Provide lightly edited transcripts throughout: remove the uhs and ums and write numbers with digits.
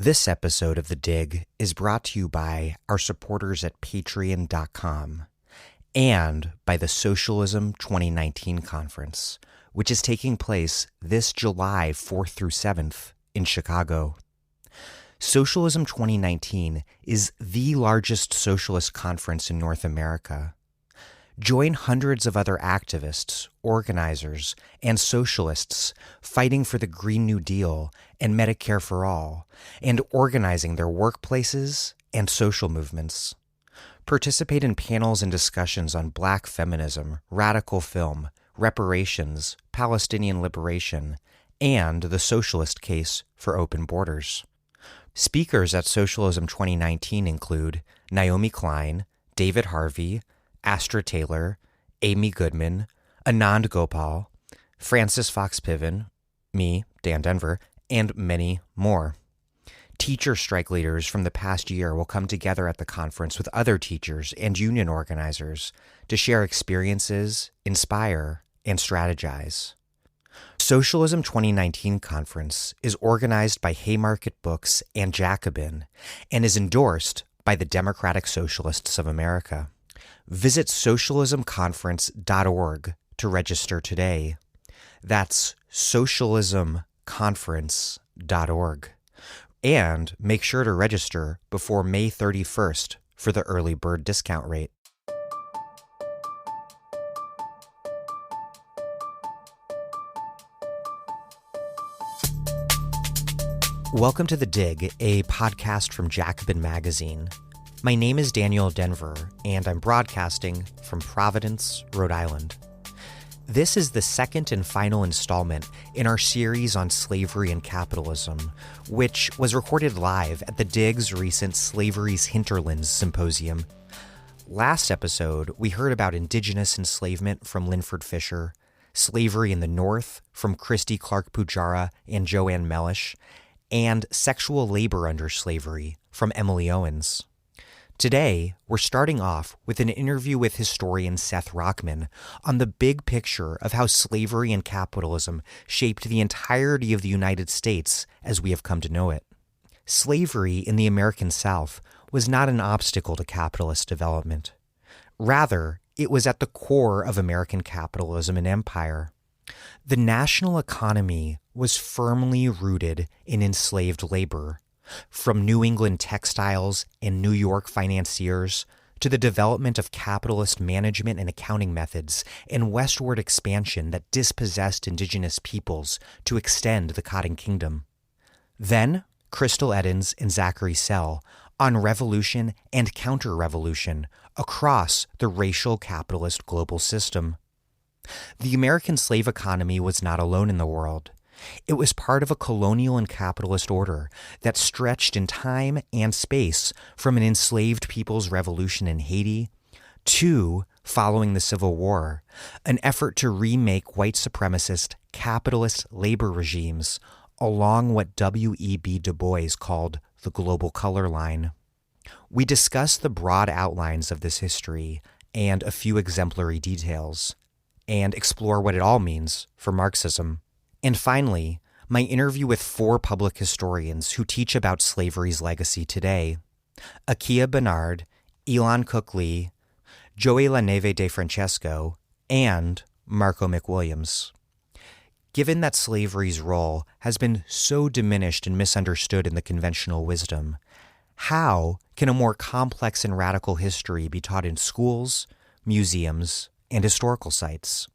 This episode of The Dig is brought to you by our supporters at Patreon.com and by the Socialism 2019 conference, which is taking place this July 4th through 7th in Chicago. Socialism 2019 is the largest socialist conference in North America. Join hundreds of other activists, organizers, and socialists fighting for the Green New Deal and Medicare for All, and organizing their workplaces and social movements. Participate in panels and discussions on Black feminism, radical film, reparations, Palestinian liberation, and the socialist case for open borders. Speakers at Socialism 2019 include Naomi Klein, David Harvey, Astra Taylor, Amy Goodman, Anand Gopal, Francis Fox Piven, me, Dan Denver, and many more. Teacher strike leaders from the past year will come together at the conference with other teachers and union organizers to share experiences, inspire, and strategize. Socialism 2019 conference is organized by Haymarket Books and Jacobin and is endorsed by the Democratic Socialists of America. Visit socialismconference.org to register today. That's socialismconference.org. And make sure to register before May 31st for the early bird discount rate. Welcome to The Dig, a podcast from Jacobin Magazine. My name is Daniel Denver, and I'm broadcasting from Providence, Rhode Island. This is the second and final installment in our series on slavery and capitalism, which was recorded live at the Dig's recent Slavery's Hinterlands symposium. Last episode, we heard about indigenous enslavement from Linford Fisher, slavery in the North from Christy Clark Pujara and Joanne Mellish, and sexual labor under slavery from Emily Owens. Today, we're starting off with an interview with historian Seth Rockman on the big picture of how slavery and capitalism shaped the entirety of the United States as we have come to know it. Slavery in the American South was not an obstacle to capitalist development. Rather, it was at the core of American capitalism and empire. The national economy was firmly rooted in enslaved labor. From New England textiles and New York financiers to the development of capitalist management and accounting methods and westward expansion that dispossessed indigenous peoples to extend the Cotton Kingdom. Then, Crystal Eddins and Zachary on revolution and counter-revolution across the racial capitalist global system. The American slave economy was not alone in the world. It was part of a colonial and capitalist order that stretched in time and space from an enslaved people's revolution in Haiti to, following the Civil War, an effort to remake white supremacist capitalist labor regimes along what W.E.B. Du Bois called the global color line. We discuss the broad outlines of this history and a few exemplary details, and explore what it all means for Marxism. And finally, my interview with four public historians who teach about slavery's legacy today: Akeia Benard, Elon Cook-Lee, Joella Neve DeFrancesco, and Marco McWilliams. Given that slavery's role has been so diminished and misunderstood in the conventional wisdom, how can a more complex and radical history be taught in schools, museums, and historical sites?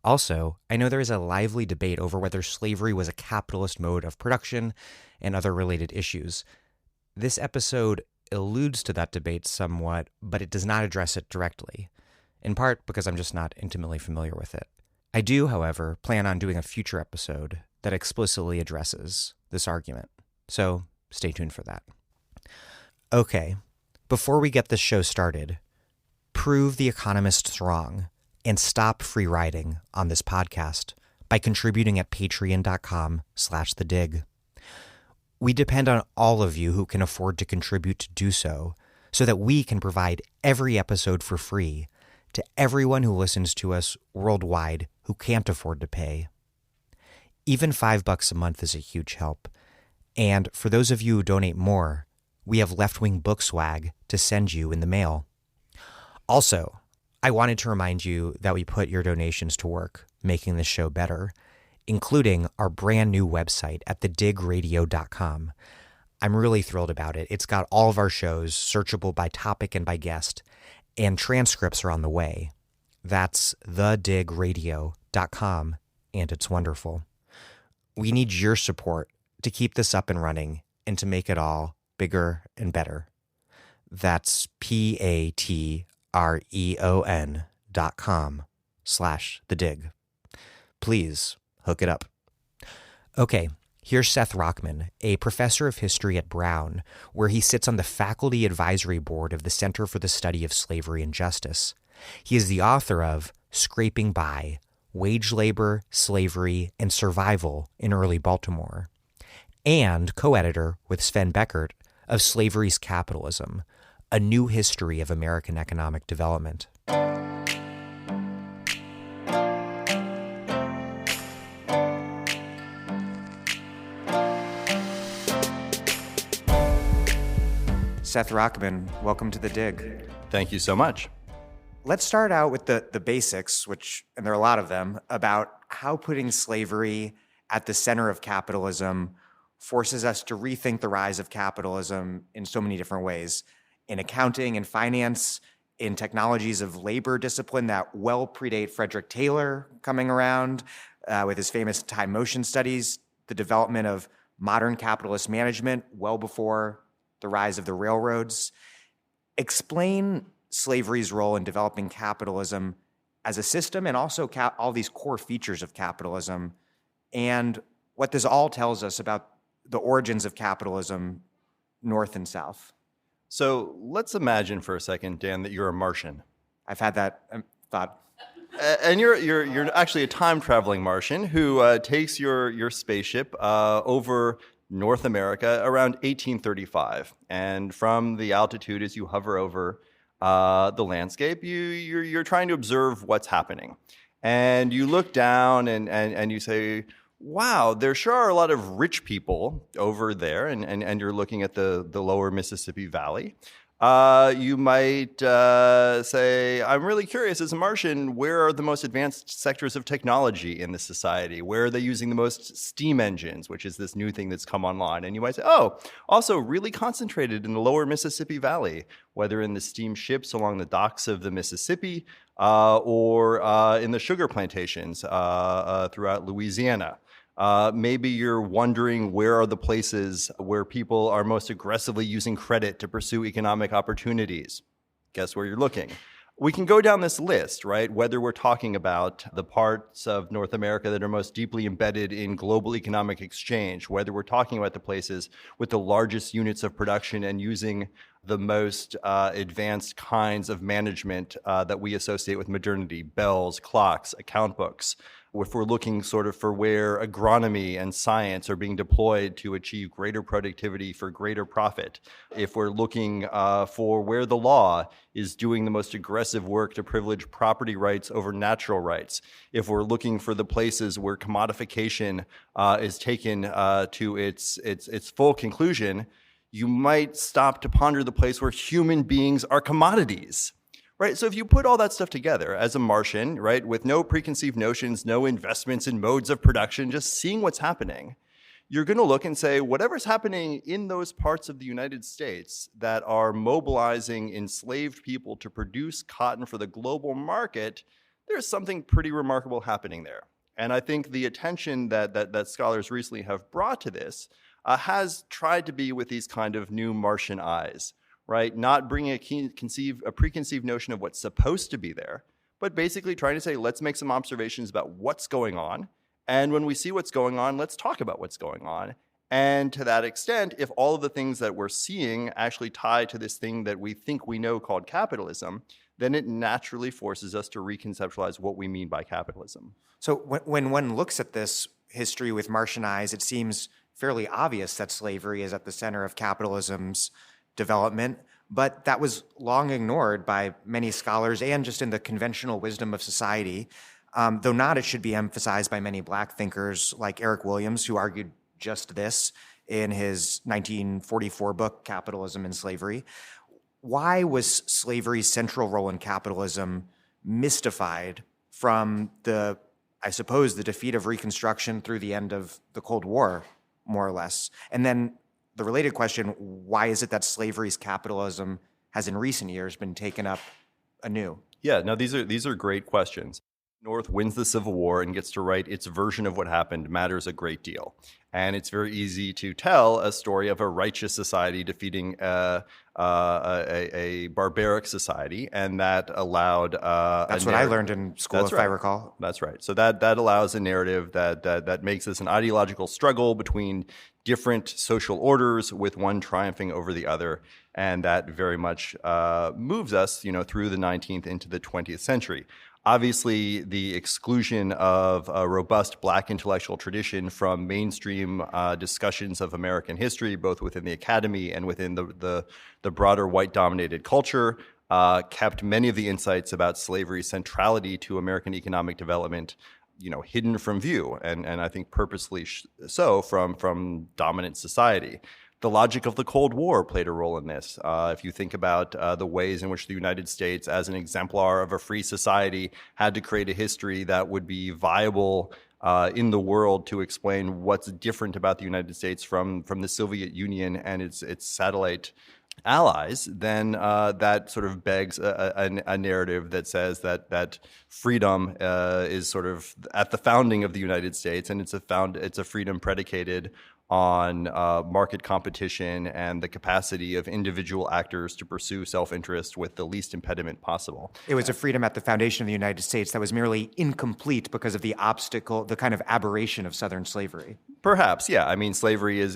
Also, I know there is a lively debate over whether slavery was a capitalist mode of production and other related issues. This episode alludes to that debate somewhat, but it does not address it directly, in part because I'm just not intimately familiar with it. I do, however, plan on doing a future episode that explicitly addresses this argument, so stay tuned for that. Okay, before we get this show started, prove the economists wrong and stop free riding on this podcast by contributing at patreon.com/thedig. We depend on all of you who can afford to contribute to do so that we can provide every episode for free to everyone who listens to us worldwide who can't afford to pay. Even $5 a month is a huge help, And for those of you who donate more, we have left-wing book swag to send you in the mail. Also, I wanted to remind you that we put your donations to work, making this show better, including our brand new website at thedigradio.com. I'm really thrilled about it. It's got all of our shows searchable by topic and by guest, and transcripts are on the way. That's thedigradio.com, and it's wonderful. We need your support to keep this up and running and to make it all bigger and better. That's patreon.com/thedig. Please hook it up. Okay, here's Seth Rockman, a professor of history at Brown, where he sits on the faculty advisory board of the Center for the Study of Slavery and Justice. He is the author of Scraping By: Wage Labor, Slavery, and Survival in Early Baltimore, and co-editor with Sven Beckert of Slavery's Capitalism, A New History of American Economic Development. Seth Rockman, welcome to The Dig. Thank you so much. Let's start out with the basics, and there are a lot of them, about how putting slavery at the center of capitalism forces us to rethink the rise of capitalism in so many different ways, in accounting and finance, in technologies of labor discipline that well predate Frederick Taylor coming around with his famous time motion studies, the development of modern capitalist management well before the rise of the railroads. Explain slavery's role in developing capitalism as a system and also all these core features of capitalism, and what this all tells us about the origins of capitalism, North and South. So let's imagine for a second, Dan, that you're a Martian. I've had that thought. And you're actually a time-traveling Martian who takes your spaceship over North America around 1835. And from the altitude as you hover over the landscape, you're trying to observe what's happening. And you look down and you say, wow, there sure are a lot of rich people over there, and you're looking at the lower Mississippi Valley. You might say, I'm really curious as a Martian, where are the most advanced sectors of technology in this society? Where are they using the most steam engines, which is this new thing that's come online? And you might say, oh, also really concentrated in the lower Mississippi Valley, whether in the steamships along the docks of the Mississippi or in the sugar plantations throughout Louisiana. Maybe you're wondering where are the places where people are most aggressively using credit to pursue economic opportunities. Guess where you're looking. We can go down this list, right? Whether we're talking about the parts of North America that are most deeply embedded in global economic exchange, whether we're talking about the places with the largest units of production and using the most advanced kinds of management that we associate with modernity, bells, clocks, account books. If we're looking sort of for where agronomy and science are being deployed to achieve greater productivity for greater profit, if we're looking for where the law is doing the most aggressive work to privilege property rights over natural rights, if we're looking for the places where commodification is taken to its full conclusion, you might stop to ponder the place where human beings are commodities. Right, so if you put all that stuff together as a Martian, right, with no preconceived notions, no investments in modes of production, just seeing what's happening, you're going to look and say, whatever's happening in those parts of the United States that are mobilizing enslaved people to produce cotton for the global market, there's something pretty remarkable happening there. And I think the attention that scholars recently have brought to this has tried to be with these kind of new Martian eyes. Right, not bringing a preconceived notion of what's supposed to be there, but basically trying to say, let's make some observations about what's going on. And when we see what's going on, let's talk about what's going on. And to that extent, if all of the things that we're seeing actually tie to this thing that we think we know called capitalism, then it naturally forces us to reconceptualize what we mean by capitalism. So when one looks at this history with Martian eyes, it seems fairly obvious that slavery is at the center of capitalism's development, but that was long ignored by many scholars and just in the conventional wisdom of society. Though not, it should be emphasized by many Black thinkers like Eric Williams, who argued just this in his 1944 book, Capitalism and Slavery. Why was slavery's central role in capitalism mystified from I suppose, the defeat of Reconstruction through the end of the Cold War, more or less? And then the related question, why is it that slavery's capitalism has in recent years been taken up anew? Yeah, no, these are great questions. North wins the Civil War and gets to write its version of what happened matters a great deal. And it's very easy to tell a story of a righteous society defeating a barbaric society, and that allowed That's what I learned in school, if I recall. That's right. So that allows a narrative that makes this an ideological struggle between different social orders, with one triumphing over the other, and that very much moves us, through the 19th into the 20th century. Obviously, the exclusion of a robust Black intellectual tradition from mainstream discussions of American history, both within the academy and within the broader white-dominated culture, kept many of the insights about slavery's centrality to American economic development, hidden from view, and I think purposely so from dominant society. The logic of the Cold War played a role in this. If you think about the ways in which the United States, as an exemplar of a free society, had to create a history that would be viable in the world to explain what's different about the United States from the Soviet Union and its satellite allies, then that sort of begs a narrative that says that freedom is sort of at the founding of the United States, and it's a freedom predicated on market competition and the capacity of individual actors to pursue self-interest with the least impediment possible. It was a freedom at the foundation of the United States that was merely incomplete because of the obstacle, the kind of aberration of Southern slavery. Perhaps, yeah. I mean, slavery is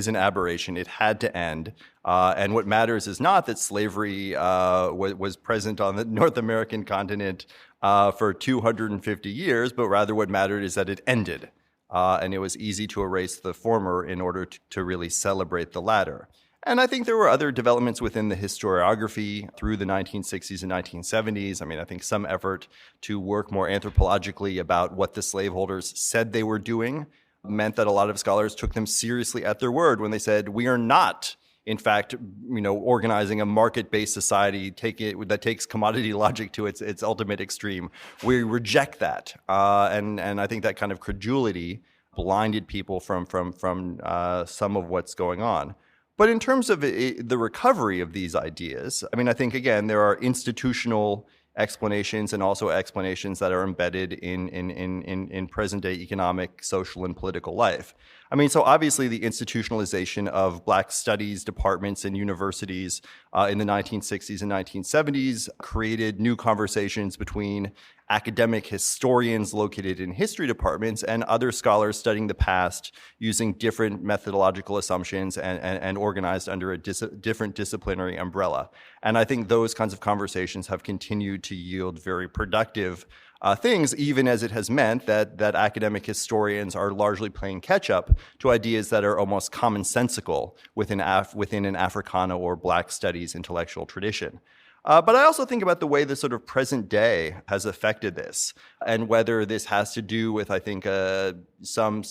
an aberration. It had to end. And what matters is not that slavery was present on the North American continent for 250 years, but rather what mattered is that it ended. And it was easy to erase the former in order to really celebrate the latter. And I think there were other developments within the historiography through the 1960s and 1970s. I mean, I think some effort to work more anthropologically about what the slaveholders said they were doing meant that a lot of scholars took them seriously at their word when they said, we are not, in fact, organizing a market-based society that takes commodity logic to its ultimate extreme. We reject that, and I think that kind of credulity blinded people from some of what's going on. But in terms of the recovery of these ideas, I mean, I think again there are institutional explanations and also explanations that are embedded in present-day economic, social, and political life. I mean, so obviously the institutionalization of Black studies departments in universities in the 1960s and 1970s created new conversations between academic historians located in history departments and other scholars studying the past using different methodological assumptions and organized under a different disciplinary umbrella. And I think those kinds of conversations have continued to yield very productive things, even as it has meant that academic historians are largely playing catch-up to ideas that are almost commonsensical within an Africana or Black studies intellectual tradition. But I also think about the way the sort of present day has affected this, and whether this has to do with, I think, some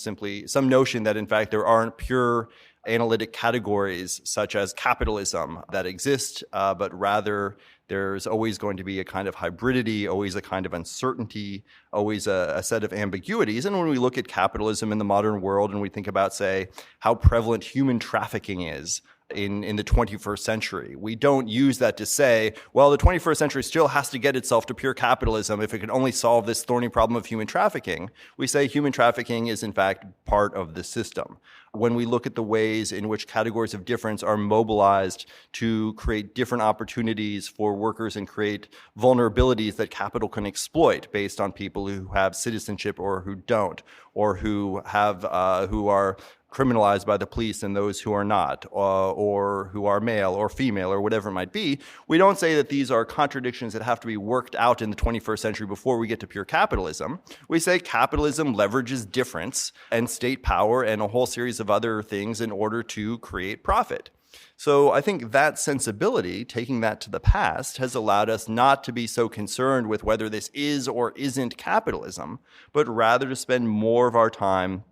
notion that in fact there aren't pure analytic categories such as capitalism that exist, but rather there's always going to be a kind of hybridity, always a kind of uncertainty, always a set of ambiguities. And when we look at capitalism in the modern world and we think about, say, how prevalent human trafficking is in the 21st century, we don't use that to say, well, the 21st century still has to get itself to pure capitalism if it can only solve this thorny problem of human trafficking. We say human trafficking is in fact part of the system. When we look at the ways in which categories of difference are mobilized to create different opportunities for workers and create vulnerabilities that capital can exploit based on people who have citizenship or who don't, or who are criminalized by the police and those who are not, or who are male or female or whatever it might be, we don't say that these are contradictions that have to be worked out in the 21st century before we get to pure capitalism. We say capitalism leverages difference and state power and a whole series of other things in order to create profit. So I think that sensibility, taking that to the past, has allowed us not to be so concerned with whether this is or isn't capitalism, but rather to spend more of our time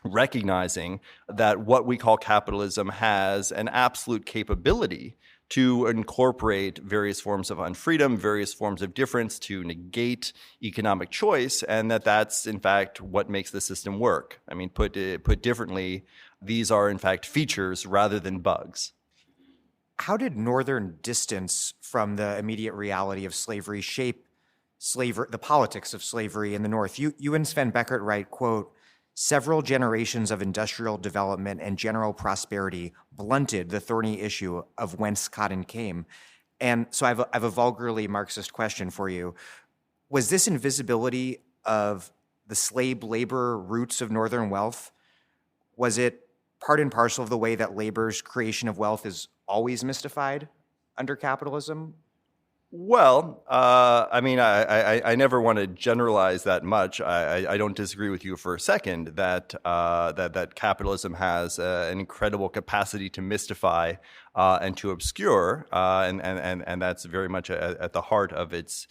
recognizing that what we call capitalism has an absolute capability to incorporate various forms of unfreedom, various forms of difference, to negate economic choice, and that's in fact what makes the system work. I mean, put differently, these are in fact features rather than bugs. How did Northern distance from the immediate reality of slavery shape the politics of slavery in the North? You and Sven Beckert write, quote, "Several generations of industrial development and general prosperity blunted the thorny issue of whence cotton came." And so I have a vulgarly Marxist question for you. Was this invisibility of the slave labor roots of Northern wealth, was it part and parcel of the way that labor's creation of wealth is always mystified under capitalism? Well, I mean, I never want to generalize that much. I don't disagree with you for a second that that capitalism has an incredible capacity to mystify and to obscure, and that's very much at the heart of its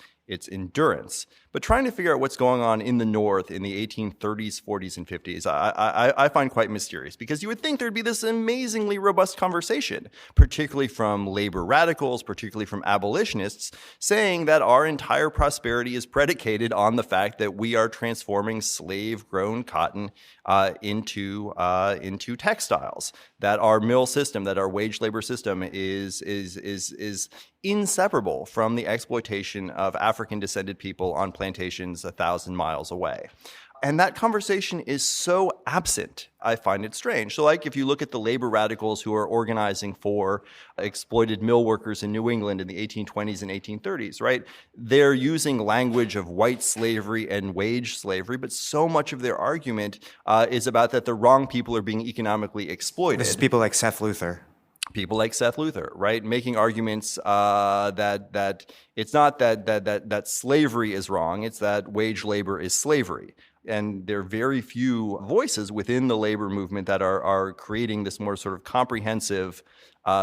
endurance. But trying to figure out what's going on in the North in the 1830s, 40s, and 50s, I find quite mysterious, because you would think there'd be this amazingly robust conversation, particularly from labor radicals, particularly from abolitionists, saying that our entire prosperity is predicated on the fact that we are transforming slave-grown cotton into textiles, that our mill system, that our wage labor system is inseparable from the exploitation of African-descended people on plantations 1,000 miles away. And that conversation is so absent, I find it strange. So like if you look at the labor radicals who are organizing for exploited mill workers in New England in the 1820s and 1830s, right? They're using language of white slavery and wage slavery, but so much of their argument is about that the wrong people are being economically exploited. This is people like Seth Luther. People like Seth Luther, right, making arguments that it's not that slavery is wrong, it's that wage labor is slavery. And there are very few voices within the labor movement that are creating this more sort of comprehensive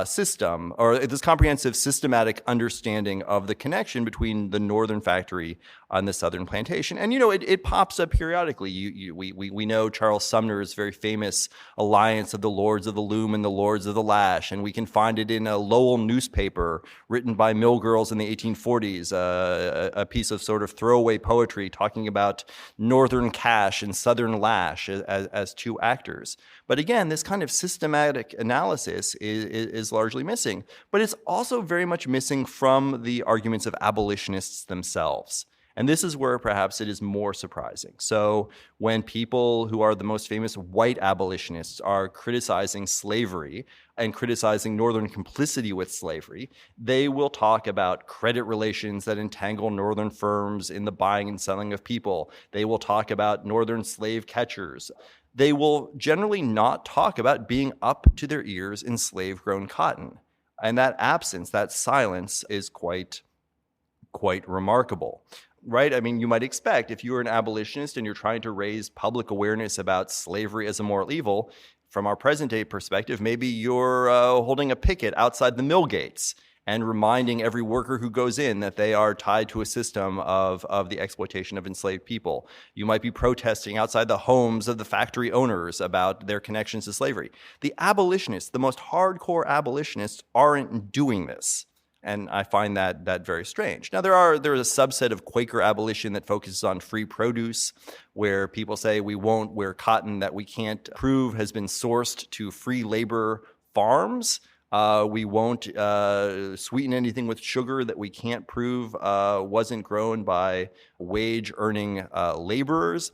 system, or this comprehensive systematic understanding of the connection between the northern factory and the southern plantation. And, you know, it pops up periodically. We know Charles Sumner's very famous alliance of the Lords of the Loom and the Lords of the Lash, and we can find it in a Lowell newspaper written by mill girls in the 1840s, a piece of sort of throwaway poetry talking about Northern Cash and Southern Lash as two actors. But again, this kind of systematic analysis is largely missing. But it's also very much missing from the arguments of abolitionists themselves. And this is where perhaps it is more surprising. So when people who are the most famous white abolitionists are criticizing slavery and criticizing Northern complicity with slavery, they will talk about credit relations that entangle Northern firms in the buying and selling of people. They will talk about Northern slave catchers. They will generally not talk about being up to their ears in slave-grown cotton. And that absence, that silence is quite remarkable. Right? I mean, you might expect if you're an abolitionist and you're trying to raise public awareness about slavery as a moral evil, from our present day perspective, maybe you're holding a picket outside the mill gates and reminding every worker who goes in that they are tied to a system of the exploitation of enslaved people. You might be protesting outside the homes of the factory owners about their connections to slavery. The abolitionists, the most hardcore abolitionists, aren't doing this. And I find that very strange. Now, there is a subset of Quaker abolition that focuses on free produce, where people say we won't wear cotton that we can't prove has been sourced to free labor farms. We won't sweeten anything with sugar that we can't prove wasn't grown by wage-earning laborers.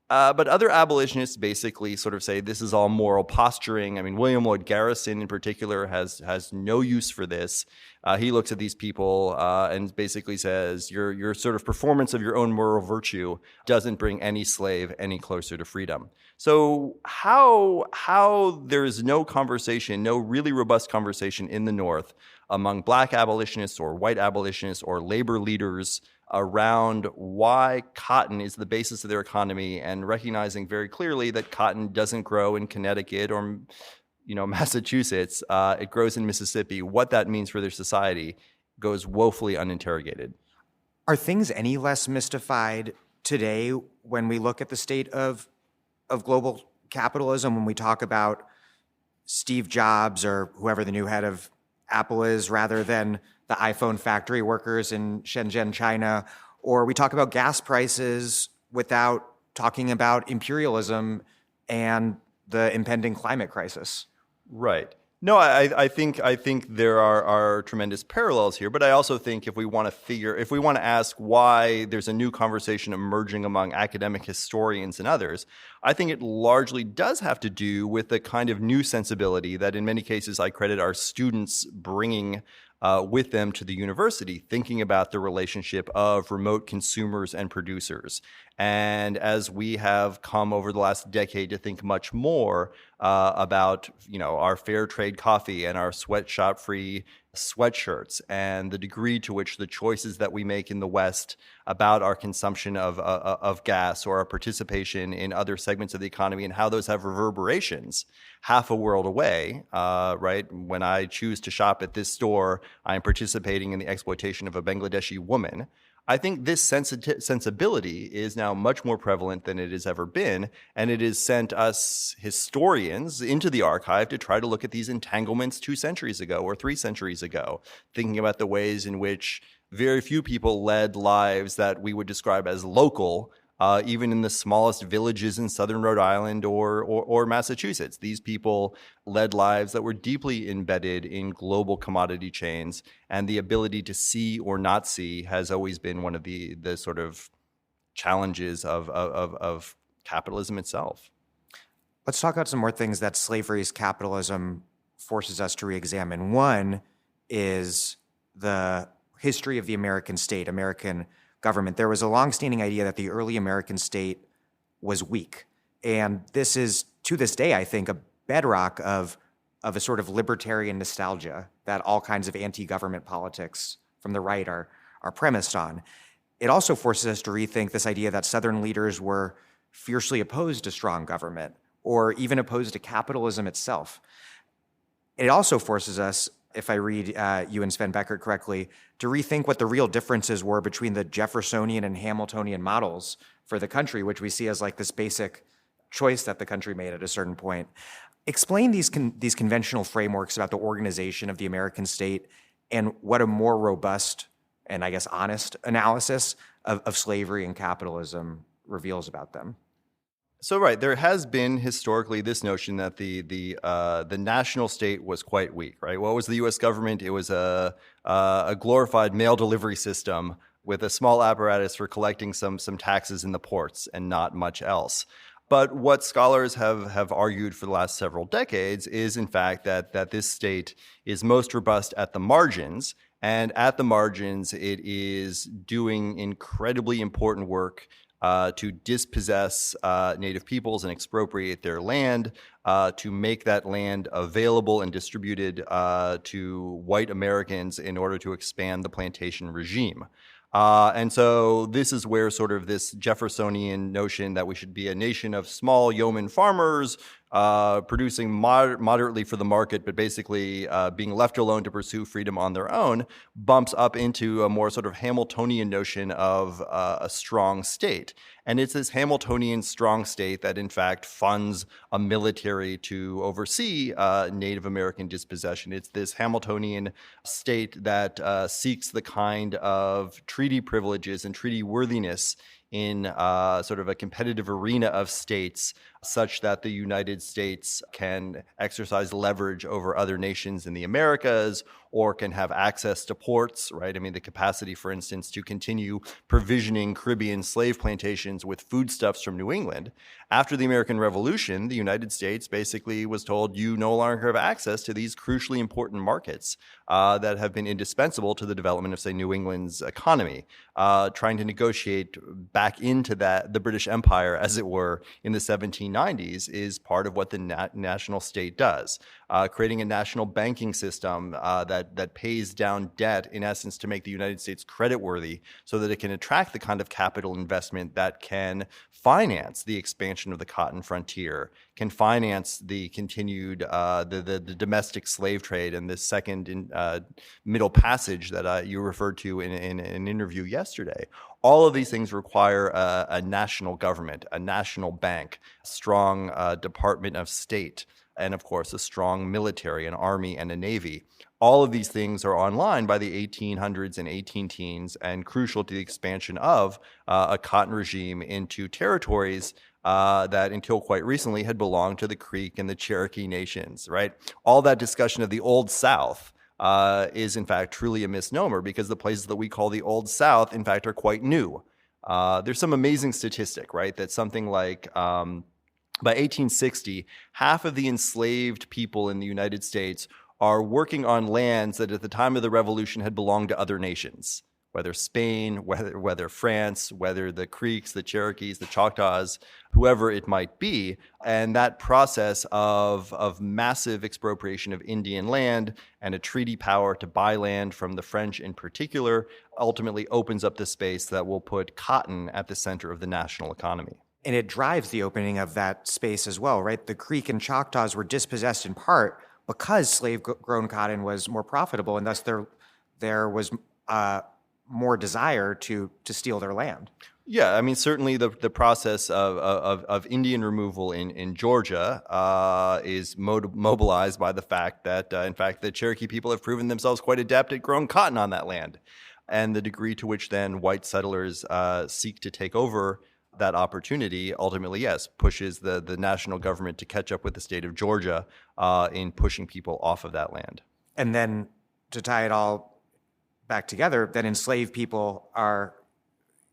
But other abolitionists basically sort of say this is all moral posturing. I mean, William Lloyd Garrison in particular has no use for this. He looks at these people and basically says your sort of performance of your own moral virtue doesn't bring any slave any closer to freedom. So how there is no conversation, no really robust conversation in the North among black abolitionists or white abolitionists or labor leaders around why cotton is the basis of their economy, and recognizing very clearly that cotton doesn't grow in Connecticut or, you know, Massachusetts. It grows in Mississippi. What that means for their society goes woefully uninterrogated. Are things any less mystified today when we look at the state of global capitalism when we talk about Steve Jobs or whoever the new head of Apple is, rather than the iPhone factory workers in Shenzhen, China, or we talk about gas prices without talking about imperialism and the impending climate crisis. Right. No, I think there are tremendous parallels here, but I also think if we want to ask why there's a new conversation emerging among academic historians and others, I think it largely does have to do with the kind of new sensibility that in many cases I credit our students bringing with them to the university, thinking about the relationship of remote consumers and producers. And as we have come over the last decade to think much more about, our fair trade coffee and our sweatshop-free sweatshirts and the degree to which the choices that we make in the West about our consumption of gas or our participation in other segments of the economy and how those have reverberations half a world away, right? When I choose to shop at this store, I'm participating in the exploitation of a Bangladeshi woman. I think this sensibility is now much more prevalent than it has ever been, and it has sent us historians into the archive to try to look at these entanglements 2 centuries ago or 3 centuries ago, thinking about the ways in which very few people led lives that we would describe as local, even in the smallest villages in southern Rhode Island or Massachusetts. These people led lives that were deeply embedded in global commodity chains, and the ability to see or not see has always been one of the sort of challenges of capitalism itself. Let's talk about some more things that slavery's capitalism forces us to re-examine. One is the history of the American state, American government. There was a longstanding idea that the early American state was weak. And this is, to this day, I think, a bedrock of a sort of libertarian nostalgia that all kinds of anti-government politics from the right are premised on. It also forces us to rethink this idea that Southern leaders were fiercely opposed to strong government or even opposed to capitalism itself. It also forces us, if I read you and Sven Beckert correctly, to rethink what the real differences were between the Jeffersonian and Hamiltonian models for the country, which we see as like this basic choice that the country made at a certain point. Explain these conventional frameworks about the organization of the American state and what a more robust and, I guess, honest analysis of slavery and capitalism reveals about them. So right, there has been historically this notion that the national state was quite weak. Right, what was the U.S. government? It was a glorified mail delivery system with a small apparatus for collecting some taxes in the ports and not much else. But what scholars have argued for the last several decades is, in fact, that this state is most robust at the margins, and at the margins, it is doing incredibly important work to dispossess native peoples and expropriate their land, to make that land available and distributed to white Americans in order to expand the plantation regime. And so this is where sort of this Jeffersonian notion that we should be a nation of small yeoman farmers producing moderately for the market, but basically being left alone to pursue freedom on their own, bumps up into a more sort of Hamiltonian notion of a strong state. And it's this Hamiltonian strong state that, in fact, funds a military to oversee Native American dispossession. It's this Hamiltonian state that seeks the kind of treaty privileges and treaty worthiness in sort of a competitive arena of states such that the United States can exercise leverage over other nations in the Americas or can have access to ports, right? I mean, the capacity, for instance, to continue provisioning Caribbean slave plantations with foodstuffs from New England. After the American Revolution, the United States basically was told you no longer have access to these crucially important markets that have been indispensable to the development of, say, New England's economy. Trying to negotiate back into the British Empire, as it were, in the 1790s is part of what the national state does. creating a national banking system that pays down debt, in essence, to make the United States creditworthy so that it can attract the kind of capital investment that can finance the expansion of the cotton frontier, can finance the continued the domestic slave trade and this second middle passage that you referred to in an interview yesterday. All of these things require a national government, a national bank, a strong Department of State, and of course a strong military, an army, and a navy. All of these things are online by the 1800s and 18-teens and crucial to the expansion of a cotton regime into territories that until quite recently had belonged to the Creek and the Cherokee nations, right? All that discussion of the Old South is in fact truly a misnomer, because the places that we call the Old South, in fact, are quite new. There's some amazing statistic, right, that something like by 1860, half of the enslaved people in the United States are working on lands that at the time of the Revolution had belonged to other nations, whether Spain, whether France, whether the Creeks, the Cherokees, the Choctaws, whoever it might be. And that process of massive expropriation of Indian land and a treaty power to buy land from the French in particular ultimately opens up the space that will put cotton at the center of the national economy. And it drives the opening of that space as well, right? The Creek and Choctaws were dispossessed in part because slave-grown cotton was more profitable, and thus there was more desire to steal their land. Yeah, I mean, certainly the process of Indian removal in Georgia is mobilized by the fact that, in fact, the Cherokee people have proven themselves quite adept at growing cotton on that land. And the degree to which then white settlers seek to take over that opportunity ultimately, yes, pushes the national government to catch up with the state of Georgia in pushing people off of that land. And then to tie it all back together, then enslaved people are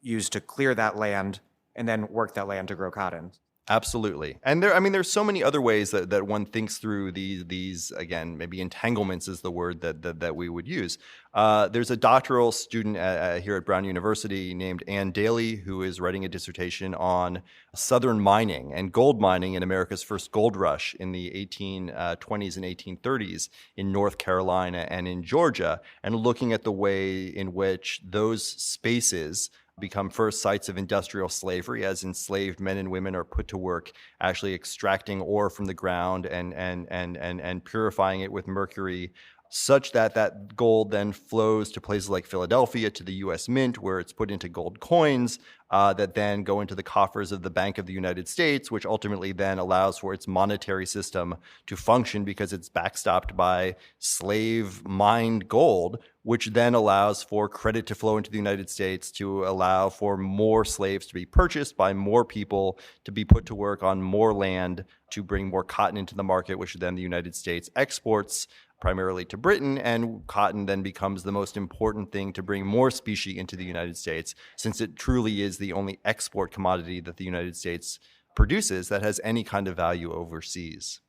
used to clear that land and then work that land to grow cotton. Absolutely. And there's so many other ways that one thinks through these again, maybe entanglements is the word that we would use. There's a doctoral student here at Brown University named Ann Daly, who is writing a dissertation on Southern mining and gold mining in America's first gold rush in the 1820s and 1830s in North Carolina and in Georgia, and looking at the way in which those spaces become first sites of industrial slavery, as enslaved men and women are put to work actually extracting ore from the ground and purifying it with mercury, such that that gold then flows to places like Philadelphia, to the U.S. Mint, where it's put into gold coins that then go into the coffers of the Bank of the United States, which ultimately then allows for its monetary system to function because it's backstopped by slave-mined gold, which then allows for credit to flow into the United States to allow for more slaves to be purchased by more people, to be put to work on more land, to bring more cotton into the market, which then the United States exports primarily to Britain, and cotton then becomes the most important thing to bring more specie into the United States, since it truly is the only export commodity that the United States produces that has any kind of value overseas.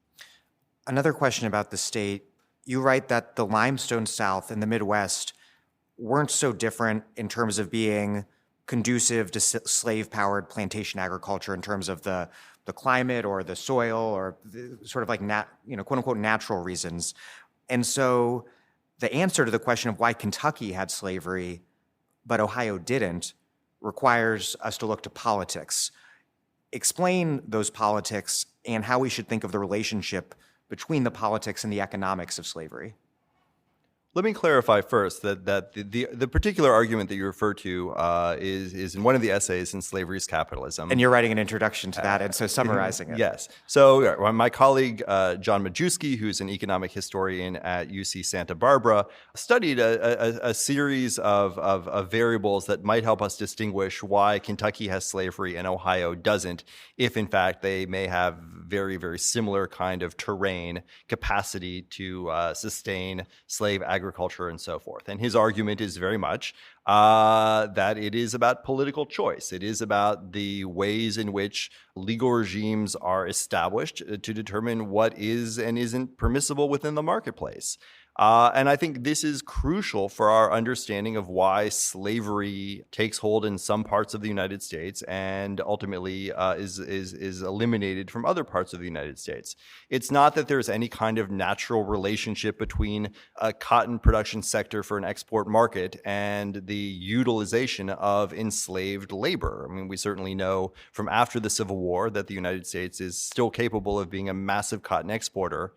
Another question about the state. You write that the limestone South and the Midwest weren't so different in terms of being conducive to slave-powered plantation agriculture in terms of the climate or the soil or sort of like quote-unquote natural reasons. And so the answer to the question of why Kentucky had slavery but Ohio didn't requires us to look to politics. Explain those politics and how we should think of the relationship between the politics and the economics of slavery. Let me clarify first that the particular argument that you refer to is in one of the essays in Slavery's Capitalism. And you're writing an introduction to that, and so summarizing it. Yes. So my colleague, John Majewski, who's an economic historian at UC Santa Barbara, studied a series of variables that might help us distinguish why Kentucky has slavery and Ohio doesn't, if in fact they may have very, very similar kind of terrain capacity to sustain slave agriculture and so forth. And his argument is very much that it is about political choice. It is about the ways in which legal regimes are established to determine what is and isn't permissible within the marketplace. And I think this is crucial for our understanding of why slavery takes hold in some parts of the United States and ultimately is eliminated from other parts of the United States. It's not that there's any kind of natural relationship between a cotton production sector for an export market and the utilization of enslaved labor. I mean, we certainly know from after the Civil War that the United States is still capable of being a massive cotton exporter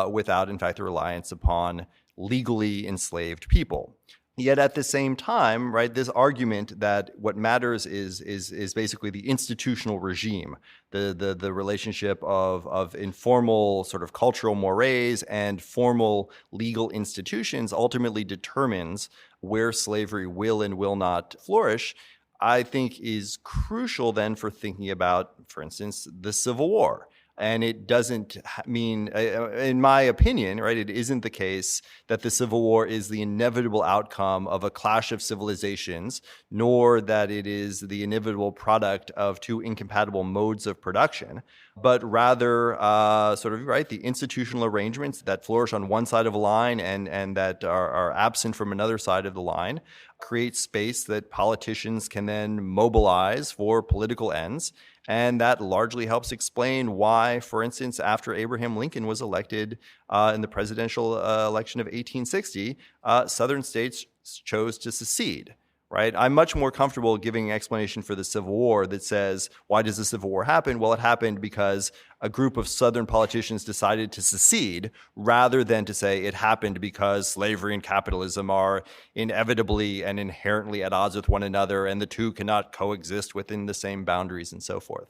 without, in fact, a reliance upon legally enslaved people. Yet at the same time, right, this argument that what matters is basically the institutional regime, the relationship of informal sort of cultural mores and formal legal institutions ultimately determines where slavery will and will not flourish, I think is crucial then for thinking about, for instance, the Civil War. And it doesn't mean, in my opinion, right, it isn't the case that the Civil War is the inevitable outcome of a clash of civilizations, nor that it is the inevitable product of two incompatible modes of production, but rather the institutional arrangements that flourish on one side of a line and that are absent from another side of the line create space that politicians can then mobilize for political ends. And that largely helps explain why, for instance, after Abraham Lincoln was elected in the presidential election of 1860, Southern states chose to secede. Right? I'm much more comfortable giving an explanation for the Civil War that says, why does the Civil War happen? Well, it happened because a group of Southern politicians decided to secede, rather than to say it happened because slavery and capitalism are inevitably and inherently at odds with one another, and the two cannot coexist within the same boundaries and so forth.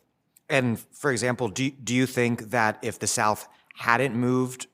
And for example, do you think that if the South hadn't moved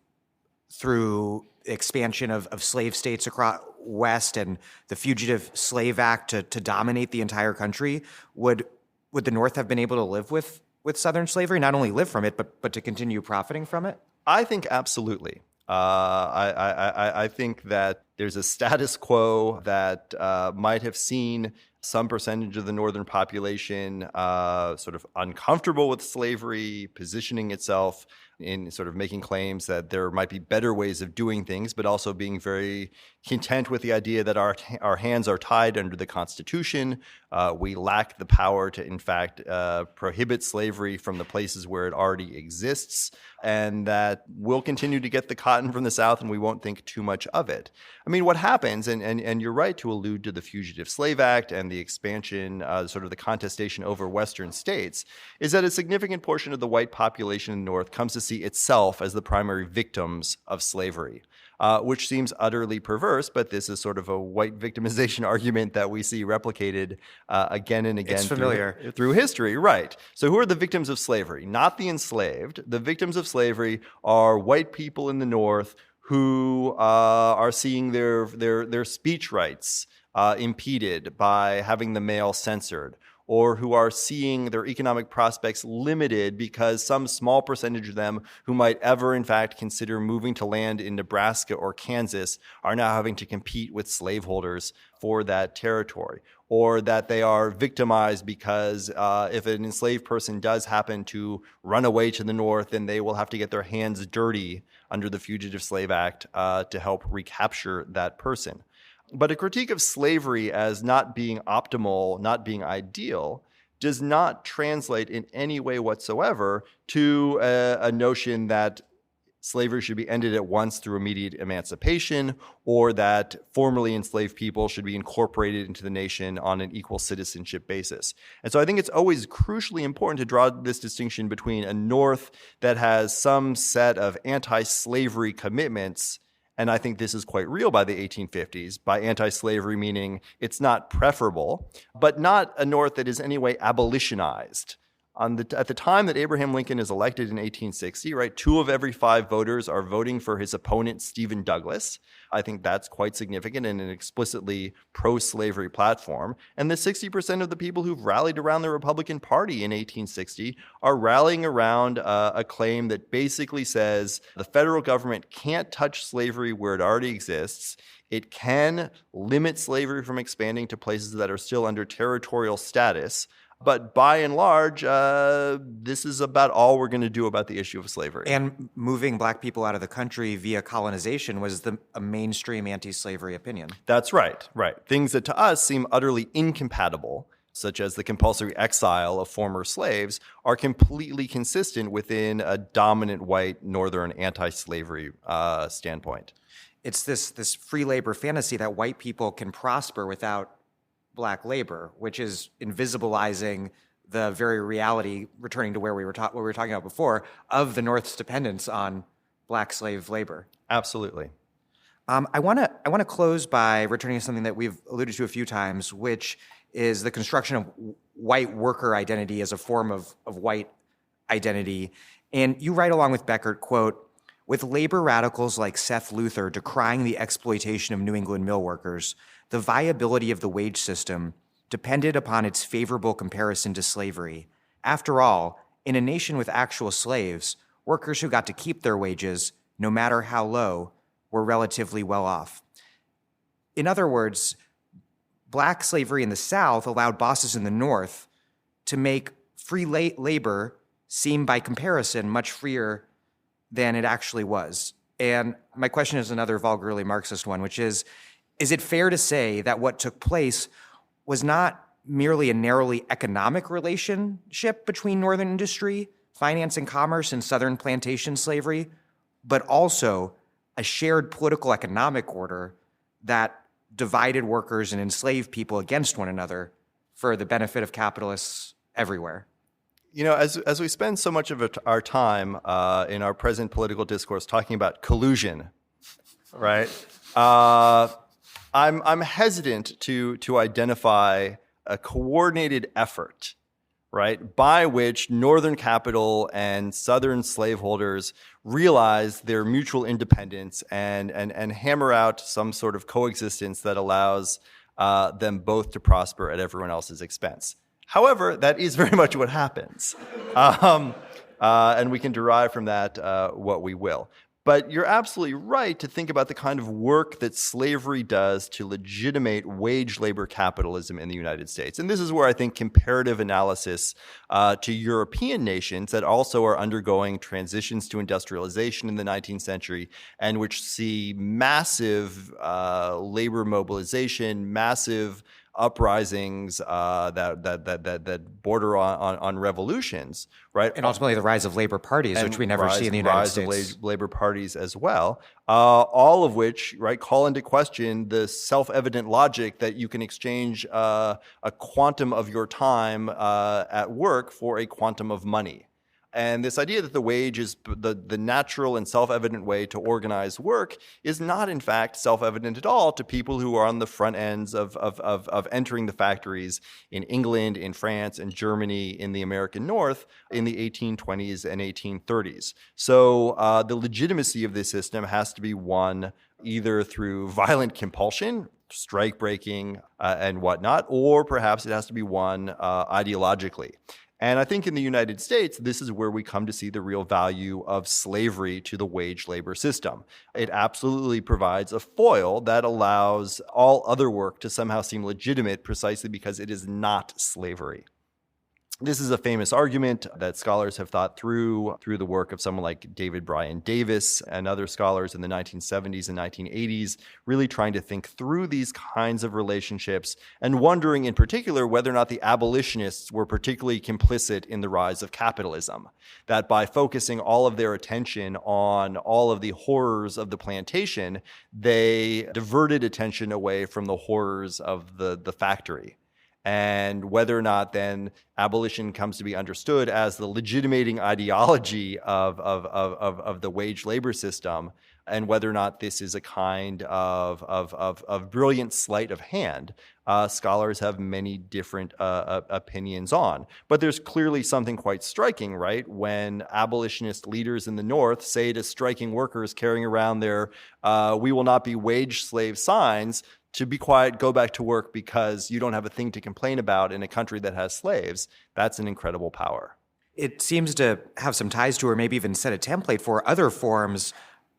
through expansion of slave states across West and the Fugitive Slave Act to dominate the entire country, would the North have been able to live with Southern slavery, not only live from it, but to continue profiting from it? I think absolutely. I think that there's a status quo that might have seen some percentage of the northern population sort of uncomfortable with slavery, positioning itself in sort of making claims that there might be better ways of doing things, but also being very content with the idea that our hands are tied under the Constitution. We lack the power to, in fact, prohibit slavery from the places where it already exists, and that we'll continue to get the cotton from the South and we won't think too much of it. I mean, what happens, and you're right to allude to the Fugitive Slave Act and the expansion, sort of the contestation over Western states, is that a significant portion of the white population in the North comes to see itself as the primary victims of slavery. Which seems utterly perverse, but this is sort of a white victimization argument that we see replicated again and again through history. Right. So who are the victims of slavery? Not the enslaved. The victims of slavery are white people in the North who are seeing their speech rights impeded by having the mail censored, or who are seeing their economic prospects limited because some small percentage of them who might ever, in fact, consider moving to land in Nebraska or Kansas are now having to compete with slaveholders for that territory, or that they are victimized because if an enslaved person does happen to run away to the North, then they will have to get their hands dirty under the Fugitive Slave Act to help recapture that person. But a critique of slavery as not being optimal, not being ideal, does not translate in any way whatsoever to a notion that slavery should be ended at once through immediate emancipation, or that formerly enslaved people should be incorporated into the nation on an equal citizenship basis. And so I think it's always crucially important to draw this distinction between a North that has some set of anti-slavery commitments, and I think this is quite real by the 1850s, by anti-slavery meaning it's not preferable, but not a North that is in any way abolitionized. At the time that Abraham Lincoln is elected in 1860, right, 2 of every 5 voters are voting for his opponent, Stephen Douglas. I think that's quite significant in an explicitly pro-slavery platform. And the 60% of the people who've rallied around the Republican Party in 1860 are rallying around a claim that basically says the federal government can't touch slavery where it already exists. It can limit slavery from expanding to places that are still under territorial status, But by and large, this is about all we're going to do about the issue of slavery. And moving black people out of the country via colonization was a mainstream anti-slavery opinion. That's right. Things that to us seem utterly incompatible, such as the compulsory exile of former slaves, are completely consistent within a dominant white northern anti-slavery standpoint. It's this free labor fantasy that white people can prosper without black labor, which is invisibilizing the very reality, returning to where we were what we were talking about before, of the North's dependence on black slave labor. Absolutely. I want to close by returning to something that we've alluded to a few times, which is the construction of white worker identity as a form of white identity. And you write along with Beckert, quote, "With labor radicals like Seth Luther decrying the exploitation of New England mill workers, the viability of the wage system depended upon its favorable comparison to slavery. After all, in a nation with actual slaves, workers who got to keep their wages, no matter how low, were relatively well off." In other words, black slavery in the South allowed bosses in the North to make free labor seem by comparison much freer than it actually was. And my question is another vulgarly Marxist one, which is it fair to say that what took place was not merely a narrowly economic relationship between Northern industry, finance and commerce, and Southern plantation slavery, but also a shared political economic order that divided workers and enslaved people against one another for the benefit of capitalists everywhere? You know, as we spend so much of our time in our present political discourse talking about collusion, right? I'm hesitant to identify a coordinated effort, right, by which Northern capital and Southern slaveholders realize their mutual independence and hammer out some sort of coexistence that allows them both to prosper at everyone else's expense. However, that is very much what happens. And we can derive from that what we will. But you're absolutely right to think about the kind of work that slavery does to legitimate wage labor capitalism in the United States. And this is where I think comparative analysis to European nations that also are undergoing transitions to industrialization in the 19th century and which see massive labor mobilization, massive uprisings that border on revolutions, right? And ultimately the rise of labor parties, which we never see in the United States. Rise of labor parties as well, all of which, right, call into question the self-evident logic that you can exchange a quantum of your time at work for a quantum of money. And this idea that the wage is the natural and self-evident way to organize work is not, in fact, self-evident at all to people who are on the front ends of entering the factories in England, in France, and Germany, in the American North in the 1820s and 1830s. So the legitimacy of this system has to be won either through violent compulsion, strike breaking, and whatnot, or perhaps it has to be won ideologically. And I think in the United States, this is where we come to see the real value of slavery to the wage labor system. It absolutely provides a foil that allows all other work to somehow seem legitimate precisely because it is not slavery. This is a famous argument that scholars have thought through the work of someone like David Bryan Davis and other scholars in the 1970s and 1980s, really trying to think through these kinds of relationships and wondering in particular whether or not the abolitionists were particularly complicit in the rise of capitalism. That by focusing all of their attention on all of the horrors of the plantation, they diverted attention away from the horrors of the factory. And whether or not then abolition comes to be understood as the legitimating ideology of the wage labor system, and whether or not this is a kind of brilliant sleight of hand, scholars have many different opinions on. But there's clearly something quite striking, right? When abolitionist leaders in the North say to striking workers carrying around their "we will not be wage slave" signs, to be quiet, go back to work because you don't have a thing to complain about in a country that has slaves, that's an incredible power. It seems to have some ties to, or maybe even set a template for, other forms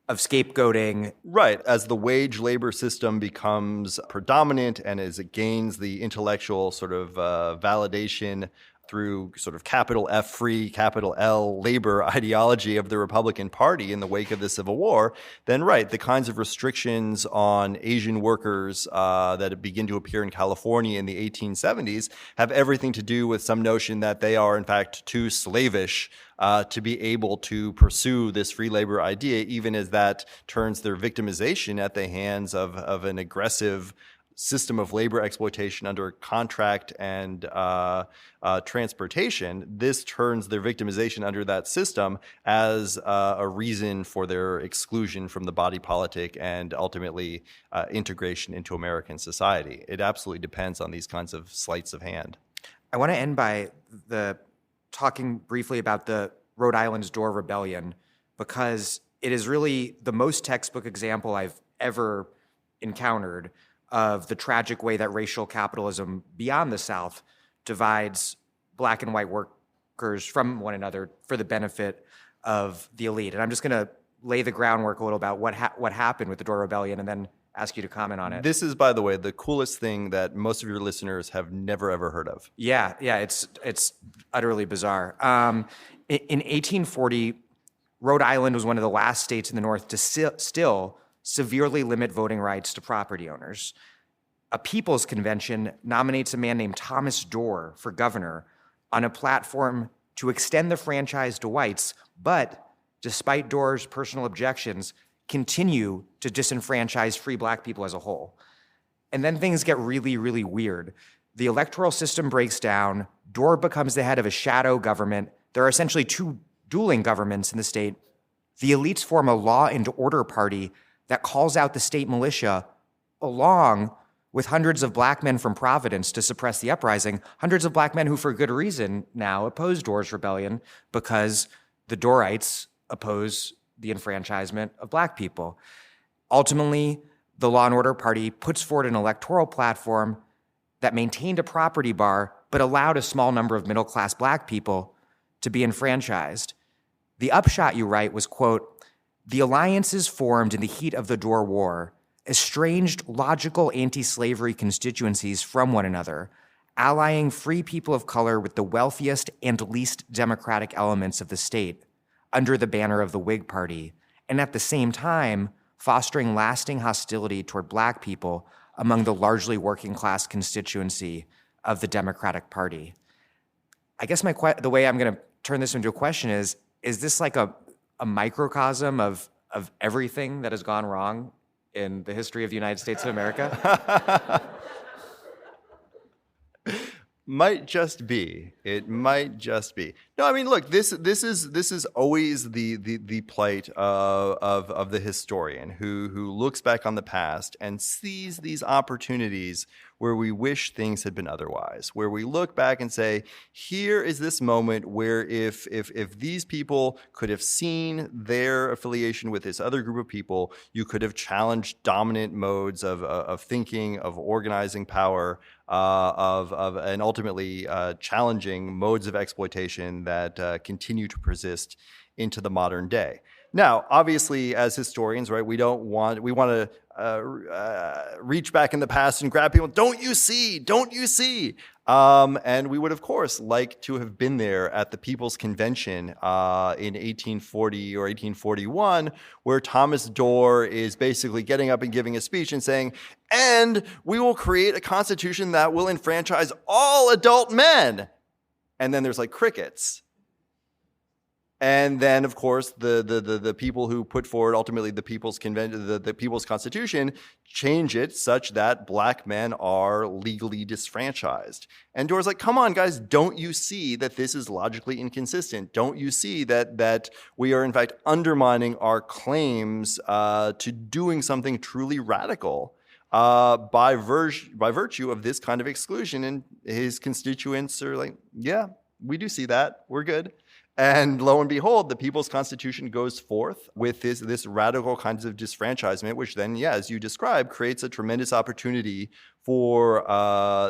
of scapegoating. Right. As the wage labor system becomes predominant and as it gains the intellectual sort of validation through sort of capital F free, capital L labor ideology of the Republican Party in the wake of the Civil War, then right, the kinds of restrictions on Asian workers that begin to appear in California in the 1870s have everything to do with some notion that they are in fact too slavish to be able to pursue this free labor idea, even as that turns their victimization at the hands of an aggressive system of labor exploitation under contract and transportation. This turns their victimization under that system as a reason for their exclusion from the body politic and ultimately integration into American society. It absolutely depends on these kinds of sleights of hand. I want to end by talking briefly about the Rhode Island's Door Rebellion, because it is really the most textbook example I've ever encountered of the tragic way that racial capitalism beyond the South divides black and white workers from one another for the benefit of the elite. And I'm just going to lay the groundwork a little about what happened with the Door Rebellion and then ask you to comment on it. This is, by the way, the coolest thing that most of your listeners have never, ever heard of. Yeah, it's utterly bizarre. In 1840, Rhode Island was one of the last states in the North to still severely limit voting rights to property owners. A people's convention nominates a man named Thomas Dorr for governor on a platform to extend the franchise to whites, but despite Dorr's personal objections, continue to disenfranchise free black people as a whole. And then things get really, really weird. The electoral system breaks down. Dorr becomes the head of a shadow government. There are essentially two dueling governments in the state. The elites form a law and order party that calls out the state militia along with hundreds of black men from Providence to suppress the uprising, hundreds of black men who, for good reason, now oppose Dorr's rebellion because the Dorrites oppose the enfranchisement of black people. Ultimately, the Law and Order Party puts forward an electoral platform that maintained a property bar but allowed a small number of middle-class black people to be enfranchised. The upshot, you write, was, quote, "The alliances formed in the heat of the Dorr War estranged logical anti-slavery constituencies from one another, allying free people of color with the wealthiest and least democratic elements of the state under the banner of the Whig Party, and at the same time fostering lasting hostility toward black people among the largely working-class constituency of the Democratic Party." I guess the way I'm going to turn this into a question is this like a microcosm of everything that has gone wrong in the history of the United States of America? Might just be. It might just be. No, I mean, look, this is always the plight of the historian who looks back on the past and sees these opportunities where we wish things had been otherwise, where we look back and say, here is this moment where if these people could have seen their affiliation with this other group of people, you could have challenged dominant modes of thinking, of organizing power, and ultimately challenging modes of exploitation that continue to persist into the modern day. Now, obviously, as historians, right, we want to reach back in the past and grab people. Don't you see? Don't you see? And we would, of course, like to have been there at the People's Convention in 1840 or 1841, where Thomas Dorr is basically getting up and giving a speech and saying, "And we will create a constitution that will enfranchise all adult men." And then there's like crickets. And then, of course, the people who put forward ultimately the People's Convention, the People's Constitution, change it such that black men are legally disfranchised. And Dorr's like, come on, guys, don't you see that this is logically inconsistent? Don't you see that we are in fact undermining our claims to doing something truly radical by virtue of this kind of exclusion? And his constituents are like, yeah, we do see that. We're good. And lo and behold, the People's Constitution goes forth with this radical kinds of disfranchisement, which then, yeah, as you described, creates a tremendous opportunity for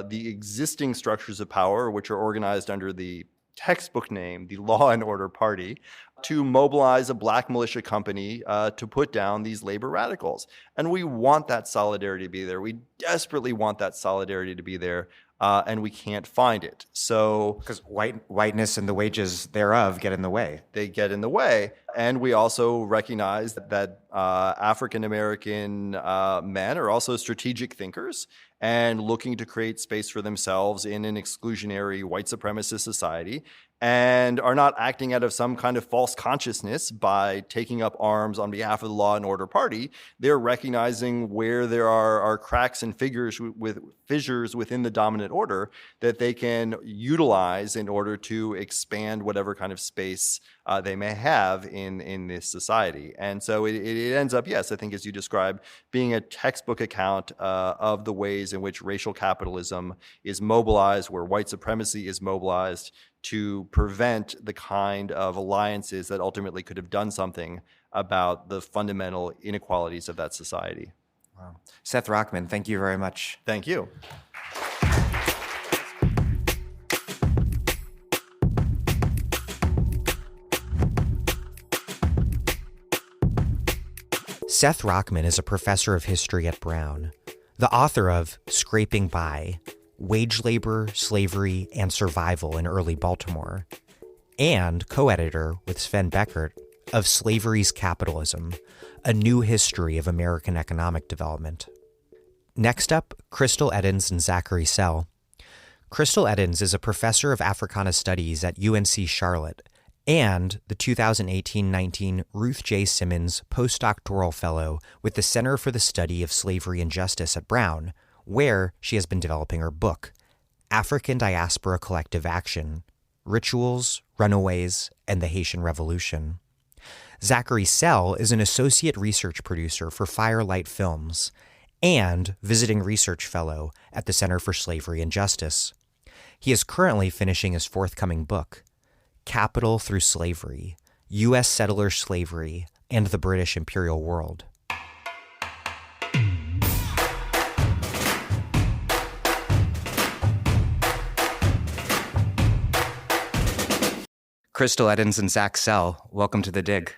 the existing structures of power, which are organized under the textbook name, the Law and Order Party, to mobilize a black militia company to put down these labor radicals. And we want that solidarity to be there. We desperately want that solidarity to be there and we can't find it. So Because whiteness and the wages thereof get in the way. they get in the way. And we also recognize that African American men are also strategic thinkers and looking to create space for themselves in an exclusionary white supremacist society, and are not acting out of some kind of false consciousness by taking up arms on behalf of the law and order party. They're recognizing where there are cracks and fissures within the dominant order that they can utilize in order to expand whatever kind of space they may have in this society. And so it ends up, yes, I think as you described, being a textbook account of the ways in which racial capitalism is mobilized, where white supremacy is mobilized to prevent the kind of alliances that ultimately could have done something about the fundamental inequalities of that society. Wow. Seth Rockman, thank you very much. Thank you. Seth Rockman is a professor of history at Brown, the author of Scraping By, Wage Labor, Slavery, and Survival in Early Baltimore, and co-editor with Sven Beckert of Slavery's Capitalism, A New History of American Economic Development. Next up, Crystal Eddins and Zachary Sell. Crystal Eddins is a professor of Africana Studies at UNC Charlotte and the 2018-19 Ruth J. Simmons postdoctoral fellow with the Center for the Study of Slavery and Justice at Brown, where she has been developing her book, African Diaspora Collective Action, Rituals, Runaways, and the Haitian Revolution. Zachary Sell is an associate research producer for Firelight Films and visiting research fellow at the Center for Slavery and Justice. He is currently finishing his forthcoming book, Capital Through Slavery, U.S. Settler Slavery, and the British Imperial World. Crystal Eddins and Zach Sell, welcome to The Dig.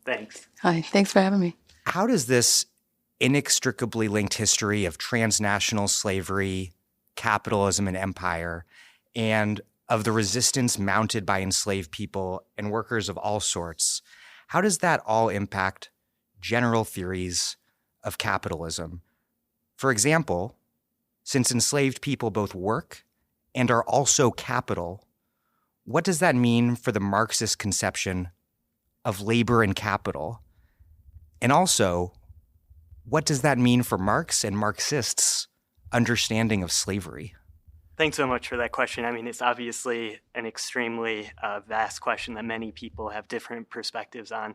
Thanks. Hi, thanks for having me. How does this inextricably linked history of transnational slavery, capitalism, and empire, and of the resistance mounted by enslaved people and workers of all sorts, how does that all impact general theories of capitalism? For example, since enslaved people both work and are also capital, what does that mean for the Marxist conception of labor and capital? And also, what does that mean for Marx and Marxists' understanding of slavery? Thanks so much for that question. I mean, it's obviously an extremely vast question that many people have different perspectives on.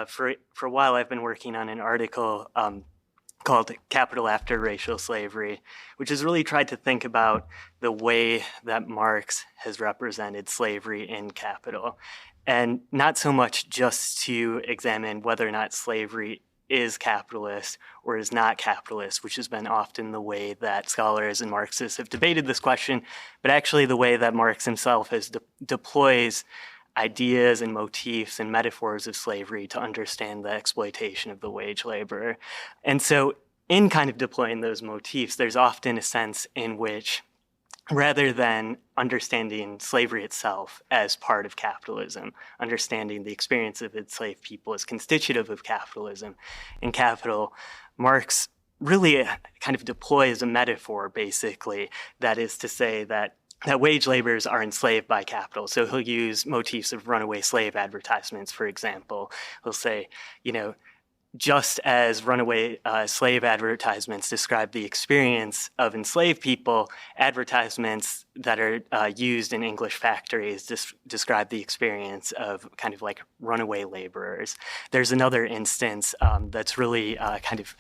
For a while, I've been working on an article called Capital After Racial Slavery, which has really tried to think about the way that Marx has represented slavery in Capital, and not so much just to examine whether or not slavery is capitalist or is not capitalist, which has been often the way that scholars and Marxists have debated this question, but actually the way that Marx himself has deploys ideas and motifs and metaphors of slavery to understand the exploitation of the wage laborer. And so in kind of deploying those motifs, there's often a sense in which, rather than understanding slavery itself as part of capitalism, understanding the experience of enslaved people as constitutive of capitalism and capital, Marx really kind of deploys a metaphor, basically, that is to say that wage laborers are enslaved by capital. So he'll use motifs of runaway slave advertisements, for example. He'll say, just as runaway slave advertisements describe the experience of enslaved people, advertisements that are used in English factories describe the experience of kind of like runaway laborers. There's another instance that's really kind of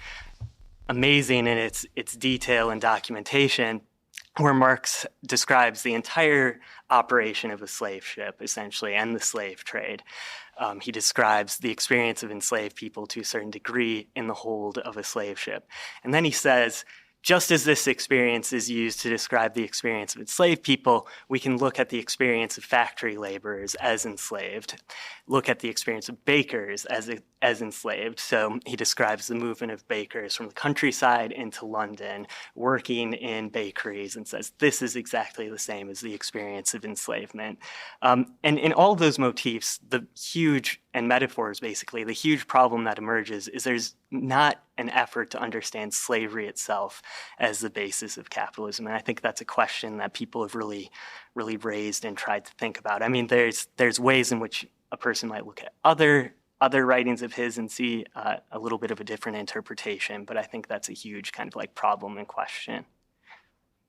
amazing in its detail and documentation, where Marx describes the entire operation of a slave ship, essentially, and the slave trade. He describes the experience of enslaved people to a certain degree in the hold of a slave ship. And then he says, just as this experience is used to describe the experience of enslaved people, we can look at the experience of factory laborers as enslaved, look at the experience of bakers as enslaved. So he describes the movement of bakers from the countryside into London, working in bakeries, and says this is exactly the same as the experience of enslavement. And in all those motifs, and metaphors basically, the huge problem that emerges is there's not an effort to understand slavery itself as the basis of capitalism. And I think that's a question that people have really raised and tried to think about. I mean, there's ways in which a person might look at other writings of his and see a little bit of a different interpretation, but I think that's a huge kind of like problem and question.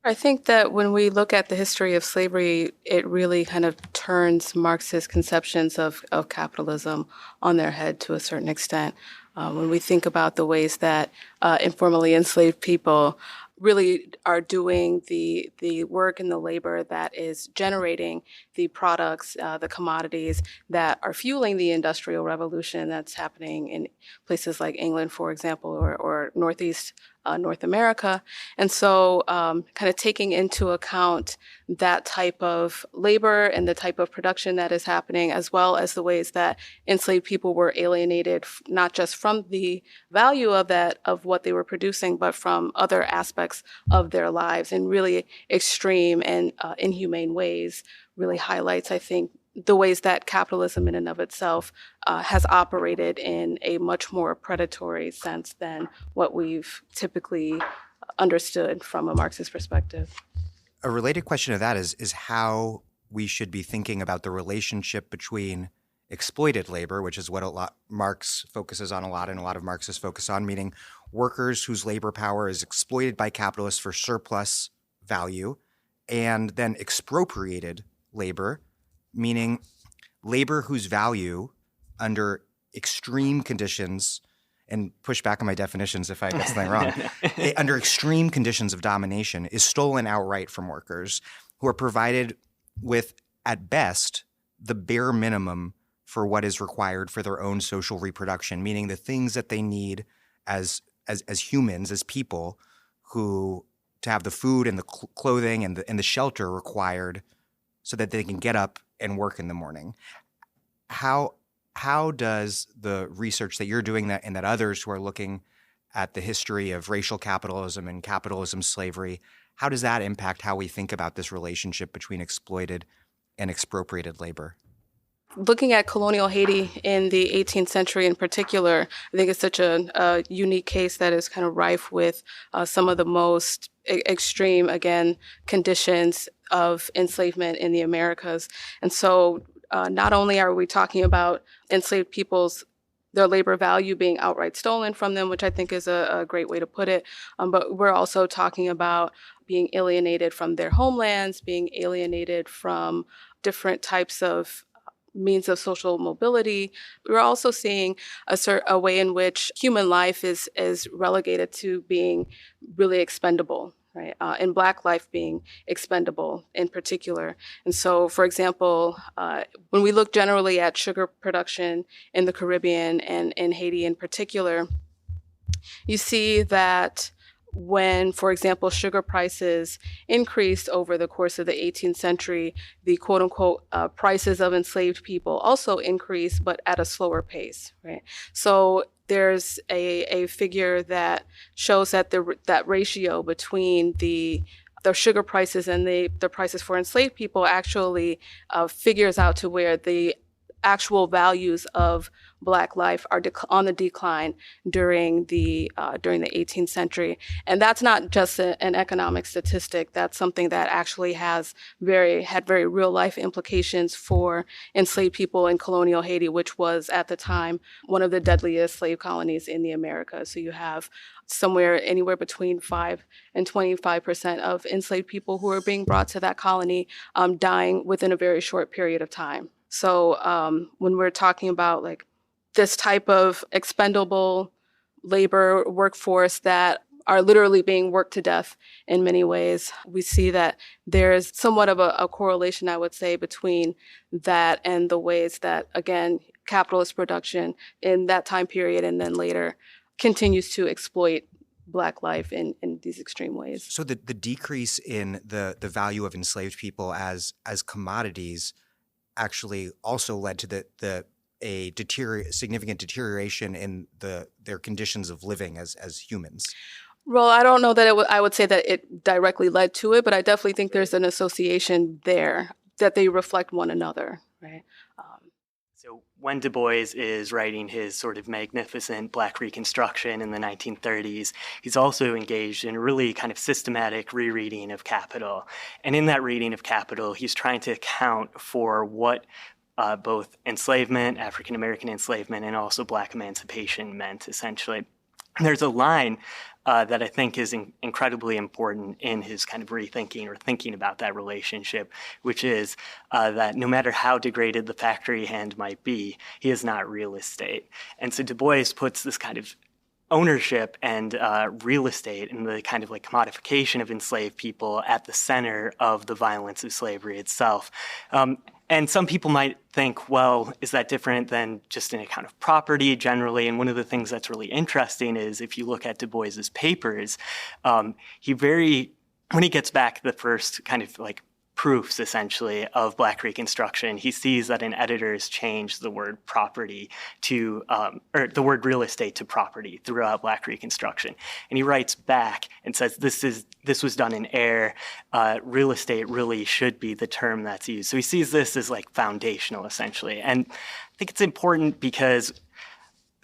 I think that when we look at the history of slavery, it really kind of turns Marxist conceptions of capitalism on their head to a certain extent. When we think about the ways that informally enslaved people really are doing the work and the labor that is generating the products, the commodities that are fueling the Industrial Revolution that's happening in places like England, for example, or Northeast North America. And so kind of taking into account that type of labor and the type of production that is happening, as well as the ways that enslaved people were alienated, not just from the value of what they were producing, but from other aspects of their lives in really extreme and inhumane ways, really highlights, I think, the ways that capitalism in and of itself has operated in a much more predatory sense than what we've typically understood from a Marxist perspective. A related question to that is how we should be thinking about the relationship between exploited labor, which is what Marx focuses on a lot and a lot of Marxists focus on, meaning workers whose labor power is exploited by capitalists for surplus value, and then expropriated labor, meaning labor whose value under extreme conditions, and push back on my definitions if I get something wrong, under extreme conditions of domination is stolen outright from workers who are provided with, at best, the bare minimum for what is required for their own social reproduction, meaning the things that they need as humans, as people, who to have the food and the clothing and the shelter required so that they can get up and work in the morning. How does the research that you're doing and that others who are looking at the history of racial capitalism and capitalism slavery, how does that impact how we think about this relationship between exploited and expropriated labor? Looking at colonial Haiti in the 18th century in particular, I think it's such a unique case that is kind of rife with some of the most extreme, again, conditions of enslavement in the Americas. And so not only are we talking about enslaved people's their labor value being outright stolen from them, which I think is a great way to put it, but we're also talking about being alienated from their homelands, being alienated from different types of means of social mobility. We're also seeing a way in which human life is relegated to being really expendable, right? And Black life being expendable in particular. And so, for example, when we look generally at sugar production in the Caribbean and in Haiti in particular, you see that when, for example, sugar prices increased over the course of the 18th century, the quote unquote prices of enslaved people also increased, but at a slower pace, right? So there's a figure that shows that that ratio between the sugar prices and the prices for enslaved people actually figures out to where the actual values of Black life are on the decline during the 18th century. And that's not just an economic statistic. That's something that actually had very real life implications for enslaved people in colonial Haiti, which was at the time one of the deadliest slave colonies in the Americas. So you have anywhere between 5 and 25% of enslaved people who are being brought to that colony dying within a very short period of time. So when we're talking about like this type of expendable labor workforce that are literally being worked to death in many ways, we see that there's somewhat of a correlation, I would say, between that and the ways that, again, capitalist production in that time period and then later continues to exploit Black life in these extreme ways. So the decrease in the value of enslaved people as commodities actually also led to significant deterioration in their conditions of living as humans. Well, I don't know that I would say that it directly led to it, but I definitely think there's an association there, that they reflect one another, right? So when Du Bois is writing his sort of magnificent Black Reconstruction in the 1930s, he's also engaged in a really kind of systematic rereading of Capital. And in that reading of Capital, he's trying to account for what both enslavement, African-American enslavement, and also Black emancipation meant, essentially. And there's a line that I think is incredibly important in his kind of rethinking or thinking about that relationship, which is that no matter how degraded the factory hand might be, he is not real estate. And so Du Bois puts this kind of ownership and real estate and the kind of like commodification of enslaved people at the center of the violence of slavery itself. And some people might think, well, is that different than just an account of property generally? And one of the things that's really interesting is if you look at Du Bois's papers, when he gets back the first kind of like proofs, essentially, of Black Reconstruction, he sees that an editor has changed the word property to, or the word real estate to property throughout Black Reconstruction. And he writes back and says, this was done in error. Real estate really should be the term that's used. So he sees this as like foundational, essentially. And I think it's important because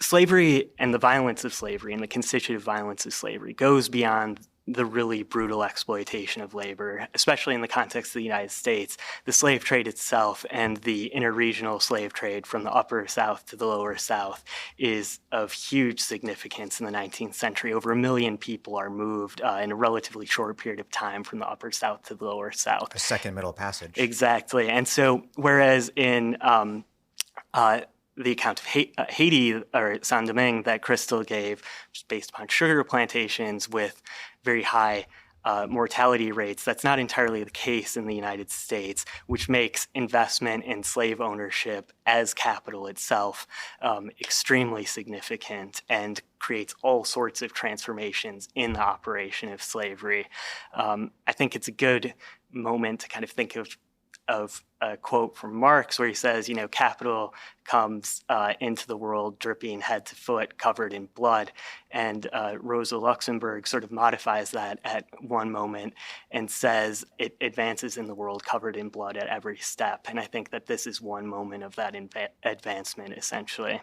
slavery and the violence of slavery and the constitutive violence of slavery goes beyond the really brutal exploitation of labor, especially in the context of the United States. The slave trade itself and the interregional slave trade from the upper South to the lower South is of huge significance in the 19th century. Over 1 million people are moved in a relatively short period of time from the upper South to the lower South. A second Middle Passage. Exactly. And so whereas in the account of Haiti or Saint-Domingue that Crystal gave, which is based upon sugar plantations with very high mortality rates, that's not entirely the case in the United States, which makes investment in slave ownership as capital itself extremely significant and creates all sorts of transformations in the operation of slavery. I think it's a good moment to kind of think of a quote from Marx where he says, capital comes into the world dripping head to foot, covered in blood. And Rosa Luxemburg sort of modifies that at one moment and says it advances in the world covered in blood at every step. And I think that this is one moment of that advancement, essentially.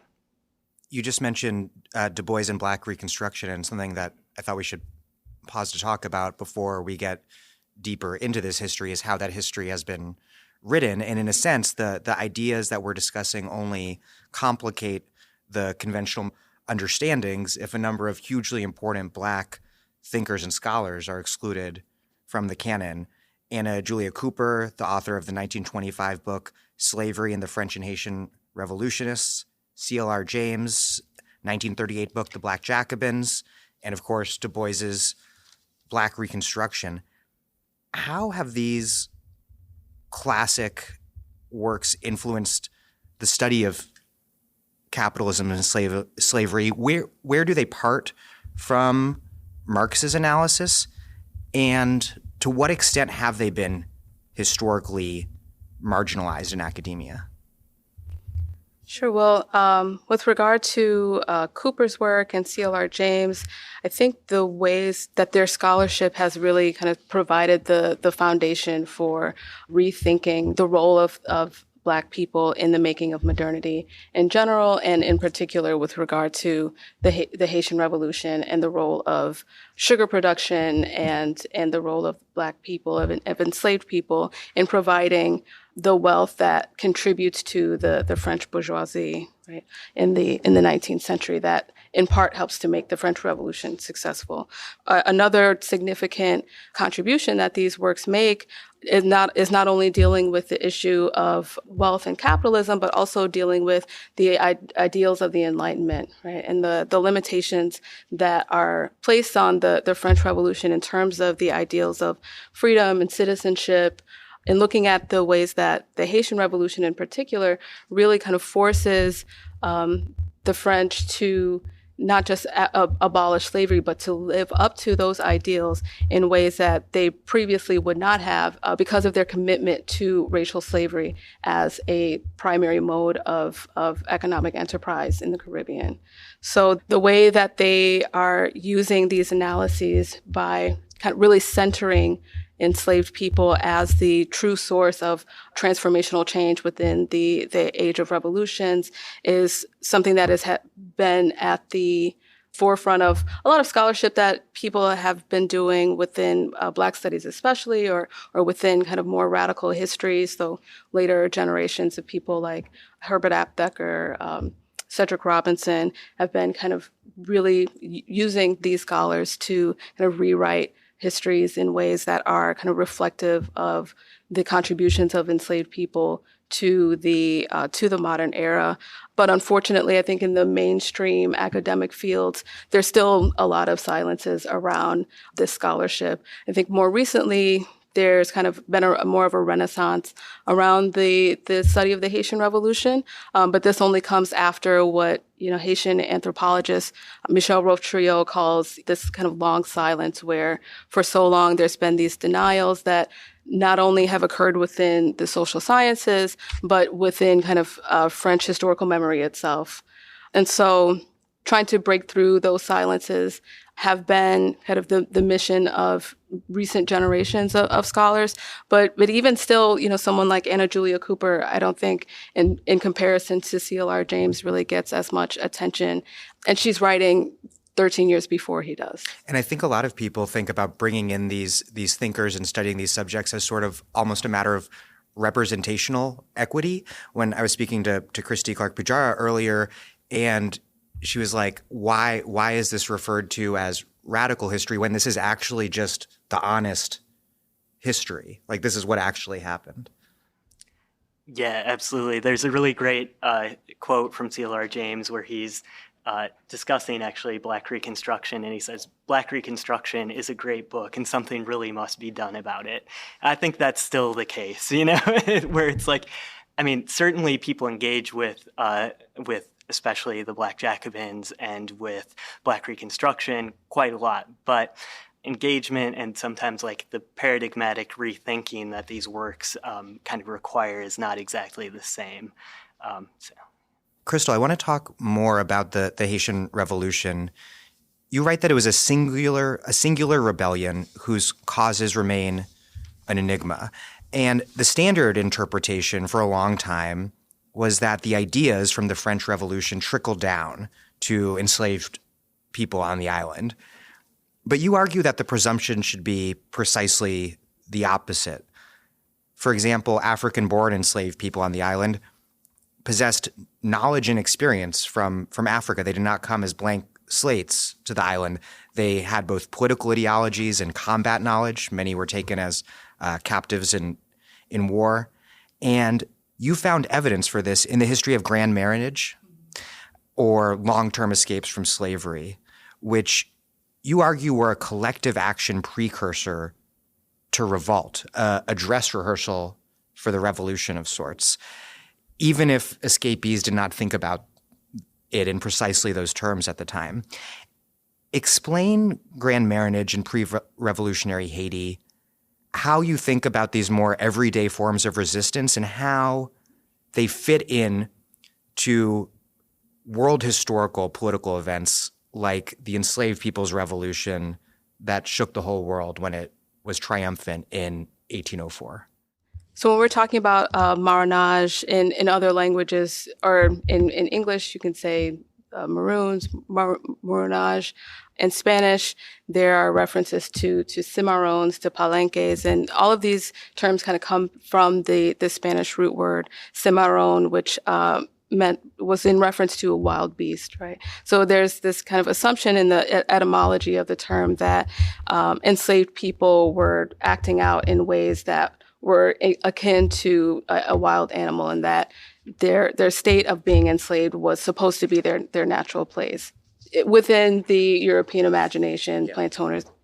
You just mentioned Du Bois and Black Reconstruction, and something that I thought we should pause to talk about before we get deeper into this history is how that history has been written. And in a sense, the ideas that we're discussing only complicate the conventional understandings if a number of hugely important Black thinkers and scholars are excluded from the canon. Anna Julia Cooper, the author of the 1925 book Slavery and the French and Haitian Revolutionists, C.L.R. James' 1938 book The Black Jacobins, and of course Du Bois's Black Reconstruction. How have these classic works influenced the study of capitalism and slavery? Where do they part from Marx's analysis? And to what extent have they been historically marginalized in academia? Sure. Well, with regard to Cooper's work and C.L.R. James, I think the ways that their scholarship has really kind of provided the foundation for rethinking the role of Black people in the making of modernity in general, and in particular with regard to the Haitian Revolution and the role of sugar production and the role of Black people, of enslaved people, in providing the wealth that contributes to the French bourgeoisie, right, in the 19th century, that in part helps to make the French Revolution successful. Another significant contribution that these works make is not only dealing with the issue of wealth and capitalism, but also dealing with the ideals of the Enlightenment, right, and the limitations that are placed on the French Revolution in terms of the ideals of freedom and citizenship, and looking at the ways that the Haitian Revolution in particular really kind of forces the French to not just abolish slavery, but to live up to those ideals in ways that they previously would not have because of their commitment to racial slavery as a primary mode of economic enterprise in the Caribbean. So the way that they are using these analyses by kind of really centering enslaved people as the true source of transformational change within the age of revolutions is something that has been at the forefront of a lot of scholarship that people have been doing within Black studies especially, or within kind of more radical histories. So later generations of people like Herbert Aptheker, Cedric Robinson have been kind of really using these scholars to kind of rewrite histories in ways that are kind of reflective of the contributions of enslaved people to the modern era. But unfortunately, I think in the mainstream academic fields, there's still a lot of silences around this scholarship. I think more recently, there's kind of been more of a renaissance around the study of the Haitian Revolution, but this only comes after what Haitian anthropologist Michel Roth-Trio calls this kind of long silence, where for so long there's been these denials that not only have occurred within the social sciences, but within kind of French historical memory itself. And so trying to break through those silences have been kind of the mission of recent generations of scholars. But even still, someone like Anna Julia Cooper, I don't think in comparison to CLR James really gets as much attention. And she's writing 13 years before he does. And I think a lot of people think about bringing in these thinkers and studying these subjects as sort of almost a matter of representational equity. When I was speaking to Christy Clark-Pujara earlier, and she was like, why is this referred to as radical history when this is actually just the honest history? Like, this is what actually happened. Yeah, absolutely. There's a really great quote from CLR James where he's discussing actually Black Reconstruction, and he says, Black Reconstruction is a great book and something really must be done about it. I think that's still the case, where it's like, I mean, certainly people engage with especially the Black Jacobins and with Black Reconstruction quite a lot, but engagement and sometimes like the paradigmatic rethinking that these works kind of require is not exactly the same. Crystal, I want to talk more about the Haitian Revolution. You write that it was a singular rebellion whose causes remain an enigma. And the standard interpretation for a long time was that the ideas from the French Revolution trickled down to enslaved people on the island. But you argue that the presumption should be precisely the opposite. For example, African-born enslaved people on the island possessed knowledge and experience from Africa. They did not come as blank slates to the island. They had both political ideologies and combat knowledge. Many were taken as captives in war. And you found evidence for this in the history of grand marriage or long-term escapes from slavery, which you argue were a collective action precursor to revolt, a dress rehearsal for the revolution of sorts, even if escapees did not think about it in precisely those terms at the time. Explain grand marriage in pre-revolutionary Haiti, how you think about these more everyday forms of resistance and how they fit in to world historical political events like the enslaved people's revolution that shook the whole world when it was triumphant in 1804. So when we're talking about marronage in other languages, or in English, you can say maroons, marronage. In Spanish, there are references to cimarrones, to palenques, and all of these terms kind of come from the Spanish root word cimarron, which was in reference to a wild beast, right? So there's this kind of assumption in the etymology of the term that enslaved people were acting out in ways that were akin to a wild animal, and that their state of being enslaved was supposed to be their natural place. within the European imagination,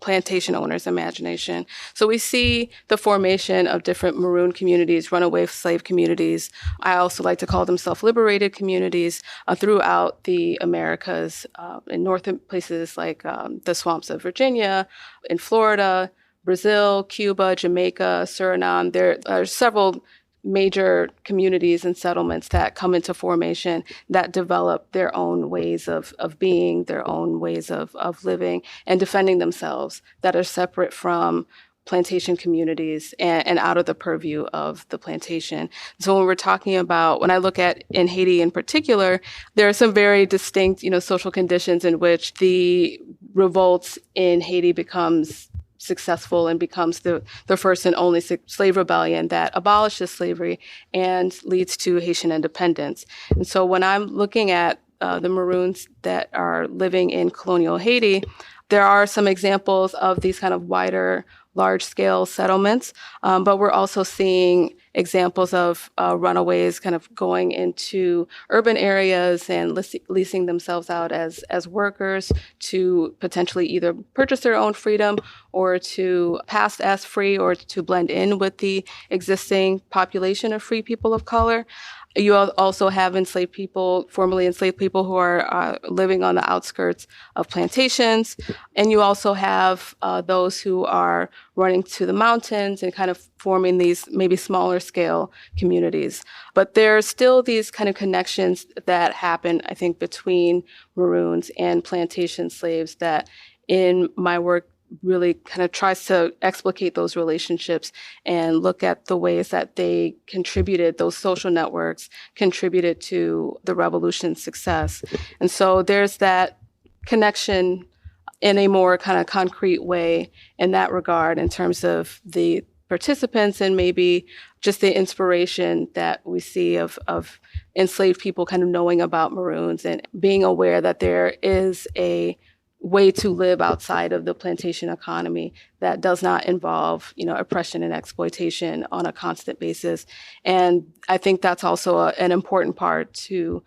plantation owners' imagination. So we see the formation of different maroon communities, runaway slave communities. I also like to call them self-liberated communities throughout the Americas, in northern places like the swamps of Virginia, in Florida, Brazil, Cuba, Jamaica, Suriname. There are several major communities and settlements that come into formation that develop their own ways of being, their own ways of living and defending themselves that are separate from plantation communities and out of the purview of the plantation. So when we're talking about, when I look at in Haiti in particular, there are some very distinct, social conditions in which the revolts in Haiti becomes successful and becomes the first and only slave rebellion that abolishes slavery and leads to Haitian independence. And so when I'm looking at the Maroons that are living in colonial Haiti, there are some examples of these kind of wider, large-scale settlements, but we're also seeing examples of runaways kind of going into urban areas and leasing themselves out as workers to potentially either purchase their own freedom or to pass as free or to blend in with the existing population of free people of color. You also have enslaved people, formerly enslaved people who are living on the outskirts of plantations. And you also have those who are running to the mountains and kind of forming these maybe smaller scale communities. But there are still these kind of connections that happen, I think, between Maroons and plantation slaves that in my work really kind of tries to explicate those relationships and look at the ways that they contributed, those social networks contributed to the revolution's success. And so there's that connection in a more kind of concrete way in that regard in terms of the participants and maybe just the inspiration that we see of enslaved people kind of knowing about Maroons and being aware that there is a way to live outside of the plantation economy that does not involve, oppression and exploitation on a constant basis. And I think that's also an important part to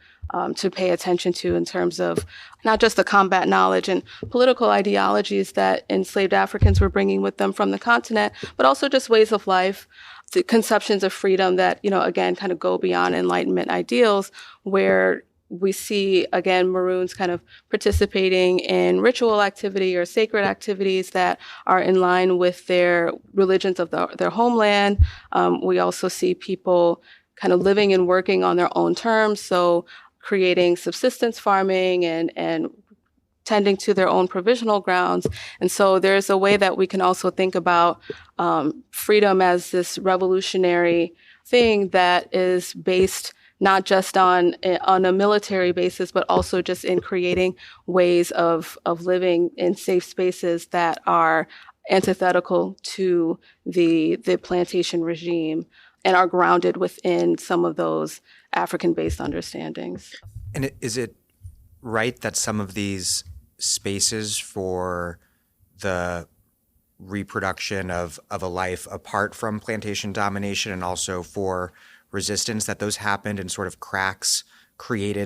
pay attention to in terms of not just the combat knowledge and political ideologies that enslaved Africans were bringing with them from the continent, but also just ways of life, the conceptions of freedom that, again, kind of go beyond Enlightenment ideals, where we see, again, Maroons kind of participating in ritual activity or sacred activities that are in line with their religions of their homeland. We also see people kind of living and working on their own terms, so creating subsistence farming and tending to their own provisional grounds. And so there's a way that we can also think about freedom as this revolutionary thing that is based not just on a military basis, but also just in creating ways of living in safe spaces that are antithetical to the plantation regime and are grounded within some of those African-based understandings. And is it right that some of these spaces for the reproduction of a life apart from plantation domination and also for resistance, that those happened in sort of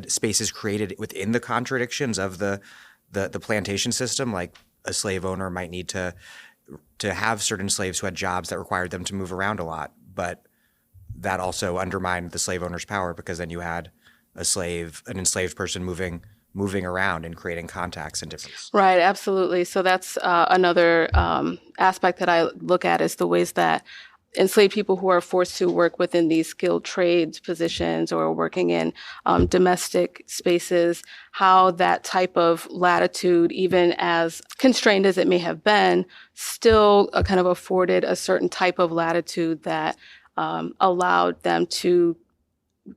spaces created within the contradictions of the plantation system? Like a slave owner might need to have certain slaves who had jobs that required them to move around a lot, but that also undermined the slave owner's power because then you had an enslaved person moving around and creating contacts and different. Right, absolutely. So that's another aspect that I look at is the ways that enslaved people who are forced to work within these skilled trades positions or working in domestic spaces, how that type of latitude, even as constrained as it may have been, still kind of afforded a certain type of latitude that allowed them to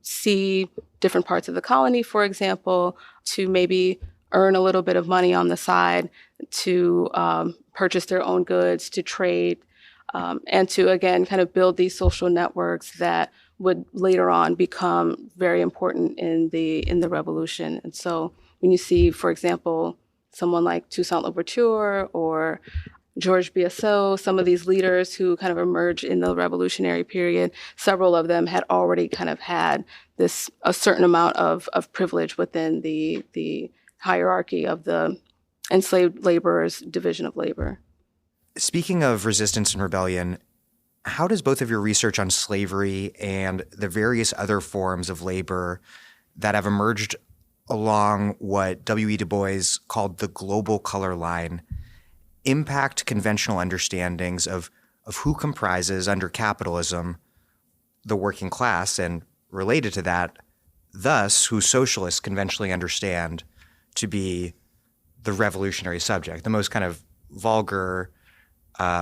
see different parts of the colony, for example, to maybe earn a little bit of money on the side, to purchase their own goods, to trade, and to, again, kind of build these social networks that would later on become very important in the revolution. And so when you see, for example, someone like Toussaint Louverture or Georges Biassou, some of these leaders who kind of emerged in the revolutionary period, several of them had already kind of had a certain amount of privilege within the hierarchy of the enslaved laborers' division of labor. Speaking of resistance and rebellion, how does both of your research on slavery and the various other forms of labor that have emerged along what W.E. Du Bois called the global color line impact conventional understandings of who comprises, under capitalism, the working class, and related to that, thus, who socialists conventionally understand to be the revolutionary subject? The most kind of vulgar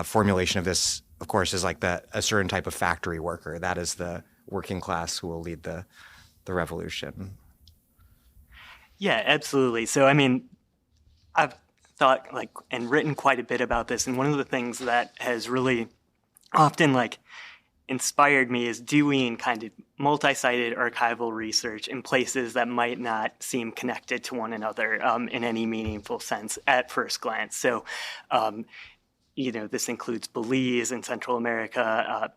formulation of this, of course, is like a certain type of factory worker. That is the working class who will lead the revolution. Yeah, absolutely. So, I mean, I've thought and written quite a bit about this. And one of the things that has really often inspired me is doing kind of multi-sided archival research in places that might not seem connected to one another in any meaningful sense at first glance. So, this includes Belize in Central America,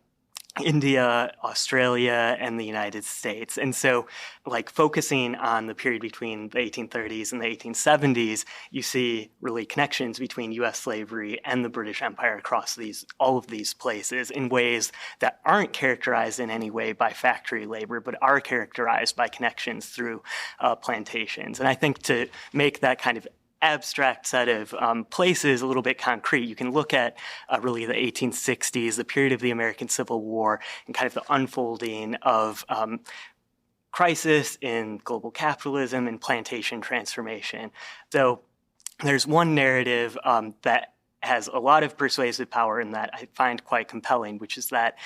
India, Australia, and the United States. And so, focusing on the period between the 1830s and the 1870s, you see really connections between U.S. slavery and the British Empire across all of these places in ways that aren't characterized in any way by factory labor, but are characterized by connections through plantations. And I think to make that kind of abstract set of places a little bit concrete, you can look at really the 1860s, the period of the American Civil War, and kind of the unfolding of crisis in global capitalism and plantation transformation. So there's one narrative that has a lot of persuasive power and that I find quite compelling, which is that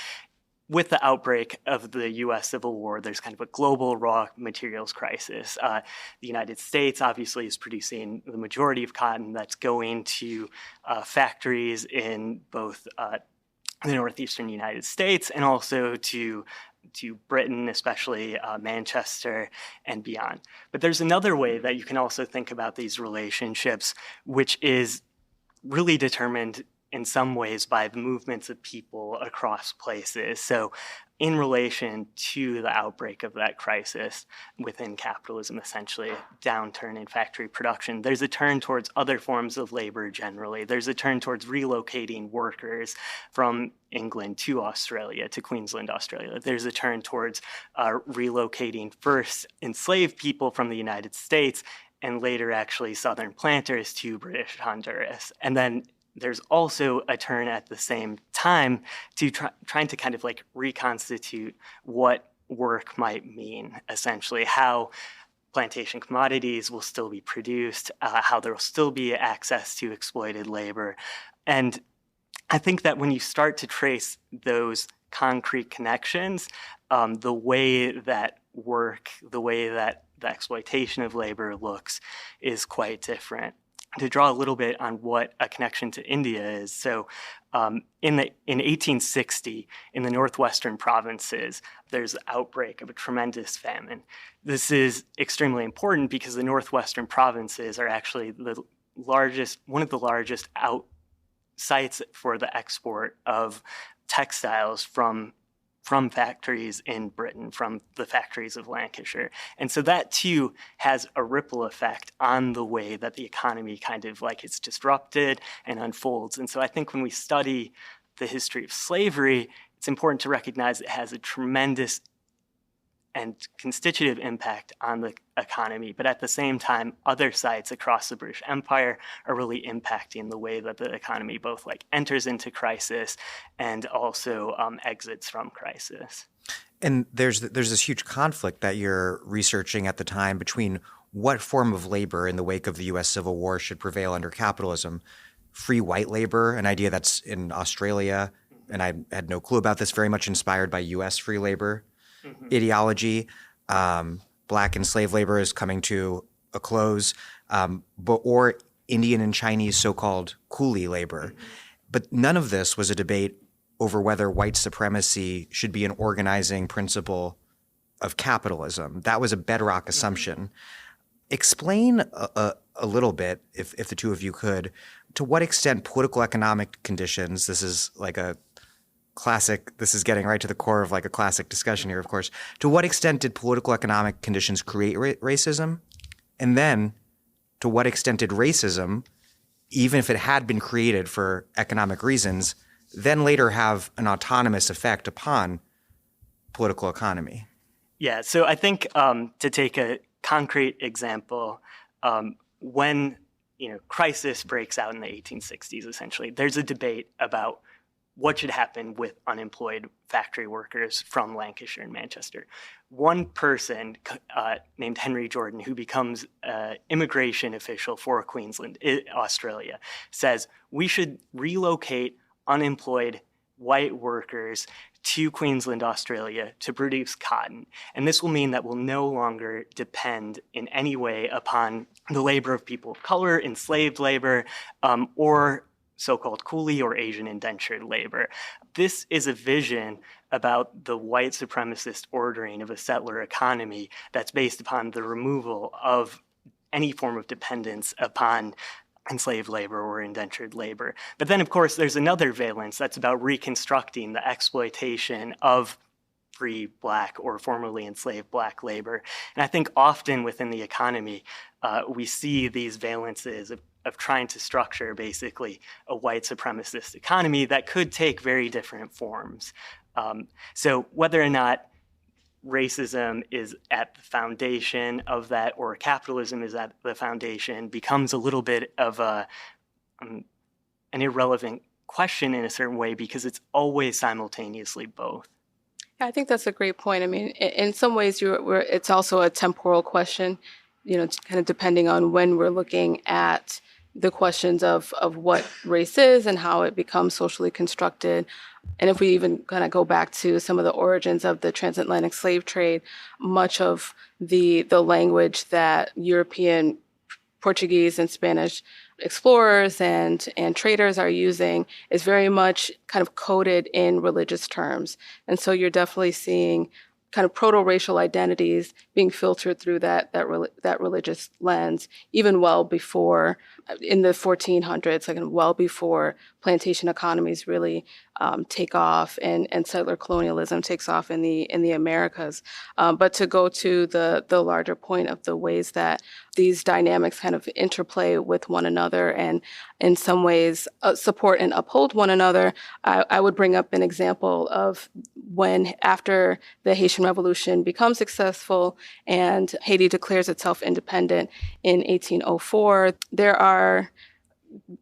with the outbreak of the U.S. Civil War, there's kind of a global raw materials crisis. The United States obviously is producing the majority of cotton that's going to factories in both the northeastern United States and also to Britain, especially Manchester and beyond. But there's another way that you can also think about these relationships, which is really determined in some ways by the movements of people across places. So in relation to the outbreak of that crisis within capitalism, essentially downturn in factory production, there's a turn towards other forms of labor generally. There's a turn towards relocating workers from England to Australia, to Queensland, Australia. There's a turn towards relocating first enslaved people from the United States and later actually Southern planters to British Honduras. And then there's also a turn at the same time to trying to kind of reconstitute what work might mean, essentially, how plantation commodities will still be produced, how there will still be access to exploited labor. And I think that when you start to trace those concrete connections, the way that work, the way that the exploitation of labor looks is quite different. To draw a little bit on what a connection to India is. So in 1860, in the northwestern provinces, there's the outbreak of a tremendous famine. This is extremely important because the northwestern provinces are actually one of the largest sites for the export of textiles from factories in Britain, from the factories of Lancashire. And so that too has a ripple effect on the way that the economy kind of it's disrupted and unfolds. And so I think when we study the history of slavery, it's important to recognize it has a tremendous and constitutive impact on the economy. But at the same time, other sites across the British Empire are really impacting the way that the economy both enters into crisis and also exits from crisis. And there's this huge conflict that you're researching at the time between what form of labor in the wake of the U.S. Civil War should prevail under capitalism. Free white labor, an idea that's in Australia, and I had no clue about this, very much inspired by U.S. free labor ideology. Black and slave labor is coming to a close, or Indian and Chinese so-called coolie labor. But none of this was a debate over whether white supremacy should be an organizing principle of capitalism. That was a bedrock assumption. Explain a little bit, if the two of you could, to what extent political economic conditions, this is getting right to the core of a classic discussion here, of course. To what extent did political economic conditions create racism? And then to what extent did racism, even if it had been created for economic reasons, then later have an autonomous effect upon political economy? Yeah, so I think to take a concrete example, when crisis breaks out in the 1860s, essentially, there's a debate about what should happen with unemployed factory workers from Lancashire and Manchester. One person named Henry Jordan, who becomes an immigration official for Queensland, Australia, says we should relocate unemployed white workers to Queensland, Australia, to produce cotton. And this will mean that we'll no longer depend in any way upon the labor of people of color, enslaved labor, or so-called coolie or Asian indentured labor. This is a vision about the white supremacist ordering of a settler economy that's based upon the removal of any form of dependence upon enslaved labor or indentured labor. But then, of course, there's another valence that's about reconstructing the exploitation of free Black or formerly enslaved Black labor. And I think often within the economy, we see these valences of trying to structure basically a white supremacist economy that could take very different forms. So whether or not racism is at the foundation of that or capitalism is at the foundation becomes a little bit of an irrelevant question in a certain way because it's always simultaneously both. Yeah, I think that's a great point. I mean, in some ways, it's also a temporal question, kind of depending on when we're looking at the questions of what race is and how it becomes socially constructed. And if we even kind of go back to some of the origins of the transatlantic slave trade, much of the language that European, Portuguese, and Spanish explorers and traders are using is very much kind of coded in religious terms. And so you're definitely seeing kind of proto-racial identities being filtered through that religious lens, even well before, in the 1400s, like well before plantation economies really take off and settler colonialism takes off in the Americas. But to go to the larger point of the ways that these dynamics kind of interplay with one another and in some ways support and uphold one another, I would bring up an example of when after the Haitian Revolution becomes successful and Haiti declares itself independent in 1804, there are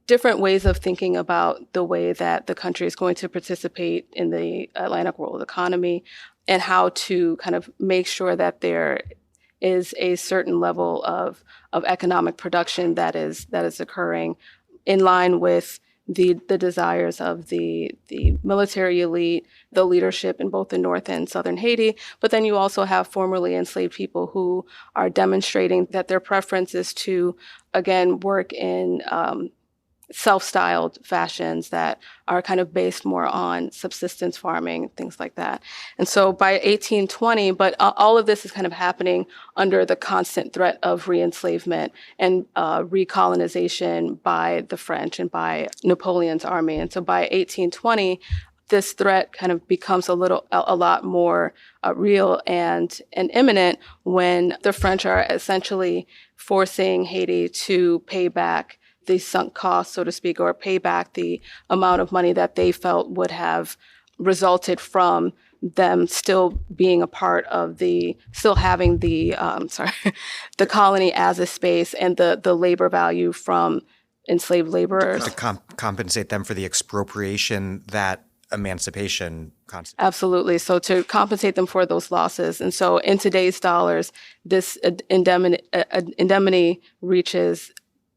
different ways of thinking about the way that the country is going to participate in the Atlantic world economy and how to kind of make sure that there is a certain level of economic production that is occurring in line with the desires of the military elite, the leadership in both the North and Southern Haiti. But then you also have formerly enslaved people who are demonstrating that their preference is to, again, work in self-styled fashions that are kind of based more on subsistence farming, things like that. And so by 1820, but all of this is kind of happening under the constant threat of re-enslavement and recolonization by the French and by Napoleon's army. And so by 1820, this threat kind of becomes a lot more real and imminent when the French are essentially forcing Haiti to pay back the sunk costs, so to speak, or pay back the amount of money that they felt would have resulted from them still being a part of still having the colony as a space and the labor value from enslaved laborers. To compensate them for the expropriation that emancipation constitutes. Absolutely. So to compensate them for those losses. And so in today's dollars, this indemnity reaches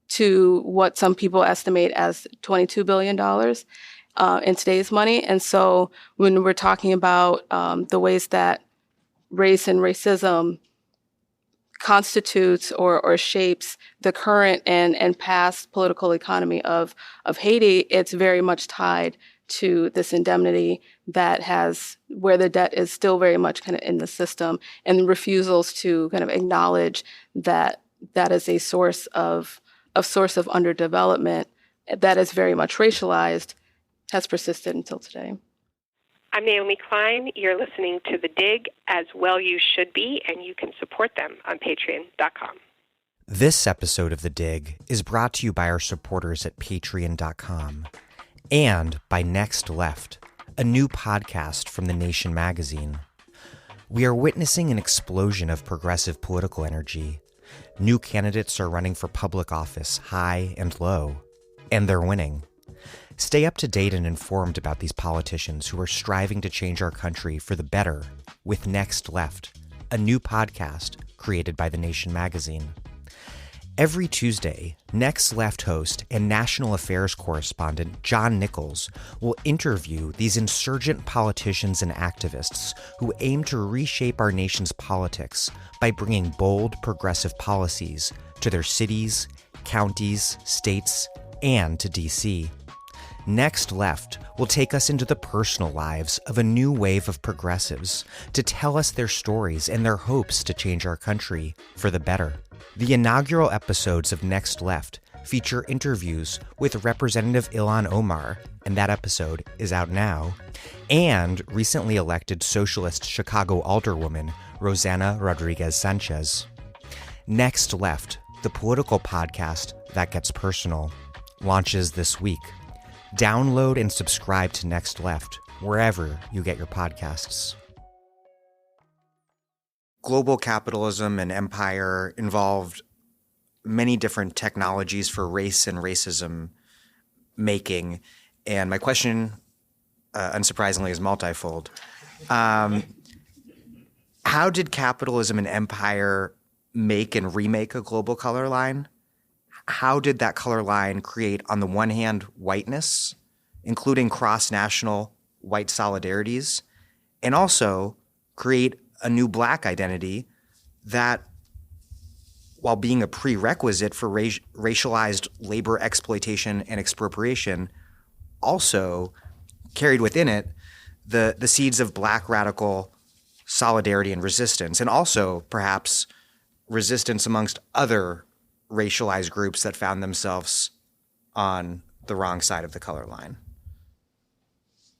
to what some people estimate as $22 billion in today's money. And so when we're talking about the ways that race and racism constitutes or shapes the current and past political economy of Haiti, it's very much tied to this indemnity where the debt is still very much kind of in the system and refusals to kind of acknowledge that is a source of underdevelopment that is very much racialized, has persisted until today. I'm Naomi Klein. You're listening to The Dig, as well you should be, and you can support them on patreon.com. This episode of The Dig is brought to you by our supporters at patreon.com and by Next Left, a new podcast from The Nation magazine. We are witnessing an explosion of progressive political energy. New candidates are running for public office, high and low, and they're winning. Stay up to date and informed about these politicians who are striving to change our country for the better with Next Left, a new podcast created by The Nation magazine. Every Tuesday, Next Left host and national affairs correspondent John Nichols will interview these insurgent politicians and activists who aim to reshape our nation's politics by bringing bold, progressive policies to their cities, counties, states, and to D.C. Next Left will take us into the personal lives of a new wave of progressives to tell us their stories and their hopes to change our country for the better. The inaugural episodes of Next Left feature interviews with Representative Ilhan Omar, and that episode is out now, and recently elected socialist Chicago alderwoman Rosanna Rodriguez Sanchez. Next Left, the political podcast that gets personal, launches this week. Download and subscribe to Next Left wherever you get your podcasts. Global capitalism and empire involved many different technologies for race and racism making. And my question, unsurprisingly, is multifold. How did capitalism and empire make and remake a global color line? How did that color line create, on the one hand, whiteness, including cross-national white solidarities, and also create a new black identity that, while being a prerequisite for racialized labor exploitation and expropriation, also carried within it the seeds of black radical solidarity and resistance, and also perhaps resistance amongst other racialized groups that found themselves on the wrong side of the color line?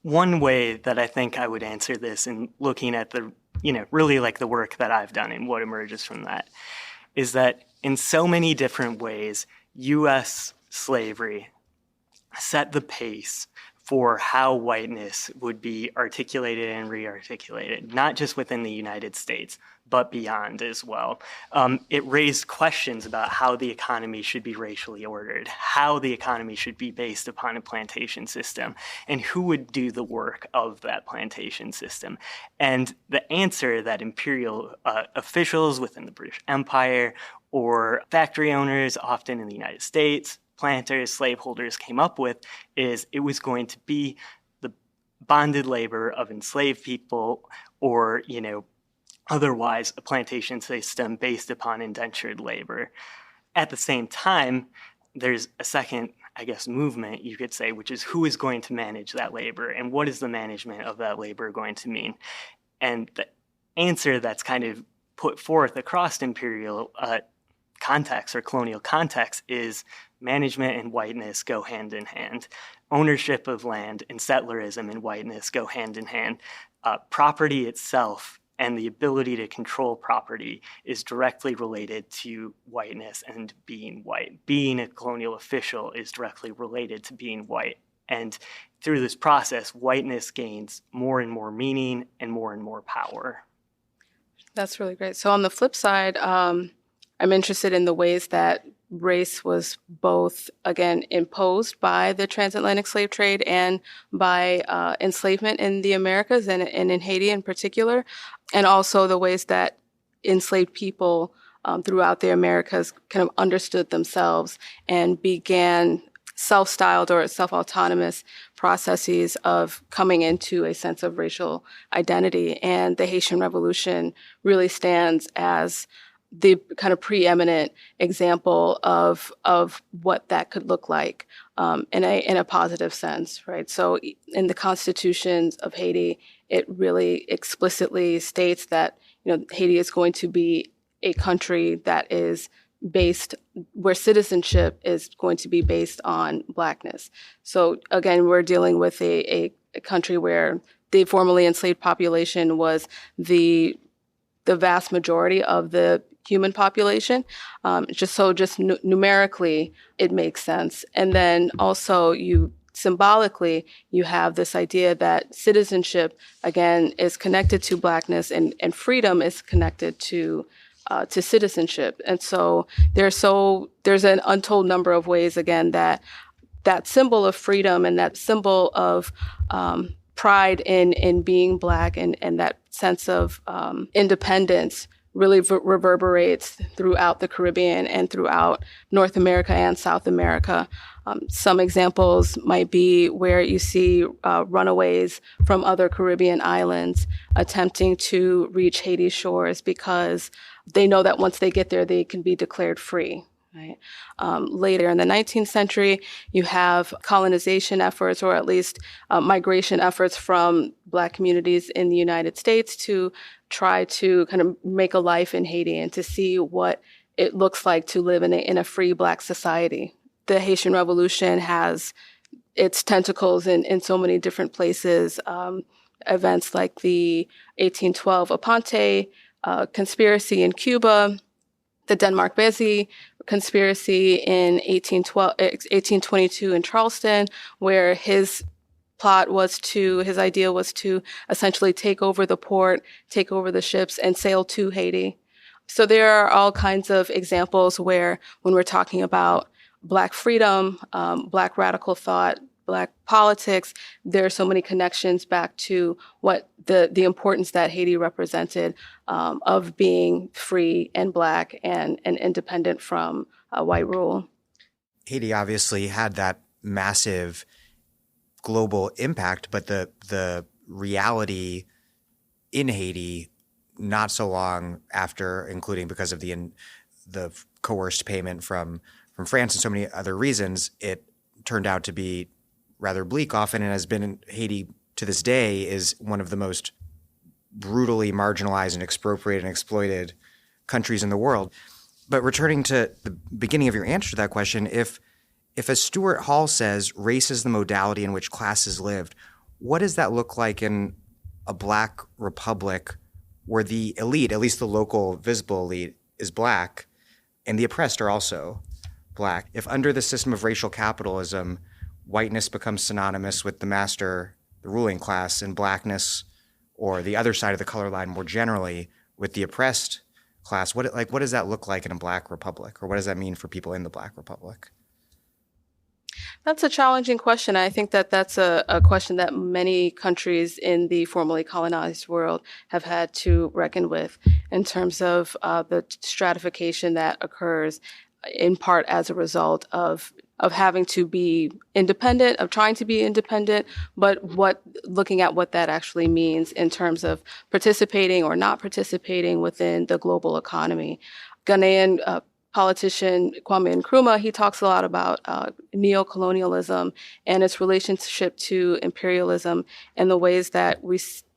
One way that I think I would answer this in looking at the, really like the work that I've done and what emerges from that is that in so many different ways, U.S. slavery set the pace for how whiteness would be articulated and re-articulated, not just within the United States, but beyond as well. It raised questions about how the economy should be racially ordered, how the economy should be based upon a plantation system, and who would do the work of that plantation system. And the answer that imperial officials within the British Empire or factory owners, often in the United States, planters, slaveholders came up with is it was going to be the bonded labor of enslaved people or, otherwise a plantation system based upon indentured labor. At the same time, there's a second, movement, you could say, which is who is going to manage that labor and what is the management of that labor going to mean? And the answer that's kind of put forth across imperial context or colonial context is management and whiteness go hand in hand. Ownership of land and settlerism and whiteness go hand in hand. Property itself and the ability to control property is directly related to whiteness and being white. Being a colonial official is directly related to being white. And through this process, whiteness gains more and more meaning and more power. That's really great. So on the flip side, I'm interested in the ways that race was both, again, imposed by the transatlantic slave trade and by enslavement in the Americas and in Haiti in particular, and also the ways that enslaved people throughout the Americas kind of understood themselves and began self-styled or self-autonomous processes of coming into a sense of racial identity. And the Haitian Revolution really stands as the kind of preeminent example of what that could look like in a positive sense, right? So in the constitutions of Haiti, it really explicitly states that Haiti is going to be a country that is based where citizenship is going to be based on Blackness. So again, we're dealing with a country where the formerly enslaved population was the the vast majority of the human population. Just numerically, it makes sense. And then also symbolically, you have this idea that citizenship, again, is connected to Blackness, and freedom is connected to citizenship. And so there's an untold number of ways, again, that symbol of freedom and that symbol of pride in being Black and that sense of independence really reverberates throughout the Caribbean and throughout North America and South America. Some examples might be where you see runaways from other Caribbean islands attempting to reach Haiti's shores because they know that once they get there, they can be declared free. Right. Later in the 19th century, you have colonization efforts, or at least migration efforts from Black communities in the United States to try to kind of make a life in Haiti and to see what it looks like to live in a free Black society. The Haitian Revolution has its tentacles in so many different places. Events like the 1812 Aponte conspiracy in Cuba, the Denmark-Vesey conspiracy in 1822 in Charleston, where his idea was to essentially take over the port, take over the ships, and sail to Haiti. So there are all kinds of examples where, when we're talking about Black freedom, Black radical thought, Black politics, there are so many connections back to what the importance that Haiti represented of being free and Black and independent from white rule. Haiti obviously had that massive global impact, but the reality in Haiti, not so long after, including because of the coerced payment from France and so many other reasons, it turned out to be rather bleak often, and has been in Haiti to this day is one of the most brutally marginalized and expropriated and exploited countries in the world. But returning to the beginning of your answer to that question, if as Stuart Hall says, race is the modality in which classes lived, what does that look like in a Black republic where the elite, at least the local visible elite, is Black and the oppressed are also Black? If under the system of racial capitalism, whiteness becomes synonymous with the master, the ruling class, and Blackness, or the other side of the color line more generally, with the oppressed class, what does that look like in a Black republic? Or what does that mean for people in the Black republic? That's a challenging question. I think that's a question that many countries in the formerly colonized world have had to reckon with in terms of the stratification that occurs in part as a result of having to be independent, of trying to be independent, but looking at what that actually means in terms of participating or not participating within the global economy. Ghanaian politician Kwame Nkrumah, he talks a lot about neocolonialism and its relationship to imperialism and the ways that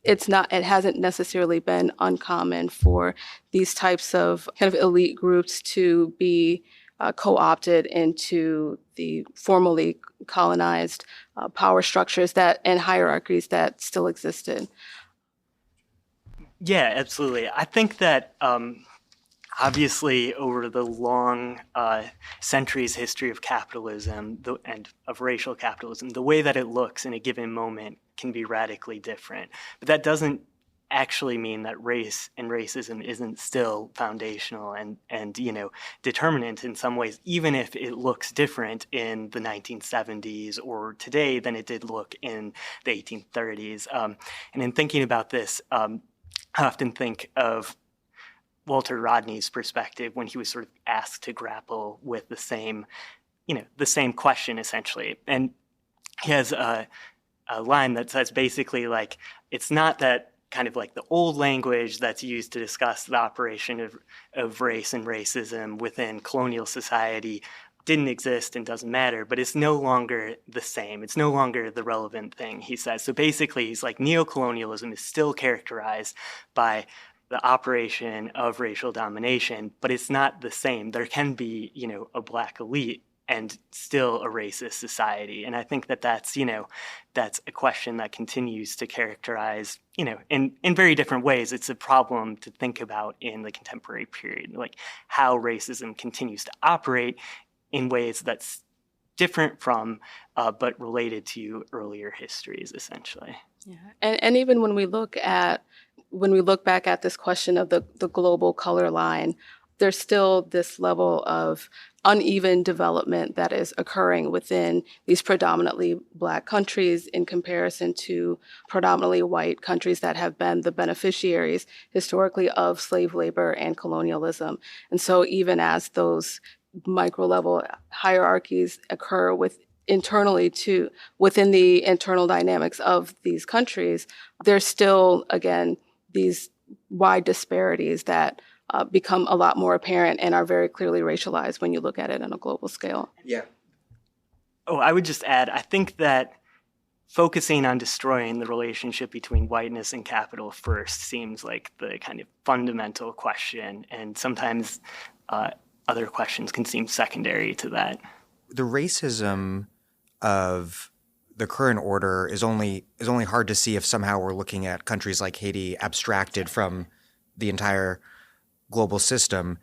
it hasn't necessarily been uncommon for these types of kind of elite groups to be co-opted into the formerly colonized power structures and hierarchies that still existed. Yeah, absolutely. I think that obviously over the long centuries history of capitalism and of racial capitalism, the way that it looks in a given moment can be radically different. But that doesn't actually mean that race and racism isn't still foundational and determinant in some ways, even if it looks different in the 1970s or today than it did look in the 1830s. And in thinking about this, I often think of Walter Rodney's perspective when he was sort of asked to grapple with the same question essentially. And he has a line that says basically like, it's not that kind of like the old language that's used to discuss the operation of race and racism within colonial society didn't exist and doesn't matter, but it's no longer the same. It's no longer the relevant thing, he says. So basically, he's like, neocolonialism is still characterized by the operation of racial domination, but it's not the same. There can be, a Black elite and still a racist society. And I think that that's a question that continues to characterize, in very different ways. It's a problem to think about in the contemporary period, like how racism continues to operate in ways that's different from, but related to earlier histories, essentially. Yeah, and even when we look back at this question of the global color line, there's still this level of uneven development that is occurring within these predominantly Black countries in comparison to predominantly white countries that have been the beneficiaries historically of slave labor and colonialism. And so even as those micro-level hierarchies occur within the internal dynamics of these countries, there's still, again, these wide disparities that become a lot more apparent and are very clearly racialized when you look at it on a global scale. Yeah. Oh, I would just add, I think that focusing on destroying the relationship between whiteness and capital first seems like the kind of fundamental question, and sometimes other questions can seem secondary to that. The racism of the current order is only hard to see if somehow we're looking at countries like Haiti abstracted from the entire global system.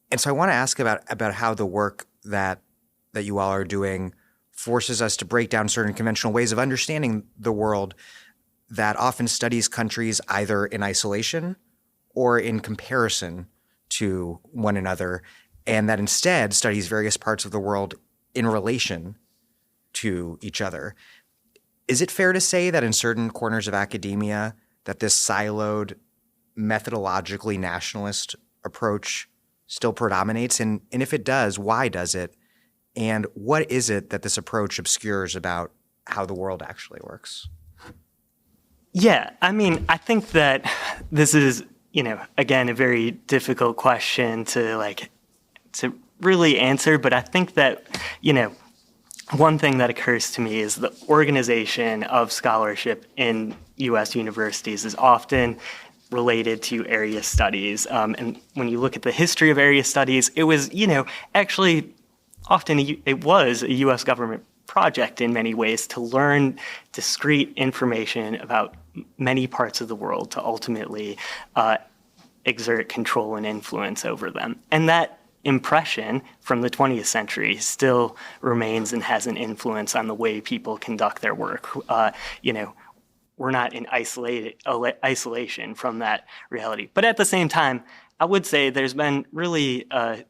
And so I want to ask about how the work that you all are doing forces us to break down certain conventional ways of understanding the world that often studies countries either in isolation or in comparison to one another, and that instead studies various parts of the world in relation to each other. Is it fair to say that in certain corners of academia that this siloed, methodologically nationalist approach still predominates? And if it does, why does it? And what is it that this approach obscures about how the world actually works? Yeah, I mean, I think that this is, again, a very difficult question to really answer. But I think that, one thing that occurs to me is the organization of scholarship in U.S. universities is often related to area studies. And when you look at the history of area studies, it was, actually often it was a U.S. government project in many ways to learn discrete information about many parts of the world to ultimately exert control and influence over them. And that impression from the 20th century still remains and has an influence on the way people conduct their work. We're not in isolation from that reality. But at the same time, I would say there's been really a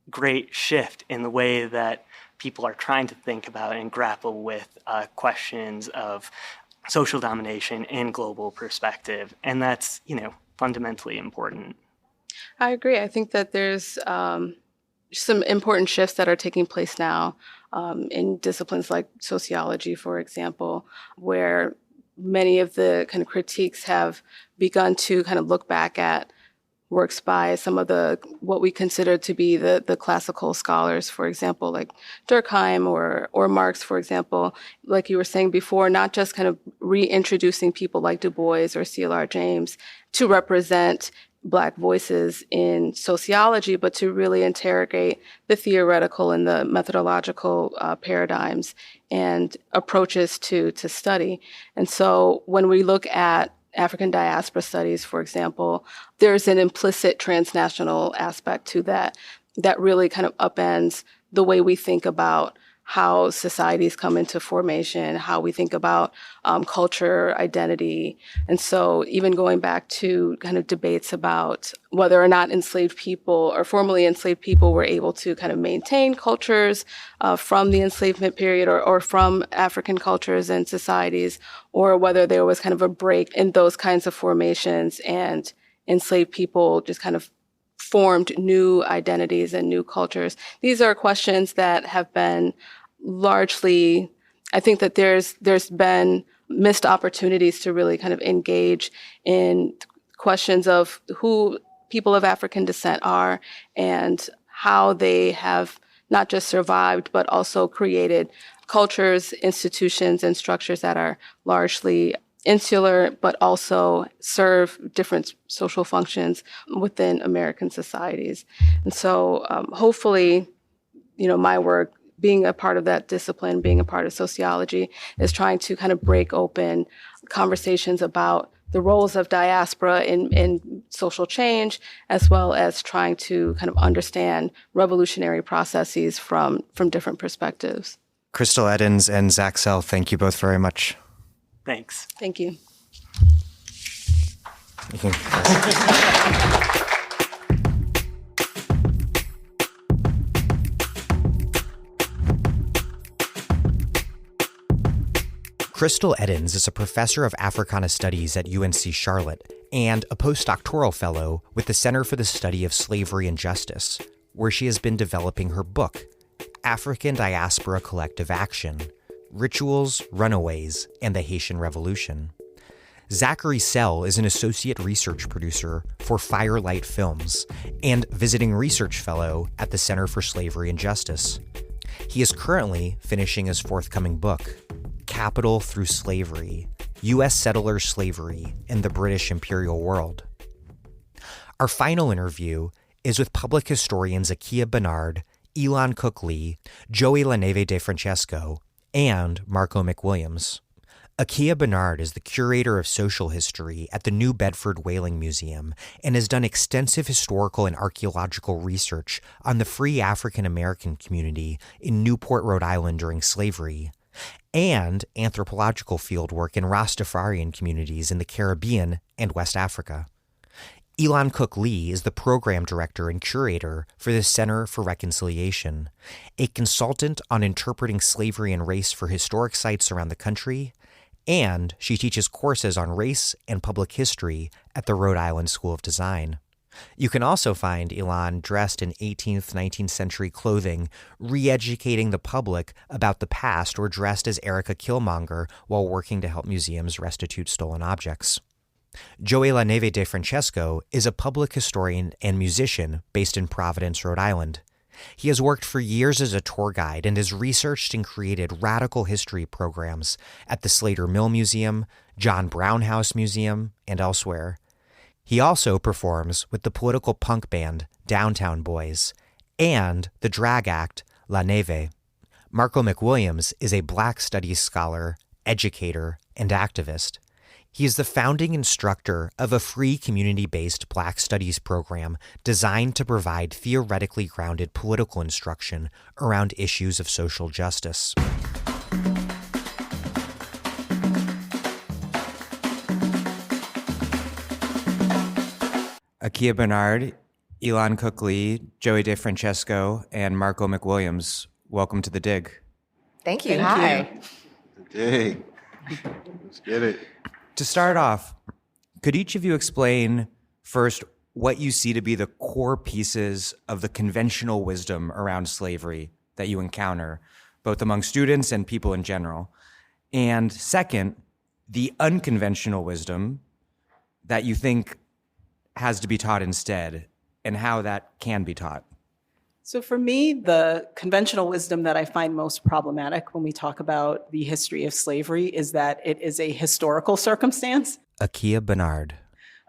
great shift in the way that people are trying to think about and grapple with questions of social domination in global perspective. And that's, fundamentally important. I agree. I think that there's some important shifts that are taking place now in disciplines like sociology, for example, where many of the kind of critiques have begun to kind of look back at works by some of what we consider to be the classical scholars, for example, like Durkheim or Marx, for example, like you were saying before, not just kind of reintroducing people like Du Bois or C.L.R. James to represent Black voices in sociology, but to really interrogate the theoretical and the methodological paradigms and approaches to study. And so when we look at African diaspora studies, for example, there's an implicit transnational aspect to that really kind of upends the way we think about how societies come into formation, how we think about culture, identity. And so even going back to kind of debates about whether or not enslaved people or formerly enslaved people were able to kind of maintain cultures from the enslavement period or from African cultures and societies, or whether there was kind of a break in those kinds of formations and enslaved people just kind of formed new identities and new cultures. These are questions that have been largely, I think that there's been missed opportunities to really kind of engage in questions of who people of African descent are and how they have not just survived, but also created cultures, institutions, and structures that are largely insular, but also serve different social functions within American societies. And so hopefully, my work being a part of that discipline, being a part of sociology, is trying to kind of break open conversations about the roles of diaspora in social change, as well as trying to kind of understand revolutionary processes from different perspectives. Crystal Eddins and Zach Sell, thank you both very much. Thanks. Thank you. Crystal Eddins is a professor of Africana Studies at UNC Charlotte and a postdoctoral fellow with the Center for the Study of Slavery and Justice, where she has been developing her book, African Diaspora Collective Action: Rituals, Runaways, and the Haitian Revolution. Zachary Sell is an associate research producer for Firelight Films and visiting research fellow at the Center for Slavery and Justice. He is currently finishing his forthcoming book, Capital Through Slavery: U.S. Settler Slavery in the British Imperial World. Our final interview is with public historians Akeia Benard, Elon Cook-Lee, Joey La Neve DeFrancesco, and Marco McWilliams. Akeia Benard is the curator of social history at the New Bedford Whaling Museum and has done extensive historical and archaeological research on the free African American community in Newport, Rhode Island during slavery, and anthropological fieldwork in Rastafarian communities in the Caribbean and West Africa. Elon Cook-Lee is the program director and curator for the Center for Reconciliation, a consultant on interpreting slavery and race for historic sites around the country, and she teaches courses on race and public history at the Rhode Island School of Design. You can also find Elon dressed in 18th, 19th century clothing, re-educating the public about the past, or dressed as Erica Killmonger while working to help museums restitute stolen objects. Joey La Neve DeFrancesco is a public historian and musician based in Providence, Rhode Island. He has worked for years as a tour guide and has researched and created radical history programs at the Slater Mill Museum, John Brown House Museum, and elsewhere. He also performs with the political punk band Downtown Boys and the drag act La Neve. Marco McWilliams is a Black Studies scholar, educator, and activist. He is the founding instructor of a free community-based Black Studies program designed to provide theoretically grounded political instruction around issues of social justice. Akeia Benard, Elon Cook-Lee, Joey DeFrancesco, and Marco McWilliams, welcome to The Dig. Thank you. Thank Hi. you. Hey, let's get it. To start off, could each of you explain first what you see to be the core pieces of the conventional wisdom around slavery that you encounter, both among students and people in general? And second, the unconventional wisdom that you think has to be taught instead, and how that can be taught. So for me, the conventional wisdom that I find most problematic when we talk about the history of slavery is that it is a historical circumstance. Akeia Benard.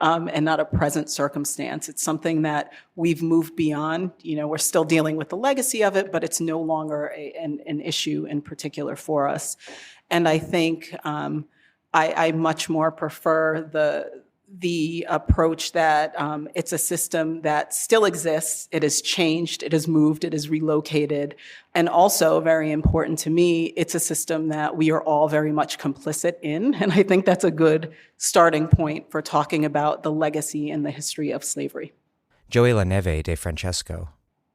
And not a present circumstance. It's something that we've moved beyond. You know, we're still dealing with the legacy of it, but it's no longer an issue in particular for us. And I think I much more prefer the approach that it's a system that still exists. It has changed, it has moved, it has relocated. And also, very important to me, it's a system that we are all very much complicit in. And I think that's a good starting point for talking about the legacy and the history of slavery. Joey La Neve DeFrancesco.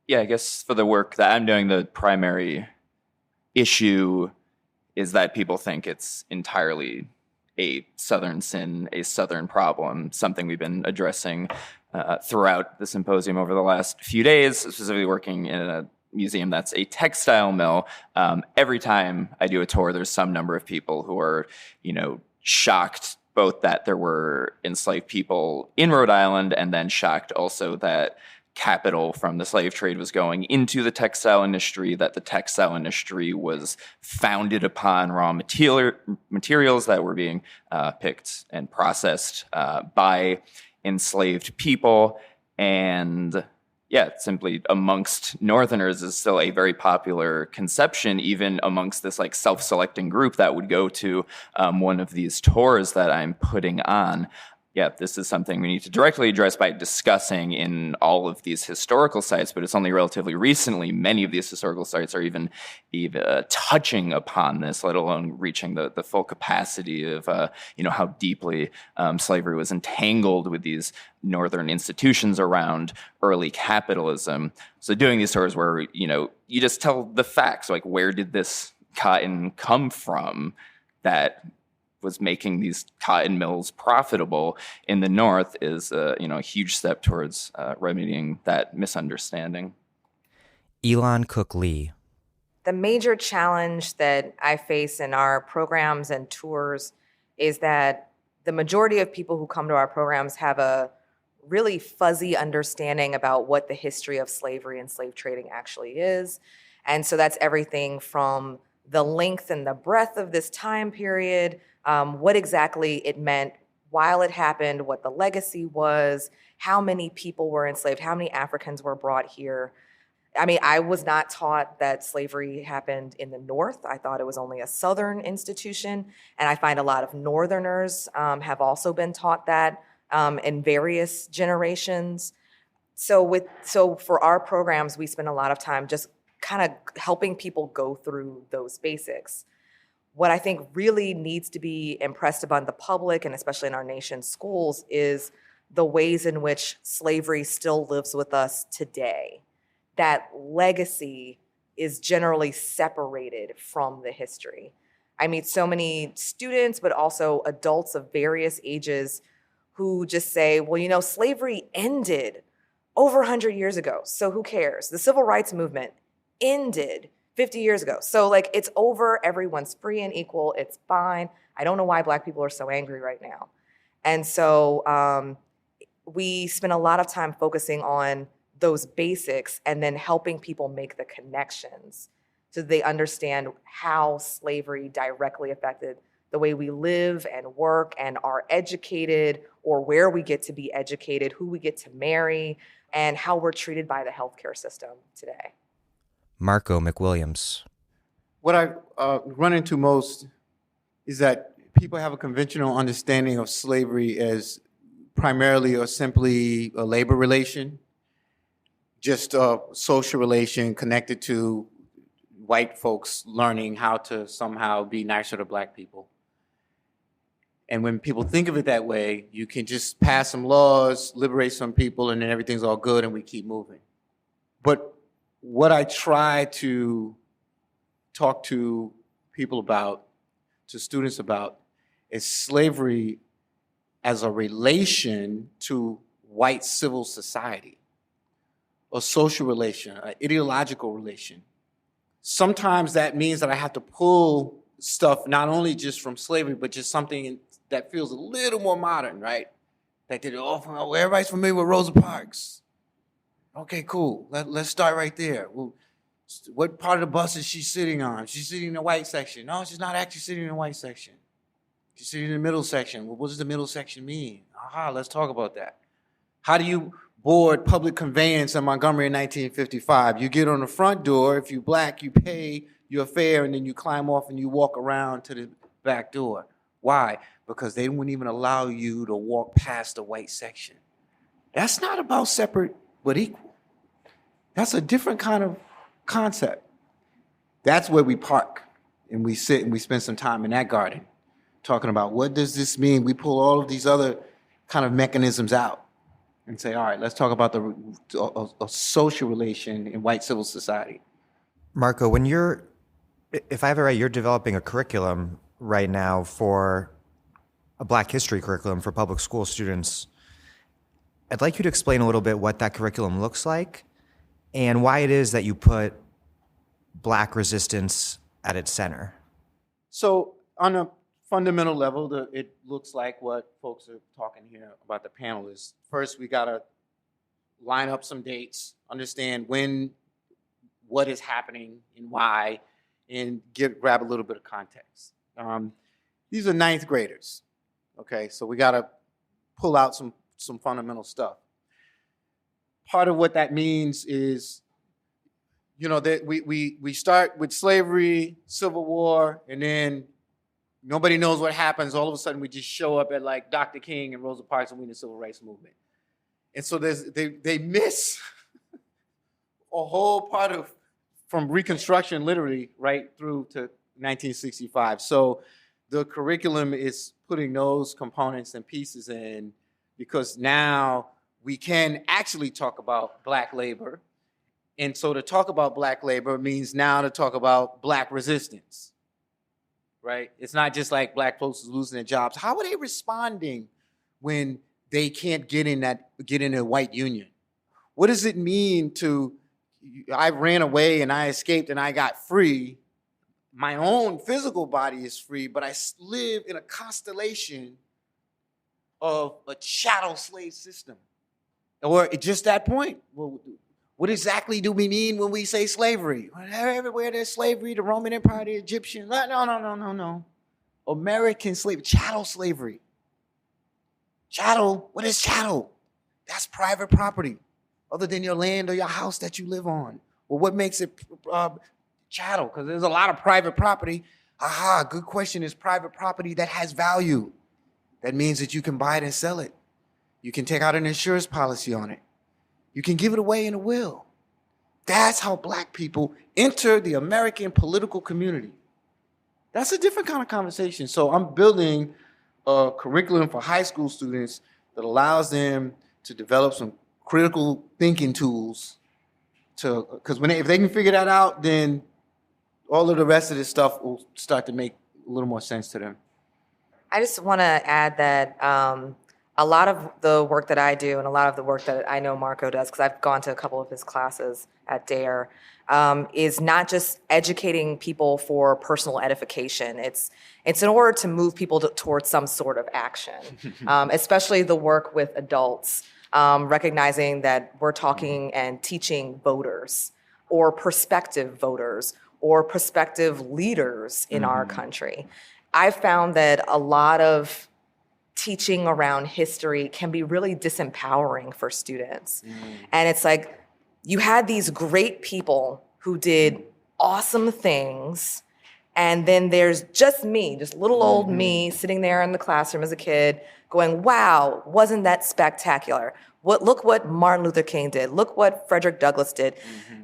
Yeah, I guess for the work that I'm doing, the primary issue is that people think it's entirely a Southern sin, a Southern problem, something we've been addressing throughout the symposium over the last few days, specifically working in a museum that's a textile mill. Every time I do a tour, there's some number of people who are, shocked both that there were enslaved people in Rhode Island, and then shocked also that capital from the slave trade was going into the textile industry, that the textile industry was founded upon raw materials that were being picked and processed by enslaved people. And simply amongst Northerners is still a very popular conception, even amongst this like self-selecting group that would go to one of these tours that I'm putting on. Yeah, this is something we need to directly address by discussing in all of these historical sites, but it's only relatively recently many of these historical sites are even touching upon this, let alone reaching the full capacity of how deeply slavery was entangled with these Northern institutions around early capitalism. So doing these tours where you just tell the facts, like where did this cotton come from that was making these cotton mills profitable in the North is a huge step towards remedying that misunderstanding. Elon Cook-Lee. The major challenge that I face in our programs and tours is that the majority of people who come to our programs have a really fuzzy understanding about what the history of slavery and slave trading actually is. And so that's everything from the length and the breadth of this time period, what exactly it meant while it happened, what the legacy was, how many people were enslaved, how many Africans were brought here. I mean, I was not taught that slavery happened in the North. I thought it was only a Southern institution. And I find a lot of Northerners have also been taught that in various generations. So for our programs, we spend a lot of time just kind of helping people go through those basics. What I think really needs to be impressed upon the public, and especially in our nation's schools, is the ways in which slavery still lives with us today. That legacy is generally separated from the history. I meet so many students, but also adults of various ages who just say, well, slavery ended over 100 years ago, so who cares? The civil rights movement ended 50 years ago. So it's over, everyone's free and equal, it's fine. I don't know why Black people are so angry right now. And so we spend a lot of time focusing on those basics and then helping people make the connections so they understand how slavery directly affected the way we live and work and are educated, or where we get to be educated, who we get to marry, and how we're treated by the healthcare system today. Marco McWilliams. What I run into most is that people have a conventional understanding of slavery as primarily or simply a labor relation, just a social relation connected to white folks learning how to somehow be nicer to Black people. And when people think of it that way, you can just pass some laws, liberate some people, and then everything's all good and we keep moving. But what I try to talk to people about, to students about, is slavery as a relation to white civil society, a social relation, an ideological relation. Sometimes that means that I have to pull stuff not only just from slavery, but just something that feels a little more modern, right? Like everybody's familiar with Rosa Parks. Okay, cool. Let's start right there. Well, what part of the bus is she sitting on? She's sitting in the white section. No, she's not actually sitting in the white section. She's sitting in the middle section. Well, what does the middle section mean? Aha, let's talk about that. How do you board public conveyance in Montgomery in 1955? You get on the front door. If you're Black, you pay your fare, and then you climb off and you walk around to the back door. Why? Because they wouldn't even allow you to walk past the white section. That's not about separate but equal. That's a different kind of concept. That's where we park and we sit and we spend some time in that garden talking about what does this mean? We pull all of these other kind of mechanisms out and say, all right, let's talk about a social relation in white civil society. Marco, if I have it right, you're developing a curriculum right now for a Black history curriculum for public school students. I'd like you to explain a little bit what that curriculum looks like and why it is that you put Black resistance at its center. So on a fundamental level, it looks like what folks are talking here about the panel is, first we gotta line up some dates, understand when, what is happening and why, and grab a little bit of context. These are ninth graders, okay? So we gotta pull out some fundamental stuff. part of what that means is, that we start with slavery, Civil War, and then nobody knows what happens. All of a sudden, we just show up at like Dr. King and Rosa Parks and we in the Civil Rights Movement. And so they miss a whole part of, from Reconstruction, literally, right through to 1965. So the curriculum is putting those components and pieces in, because now we can actually talk about Black labor. And so to talk about Black labor means now to talk about Black resistance, right? It's not just like Black folks losing their jobs. How are they responding when they can't get in a white union? What does it mean I ran away and I escaped and I got free. My own physical body is free, but I live in a constellation of a chattel slave system. Or just that point, well, what exactly do we mean when we say slavery? Everywhere there's slavery, the Roman Empire, the Egyptian. No. American slavery, chattel slavery. Chattel, what is chattel? That's private property, other than your land or your house that you live on. Well, what makes it chattel? Because there's a lot of private property. Good question. Is private property that has value. That means that you can buy it and sell it. You can take out an insurance policy on it. You can give it away in a will. That's how Black people enter the American political community. That's a different kind of conversation. So I'm building a curriculum for high school students that allows them to develop some critical thinking tools because if they can figure that out, then all of the rest of this stuff will start to make a little more sense to them. I just want to add that a lot of the work that I do and a lot of the work that I know Marco does, because I've gone to a couple of his classes at DARE, is not just educating people for personal edification. It's in order to move people towards some sort of action, especially the work with adults, recognizing that we're talking and teaching voters or prospective voters or prospective leaders in our country. I've found that a lot of teaching around history can be really disempowering for students. And it's like, you had these great people who did awesome things, and then there's just me, just little old me sitting there in the classroom as a kid going, wow, wasn't that spectacular? Look what Martin Luther King did. Look what Frederick Douglass did.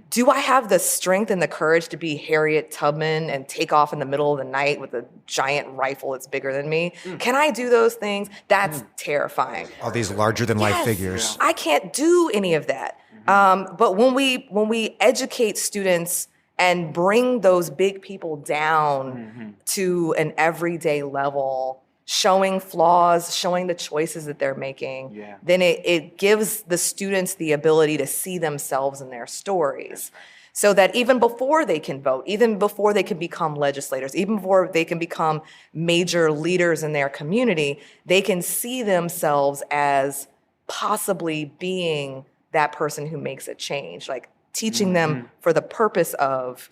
Do I have the strength and the courage to be Harriet Tubman and take off in the middle of the night with a giant rifle that's bigger than me? Can I do those things? That's terrifying. All these larger than life figures. I can't do any of that. But when we educate students and bring those big people down to an everyday level, showing flaws, showing the choices that they're making, then it gives the students the ability to see themselves in their stories. So that even before they can vote, even before they can become legislators, even before they can become major leaders in their community, they can see themselves as possibly being that person who makes a change, like teaching them for the purpose of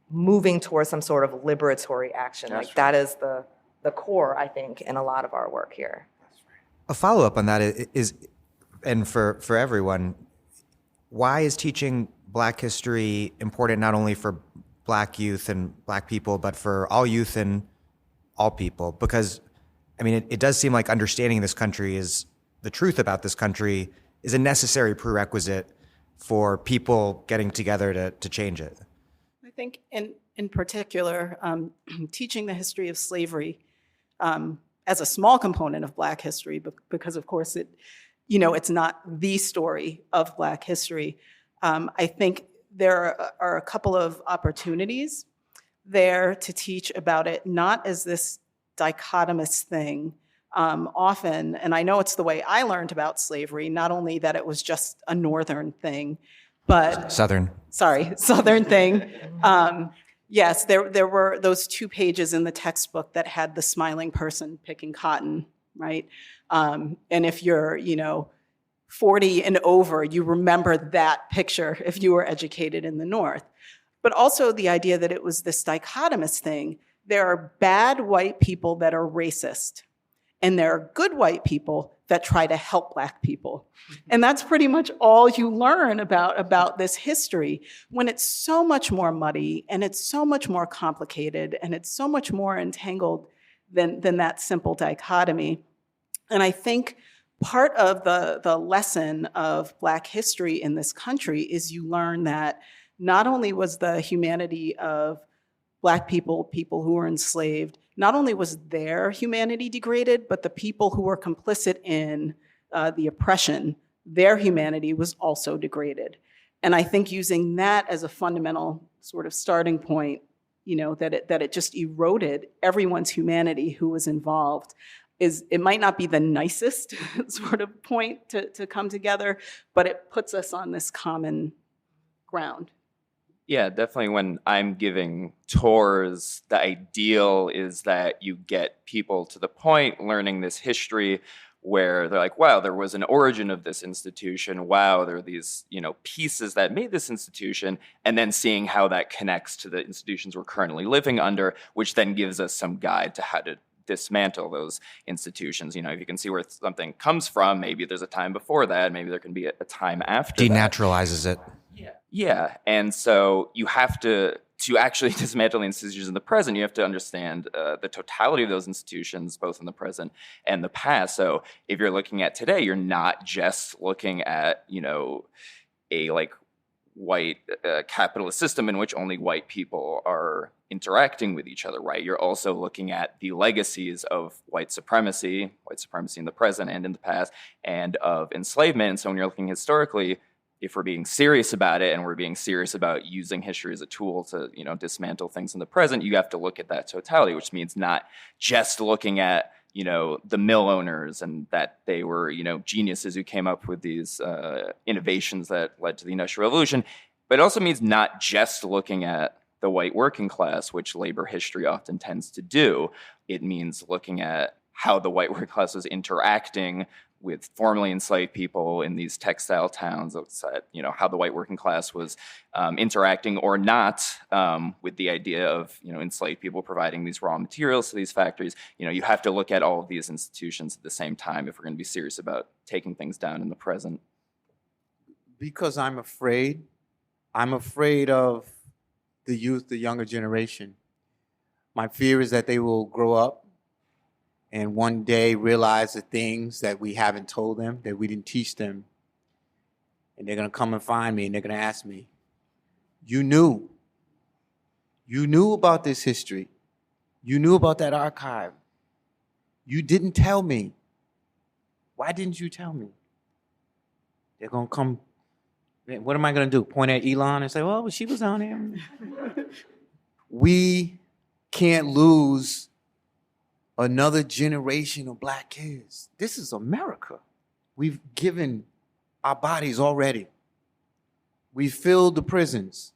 moving towards some sort of liberatory action. That is the core, I think, in a lot of our work here. A follow-up on that is, and for everyone, why is teaching Black history important not only for Black youth and Black people, but for all youth and all people? Because, I mean, it does seem like understanding this country is, the truth about this country is a necessary prerequisite for people getting together to change it. I think in particular, teaching the history of slavery as a small component of Black history, because of course it's not the story of Black history. I think there are a couple of opportunities there to teach about it, not as this dichotomous thing. Often, and I know it's the way I learned about slavery, not only that it was just a Northern thing, but Southern thing. Yes, there were those 2 pages in the textbook that had the smiling person picking cotton, right? And if you're, 40 and over, you remember that picture if you were educated in the North. But also the idea that it was this dichotomous thing. There are bad white people that are racist. And there are good white people that try to help Black people. And that's pretty much all you learn about this history, when it's so much more muddy and it's so much more complicated and it's so much more entangled than that simple dichotomy. And I think part of the lesson of Black history in this country is you learn that not only was the humanity of Black people, people who were enslaved, not only was their humanity degraded, but the people who were complicit in the oppression, their humanity was also degraded. And I think using that as a fundamental sort of starting point, that it just eroded everyone's humanity who was involved, it might not be the nicest sort of point to come together, but it puts us on this common ground. Yeah, definitely. When I'm giving tours, the ideal is that you get people to the point learning this history where they're like, wow, there was an origin of this institution. Wow, there are these, pieces that made this institution, and then seeing how that connects to the institutions we're currently living under, which then gives us some guide to how to dismantle those institutions. If you can see where something comes from, maybe there's a time before that, maybe there can be a time after that. Denaturalizes it. Yeah, and so you have to actually dismantle the institutions in the present, you have to understand the totality of those institutions, both in the present and the past. So if you're looking at today, you're not just looking at, a white capitalist system in which only white people are interacting with each other, right? You're also looking at the legacies of white supremacy in the present and in the past, and of enslavement. And so when you're looking historically, if we're being serious about it and we're being serious about using history as a tool to, dismantle things in the present, you have to look at that totality, which means not just looking at, the mill owners and that they were, geniuses who came up with these innovations that led to the Industrial Revolution, but it also means not just looking at the white working class, which labor history often tends to do. It means looking at how the white working class was interacting with formerly enslaved people in these textile towns, how the white working class was interacting or not with the idea of, enslaved people providing these raw materials to these factories. You have to look at all of these institutions at the same time if we're going to be serious about taking things down in the present. Because I'm afraid of the youth, the younger generation. My fear is that they will grow up and one day realize the things that we haven't told them, that we didn't teach them. And they're going to come and find me and they're going to ask me, you knew about this history. You knew about that archive. You didn't tell me. Why didn't you tell me? They're going to come, what am I going to do? Point at Elon and say, well, she was on there. We can't lose another generation of Black kids. This is America. We've given our bodies already. We've filled the prisons.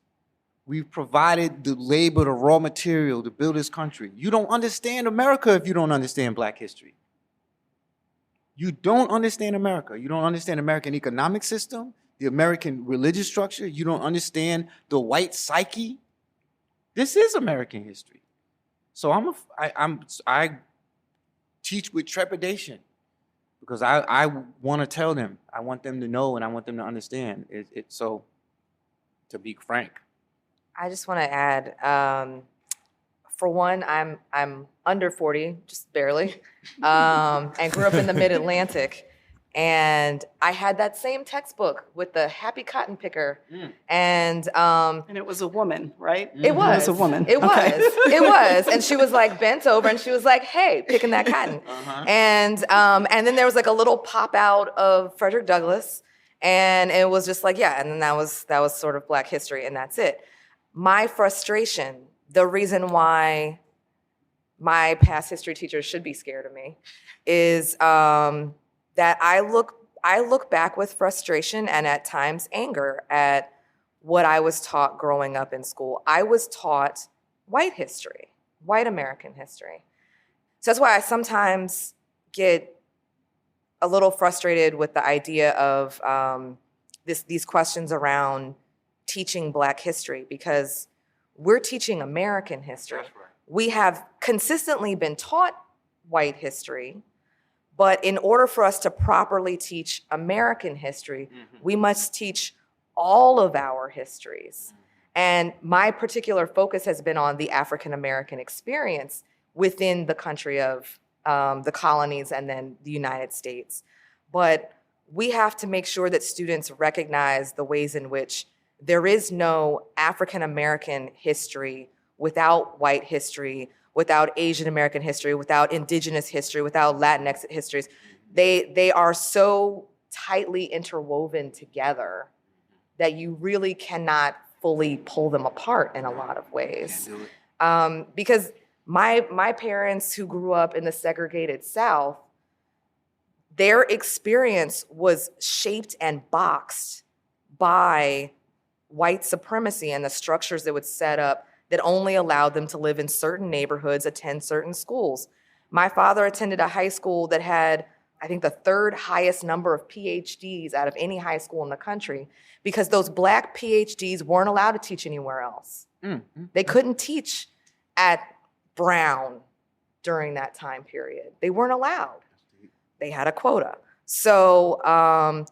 We've provided the labor, the raw material to build this country. You don't understand America if you don't understand Black history. You don't understand America. You don't understand American economic system, the American religious structure. You don't understand the white psyche. This is American history. So I teach with trepidation because I want to tell them. I want them to know and I want them to understand. So, to be frank. I just want to add, for one, I'm under 40, just barely, and grew up in the Mid-Atlantic. And I had that same textbook with the happy cotton picker. And it was a woman, right? It was. It was a woman. It was. It was. And she was like bent over and she was like, hey, picking that cotton. And then there was like a little pop out of Frederick Douglass. And it was just like, yeah. And then that was sort of Black history and that's it. My frustration, the reason why my past history teachers should be scared of me is that I look back with frustration and at times anger at what I was taught growing up in school. I was taught white history, white American history. So that's why I sometimes get a little frustrated with the idea of these questions around teaching Black history, because we're teaching American history. That's right. We have consistently been taught white history, But in order for us to properly teach American history, we must teach all of our histories. And my particular focus has been on the African American experience within the country of the colonies and then the United States. But we have to make sure that students recognize the ways in which there is no African American history without white history, without Asian American history, without indigenous history, without Latinx histories. They are so tightly interwoven together that you really cannot fully pull them apart in a lot of ways. Because my parents who grew up in the segregated South, their experience was shaped and boxed by white supremacy and the structures that would set up that only allowed them to live in certain neighborhoods, attend certain schools. My father attended a high school that had, I think, the third highest number of PhDs out of any high school in the country because those Black PhDs weren't allowed to teach anywhere else. They couldn't teach at Brown during that time period. They weren't allowed. They had a quota. So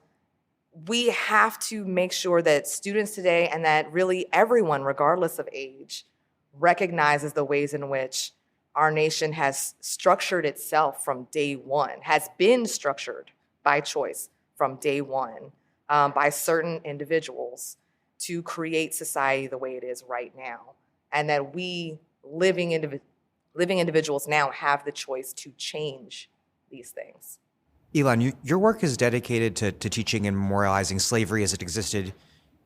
we have to make sure that students today and that really everyone, regardless of age, recognizes the ways in which our nation has structured itself from day one, has been structured by choice from day one by certain individuals to create society the way it is right now. And that we, living individuals now, have the choice to change these things. Elon, your work is dedicated to teaching and memorializing slavery as it existed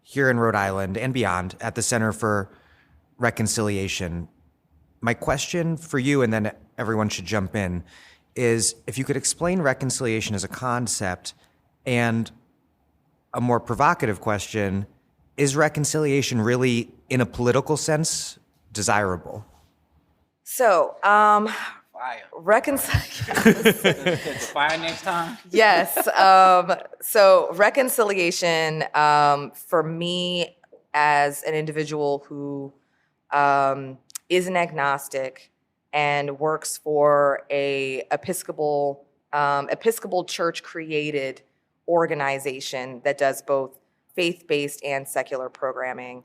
here in Rhode Island and beyond at the Center for Reconciliation. My question for you, and then everyone should jump in, is if you could explain reconciliation as a concept, and a more provocative question, is reconciliation really, in a political sense, desirable? So, Fire next time? Yes. So reconciliation, for me as an individual who is an agnostic and works for a Episcopal church-created organization that does both faith-based and secular programming,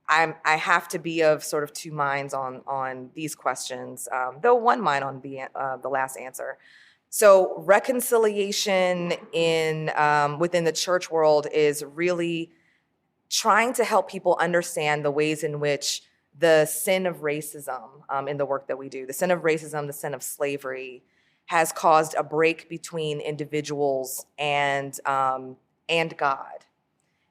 I have to be of sort of two minds on these questions, though one mind on the last answer. So reconciliation within the church world is really trying to help people understand the ways in which the sin of racism in the work that we do, the sin of racism, the sin of slavery, has caused a break between individuals and God,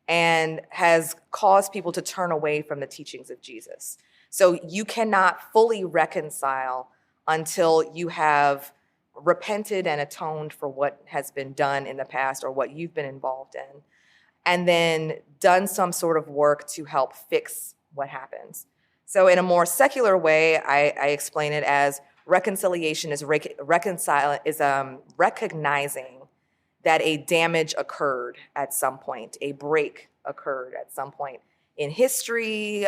and has caused people to turn away from the teachings of Jesus. So you cannot fully reconcile until you have repented and atoned for what has been done in the past or what you've been involved in, and then done some sort of work to help fix what happens. So in a more secular way, I explain it as reconciliation is recognizing that a damage occurred at some point, a break occurred at some point in history,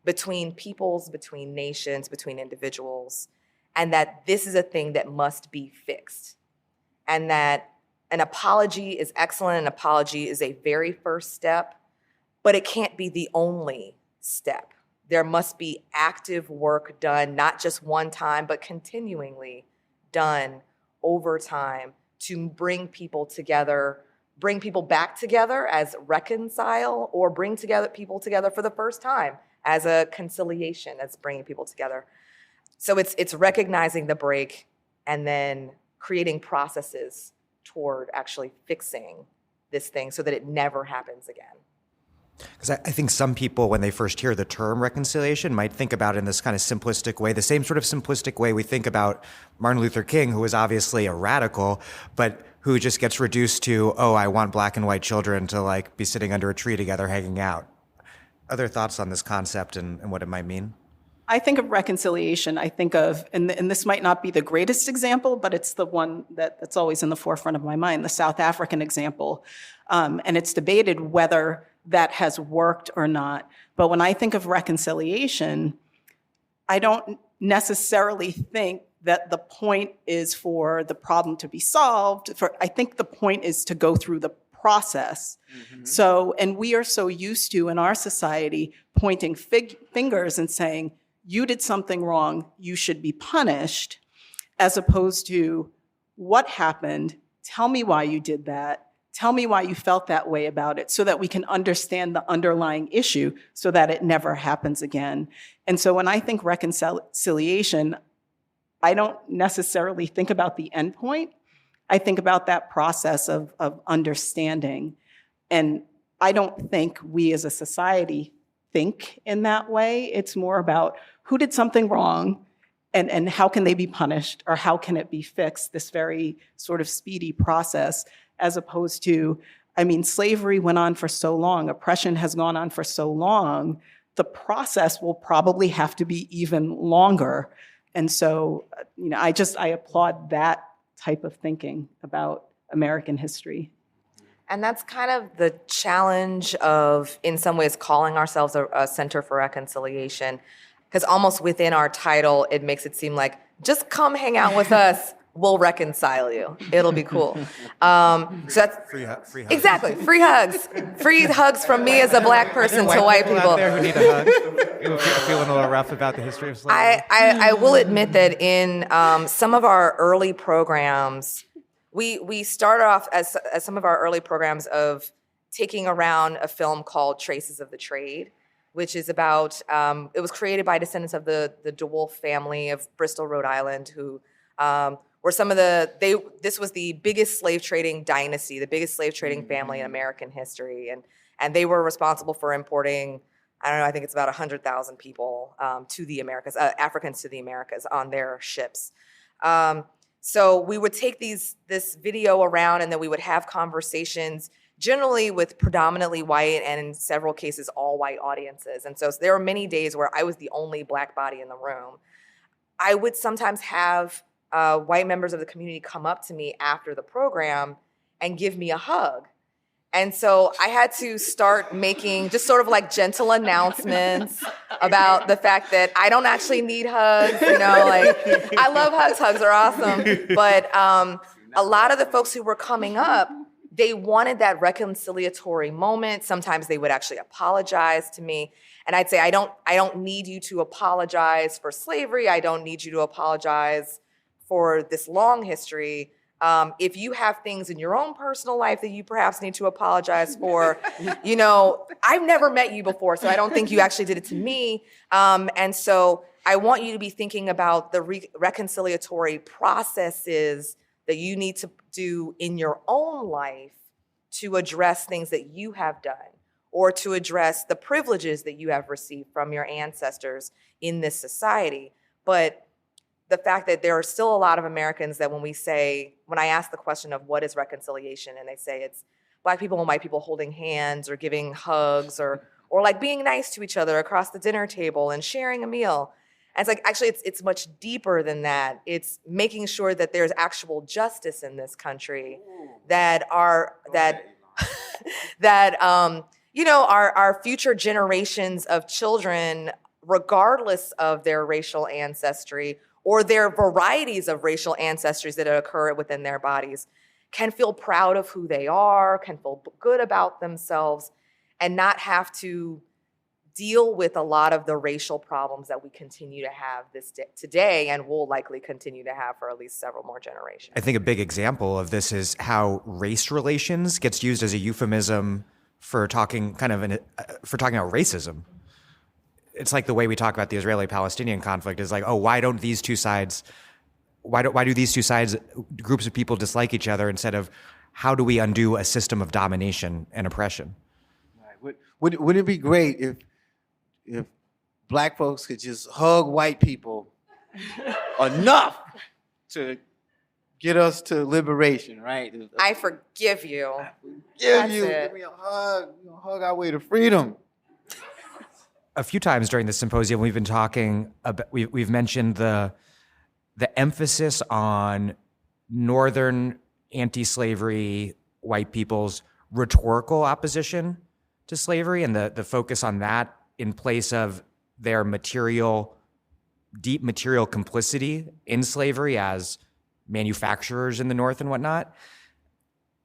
between peoples, between nations, between individuals, and that this is a thing that must be fixed. And that an apology is excellent, an apology is a very first step, but it can't be the only step. There must be active work done, not just one time, but continually done over time to bring people together, bring people back together as reconcile, or bring people together for the first time as a conciliation, as bringing people together. So it's recognizing the break and then creating processes toward actually fixing this thing so that it never happens again. Because I think some people, when they first hear the term reconciliation, might think about it in this kind of simplistic way, the same sort of simplistic way we think about Martin Luther King, who was obviously a radical, but who just gets reduced to, oh, I want black and white children to like be sitting under a tree together hanging out. Other thoughts on this concept and what it might mean? I think of reconciliation, I think of, and this might not be the greatest example, but it's the one that's always in the forefront of my mind, the South African example. And it's debated whether that has worked or not. But when I think of reconciliation, I don't necessarily think that the point is for the problem to be solved. I think the point is to go through the process. So, and we are so used to in our society pointing fingers and saying, you did something wrong, you should be punished, as opposed to what happened, tell me why you did that, tell me why you felt that way about it, so that we can understand the underlying issue so that it never happens again. And so when I think reconciliation, I don't necessarily think about the end point. I think about that process of understanding. And I don't think we as a society think in that way. It's more about who did something wrong and how can they be punished or how can it be fixed, this very sort of speedy process, as opposed to, I mean, slavery went on for so long, oppression has gone on for so long, the process will probably have to be even longer. And so, you know, I applaud that type of thinking about American history. And that's kind of the challenge of, in some ways, calling ourselves a Center for Reconciliation, because almost within our title, it makes it seem like, just come hang out with us, we'll reconcile you. It'll be cool. So that's Free hugs. exactly free hugs, free hugs from me as a Black person to white people. Out there who need a hug, feeling a little rough about the history of slavery. I will admit that in some of our early programs, we started off as some of our early programs of taking around a film called Traces of the Trade, which is about, it was created by descendants of the DeWolf family of Bristol, Rhode Island, who were some of this was the biggest slave trading dynasty, the biggest slave trading family in American history. And they were responsible for importing, I don't know, I think it's about 100,000 people to the Americas, Africans to the Americas on their ships. So we would take this video around, and then we would have conversations, generally with predominantly white and in several cases all white audiences. And so there were many days where I was the only Black body in the room. I would sometimes have white members of the community come up to me after the program and give me a hug. And so I had to start making just sort of like gentle announcements about the fact that I don't actually need hugs, you know, like I love hugs, hugs are awesome. But a lot of the folks who were coming up, they wanted that reconciliatory moment. Sometimes they would actually apologize to me. And I'd say, I don't need you to apologize for slavery. I don't need you to apologize for this long history. If you have things in your own personal life that you perhaps need to apologize for, you know, I've never met you before, so I don't think you actually did it to me. And so I want you to be thinking about the reconciliatory processes that you need to do in your own life to address things that you have done, or to address the privileges that you have received from your ancestors in this society. But the fact that there are still a lot of Americans that when I ask the question of what is reconciliation, and they say it's Black people and white people holding hands or giving hugs or like being nice to each other across the dinner table and sharing a meal. And it's like, actually, it's much deeper than that. It's making sure that there's actual justice in this country, that our future generations of children, regardless of their racial ancestry or their varieties of racial ancestries that occur within their bodies, can feel proud of who they are, can feel good about themselves, and not have to deal with a lot of the racial problems that we continue to have today and will likely continue to have for at least several more generations. I think a big example of this is how race relations gets used as a euphemism for talking about racism. It's like the way we talk about the Israeli-Palestinian conflict is like, oh, why do these two sides, groups of people dislike each other, instead of how do we undo a system of domination and oppression? Right. Wouldn't it be great if Black folks could just hug white people enough to get us to liberation, right? I forgive you. Give me a hug. Hug our way to freedom. A few times during the symposium, we've been talking about, we've mentioned the emphasis on Northern anti-slavery white people's rhetorical opposition to slavery, and the focus on that in place of their material deep material complicity in slavery as manufacturers in the North and whatnot.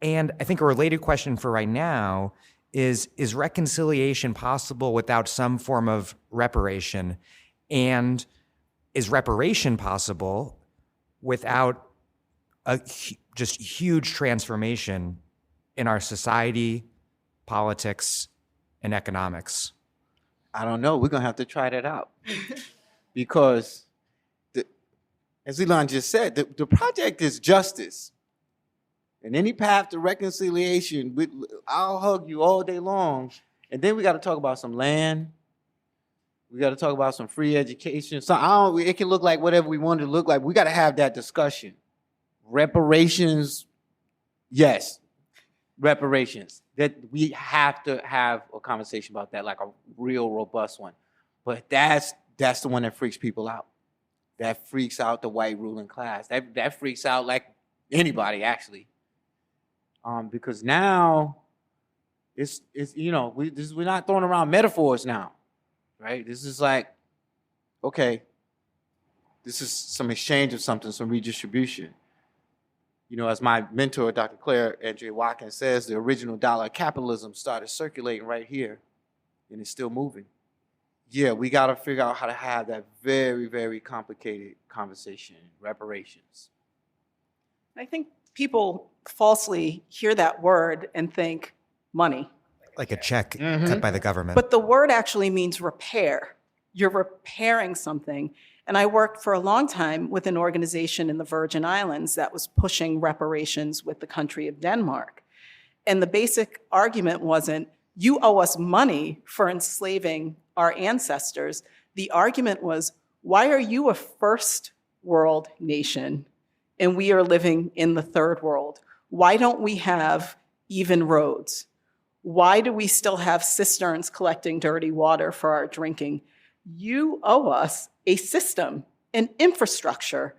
And I think a related question for right now is reconciliation possible without some form of reparation? And is reparation possible without a just huge transformation in our society, politics, and economics? I don't know. We're going to have to try that out. Because, as Elon just said, the project is justice. And any path to reconciliation, I'll hug you all day long. And then we got to talk about some land. We got to talk about some free education. So it can look like whatever we want it to look like. We got to have that discussion. Reparations, yes, reparations. That we have to have a conversation about that, like a real robust one. But that's the one that freaks people out. That freaks out the white ruling class. That freaks out like anybody, actually. Because now it's we're not throwing around metaphors now, right? This is like, okay, this is some exchange of something, some redistribution. As my mentor, Dr. Claire Andrea Watkins says, the original dollar of capitalism started circulating right here, and it's still moving. Yeah, we got to figure out how to have that very, very complicated conversation, reparations. I think people falsely hear that word and think money. Like a check cut by the government. But the word actually means repair. You're repairing something. And I worked for a long time with an organization in the Virgin Islands that was pushing reparations with the country of Denmark. And the basic argument wasn't, you owe us money for enslaving our ancestors. The argument was, why are you a first world nation and we are living in the third world? Why don't we have even roads? Why do we still have cisterns collecting dirty water for our drinking? You owe us a system, an infrastructure,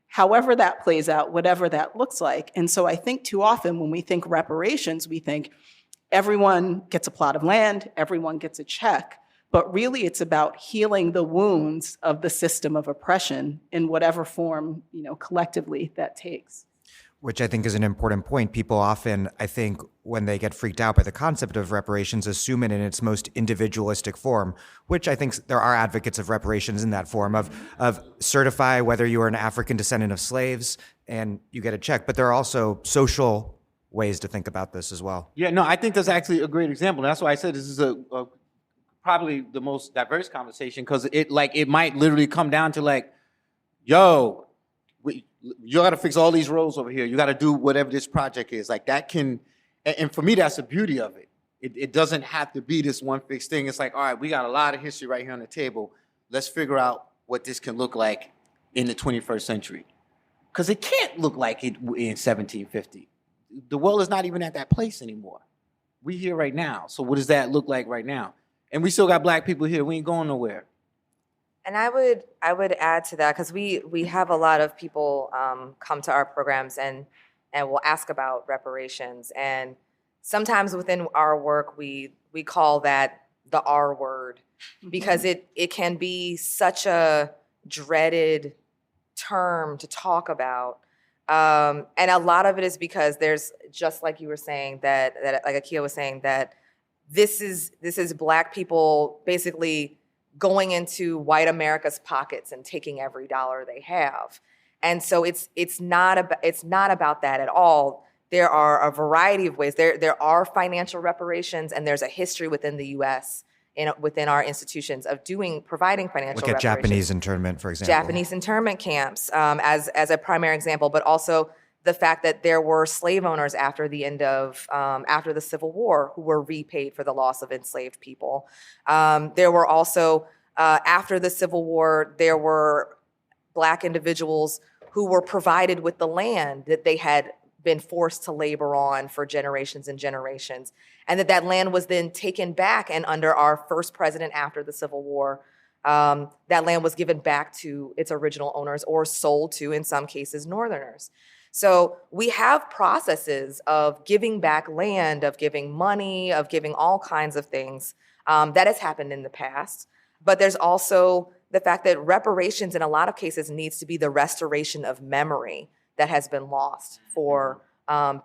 however that plays out, whatever that looks like. And so I think too often when we think reparations, we think everyone gets a plot of land, everyone gets a check. But really it's about healing the wounds of the system of oppression in whatever form, collectively that takes. Which I think is an important point. People often, I think, when they get freaked out by the concept of reparations, assume it in its most individualistic form, which I think there are advocates of reparations in that form of certify whether you are an African descendant of slaves and you get a check. But there are also social ways to think about this as well. Yeah, no, I think that's actually a great example. That's why I said this is a probably the most diverse conversation, because it might literally come down to like, yo, you got to fix all these roads over here. You got to do whatever this project is. Like that can, and for me, that's the beauty of it. It doesn't have to be this one fixed thing. It's like, all right, we got a lot of history right here on the table. Let's figure out what this can look like in the 21st century. Because it can't look like it in 1750. The world is not even at that place anymore. We here right now. So what does that look like right now? And we still got black people here. We ain't going nowhere. And I would add to that, because we have a lot of people come to our programs and will ask about reparations. And sometimes within our work, we call that the R word, because it can be such a dreaded term to talk about. And a lot of it is because there's, just like you were saying, that like Akeia was saying, that this is Black people basically going into white America's pockets and taking every dollar they have. And so it's not about that at all. There are a variety of ways. There are financial reparations, and there's a history within the U.S. within our institutions of providing financial reparations. Look at Japanese internment, for example. Japanese internment camps as a primary example, but also the fact that there were slave owners after the end of after the Civil War who were repaid for the loss of enslaved people. There were also after the Civil War, there were Black individuals who were provided with the land that they had been forced to labor on for generations and generations, and that land was then taken back, and under our first president after the Civil War, that land was given back to its original owners or sold to, in some cases, Northerners. So we have processes of giving back land, of giving money, of giving all kinds of things that has happened in the past. But there's also the fact that reparations in a lot of cases needs to be the restoration of memory that has been lost for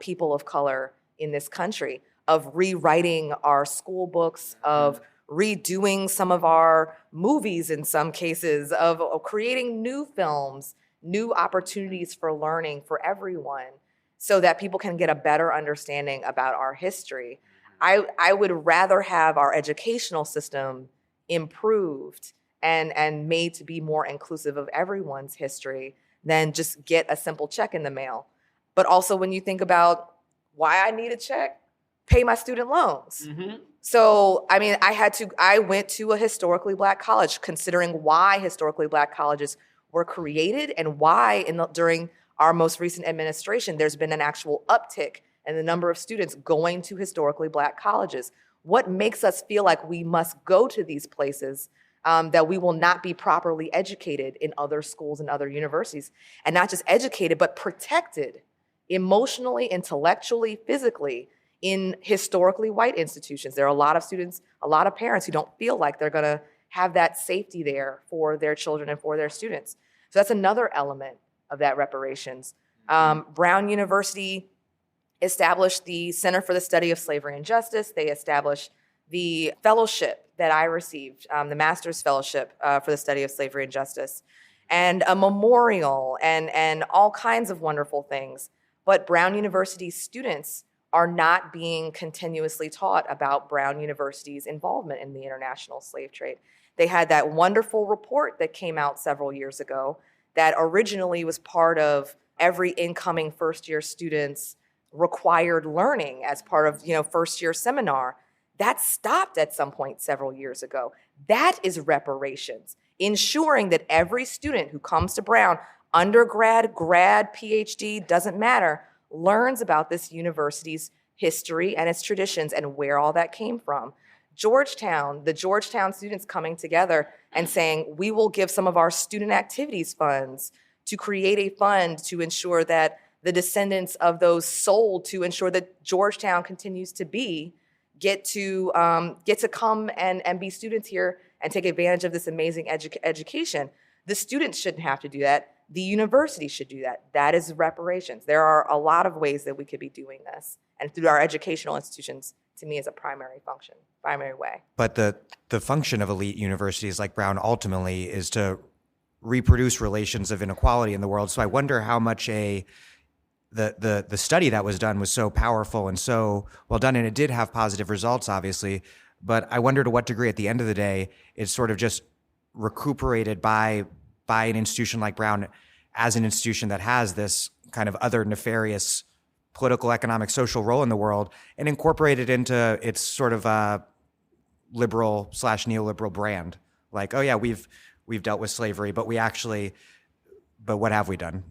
people of color in this country, of rewriting our school books, of redoing some of our movies in some cases, of creating new films, new opportunities for learning for everyone so that people can get a better understanding about our history. I would rather have our educational system improved and made to be more inclusive of everyone's history than just get a simple check in the mail. But also when you think about why I need a check, pay my student loans. So, I mean, I went to a historically Black college, considering why historically Black colleges were created and why during our most recent administration, there's been an actual uptick in the number of students going to historically Black colleges. What makes us feel like we must go to these places that we will not be properly educated in other schools and other universities, and not just educated, but protected emotionally, intellectually, physically in historically white institutions? There are a lot of students, a lot of parents who don't feel like they're gonna have that safety there for their children and for their students. So that's another element of that reparations. Brown University established the Center for the Study of Slavery and Justice. They established the fellowship that I received, the Master's Fellowship for the Study of Slavery and Justice, and a memorial and all kinds of wonderful things. But Brown University students are not being continuously taught about Brown University's involvement in the international slave trade. They had that wonderful report that came out several years ago that originally was part of every incoming first-year student's required learning as part of, first-year seminar. That stopped at some point several years ago. That is reparations, ensuring that every student who comes to Brown, undergrad, grad, PhD, doesn't matter, learns about this university's history and its traditions and where all that came from. Georgetown, the Georgetown students coming together and saying, we will give some of our student activities funds to create a fund to ensure that the descendants of those sold to ensure that Georgetown continues to be, get to come and be students here and take advantage of this amazing education. The students shouldn't have to do that. The university should do that. That is reparations. There are a lot of ways that we could be doing this. And through our educational institutions, to me, is a primary function, primary way. But the function of elite universities like Brown ultimately is to reproduce relations of inequality in the world. So I wonder how much the study that was done was so powerful and so well done, and it did have positive results, obviously. But I wonder to what degree, at the end of the day, it's sort of just recuperated by an institution like Brown as an institution that has this kind of other nefarious political, economic, social role in the world and incorporated into its sort of liberal/neoliberal brand. Like, oh yeah, we've dealt with slavery, but what have we done?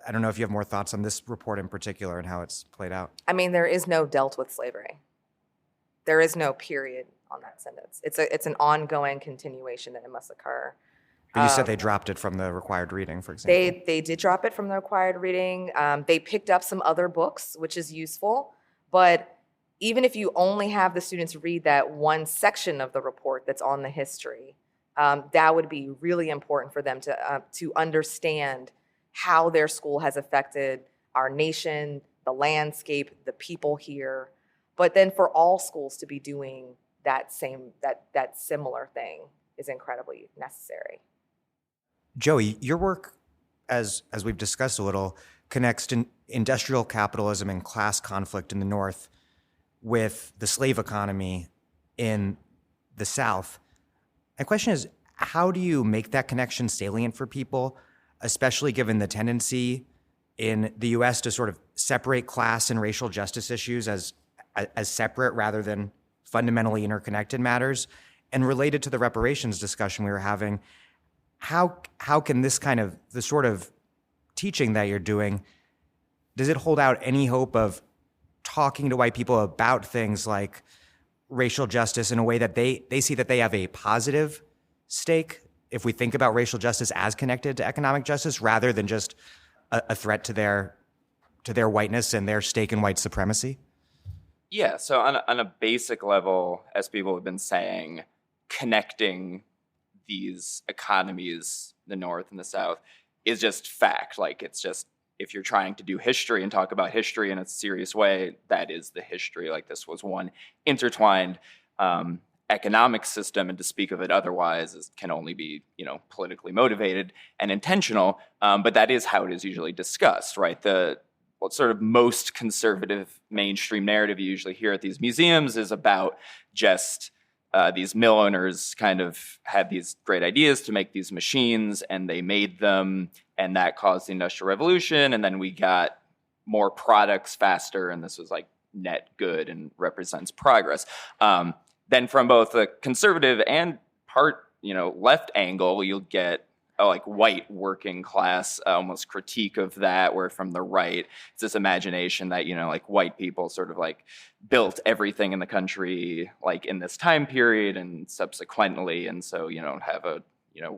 I don't know if you have more thoughts on this report in particular and how it's played out. I mean, there is no dealt with slavery. There is no period on that sentence. It's an ongoing continuation that it must occur. But you said they dropped it from the required reading, for example. They did drop it from the required reading. They picked up some other books, which is useful. But even if you only have the students read that one section of the report that's on the history, that would be really important for them to understand how their school has affected our nation, the landscape, the people here. But then for all schools to be doing that similar thing is incredibly necessary. Joey, your work, as we've discussed a little, connects industrial capitalism and class conflict in the North with the slave economy in the South. My question is, how do you make that connection salient for people, especially given the tendency in the U.S. to sort of separate class and racial justice issues as separate rather than fundamentally interconnected matters? And related to the reparations discussion we were having, how can this kind of, the sort of teaching that you're doing, does it hold out any hope of talking to white people about things like racial justice in a way that they see that they have a positive stake, if we think about racial justice as connected to economic justice, rather than just a threat to their whiteness and their stake in white supremacy? Yeah, so on a basic level, as people have been saying, connecting these economies, the North and the South, is just fact. Like, it's just, if you're trying to do history and talk about history in a serious way, that is the history. Like, this was one intertwined economic system, and to speak of it otherwise can only be, politically motivated and intentional. But that is how it is usually discussed, right? What sort of most conservative mainstream narrative you usually hear at these museums is about just these mill owners kind of had these great ideas to make these machines, and they made them, and that caused the Industrial Revolution, and then we got more products faster, and this was like net good and represents progress. Then from both the conservative and left angle, you'll get like white working class almost critique of that, where from the right, it's this imagination that, like white people sort of like built everything in the country like in this time period and subsequently, and so you don't have a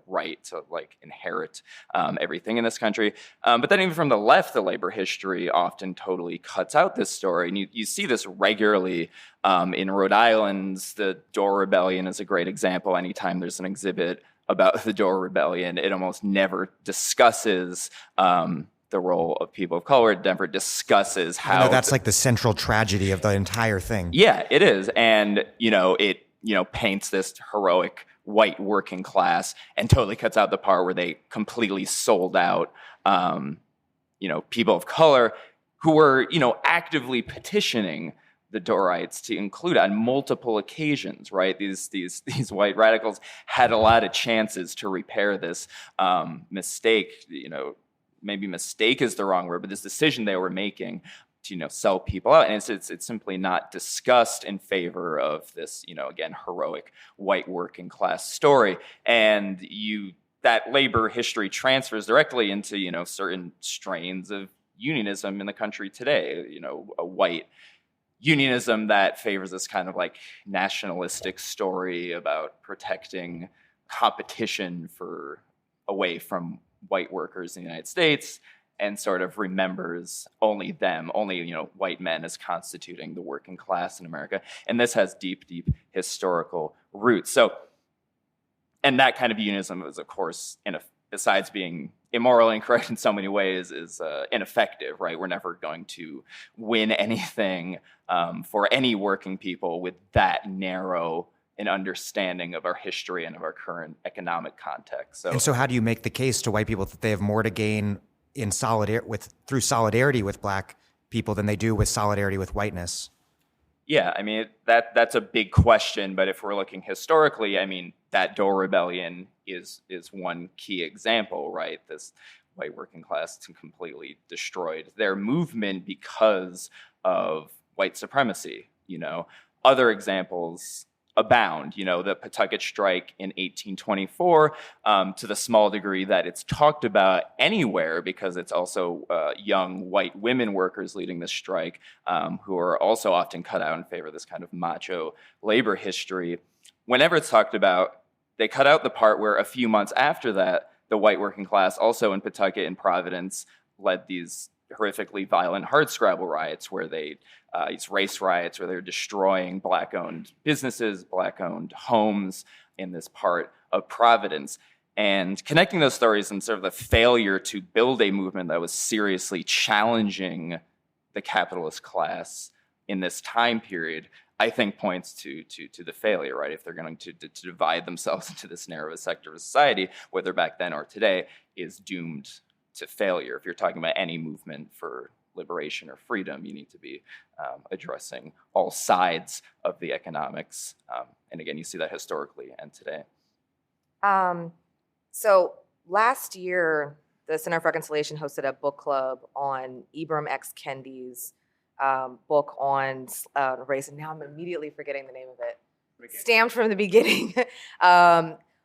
right to like inherit everything in this country. But then even from the left, the labor history often totally cuts out this story. And you see this regularly in Rhode Island. The Dorr Rebellion is a great example. Anytime there's an exhibit about the Dorr Rebellion, it almost never discusses the role of people of color. It never discusses how... that's like the central tragedy of the entire thing. Yeah, it is. And, it, paints this heroic white working class and totally cuts out the part where they completely sold out, people of color who were, actively petitioning the Dorrites to include on multiple occasions, right? These white radicals had a lot of chances to repair this mistake. Maybe mistake is the wrong word, but this decision they were making to sell people out, and it's simply not discussed in favor of this again heroic white working class story. And that labor history transfers directly into certain strains of unionism in the country today. A white unionism that favors this kind of like nationalistic story about protecting competition away from white workers in the United States, and sort of remembers only white men as constituting the working class in America. And this has deep, deep historical roots. So, and that kind of unionism is, of course, besides being immoral and incorrect in so many ways, is ineffective, right? We're never going to win anything for any working people with that narrow an understanding of our history and of our current economic context. So how do you make the case to white people that they have more to gain through solidarity with black people than they do with solidarity with whiteness? Yeah, I mean, that's a big question, but if we're looking historically, I mean, that Dorr Rebellion is one key example, right? This white working class completely destroyed their movement because of white supremacy. Other examples abound. The Pawtucket strike in 1824, to the small degree that it's talked about anywhere, because it's also young white women workers leading the strike, who are also often cut out in favor of this kind of macho labor history. Whenever it's talked about, they cut out the part where a few months after that, the white working class, also in Pawtucket and Providence, led these horrifically violent hardscrabble riots, where these race riots where they're destroying black-owned businesses, black-owned homes in this part of Providence. And connecting those stories and sort of the failure to build a movement that was seriously challenging the capitalist class in this time period, I think points to the failure, right? If they're going to divide themselves into this narrow sector of society, whether back then or today, is doomed to failure. If you're talking about any movement for liberation or freedom, you need to be addressing all sides of the economics. And again, you see that historically and today. So last year, the Center for Reconciliation hosted a book club on Ibram X. Kendi's book on race, and now I'm immediately forgetting the name of it. Stamped from the Beginning,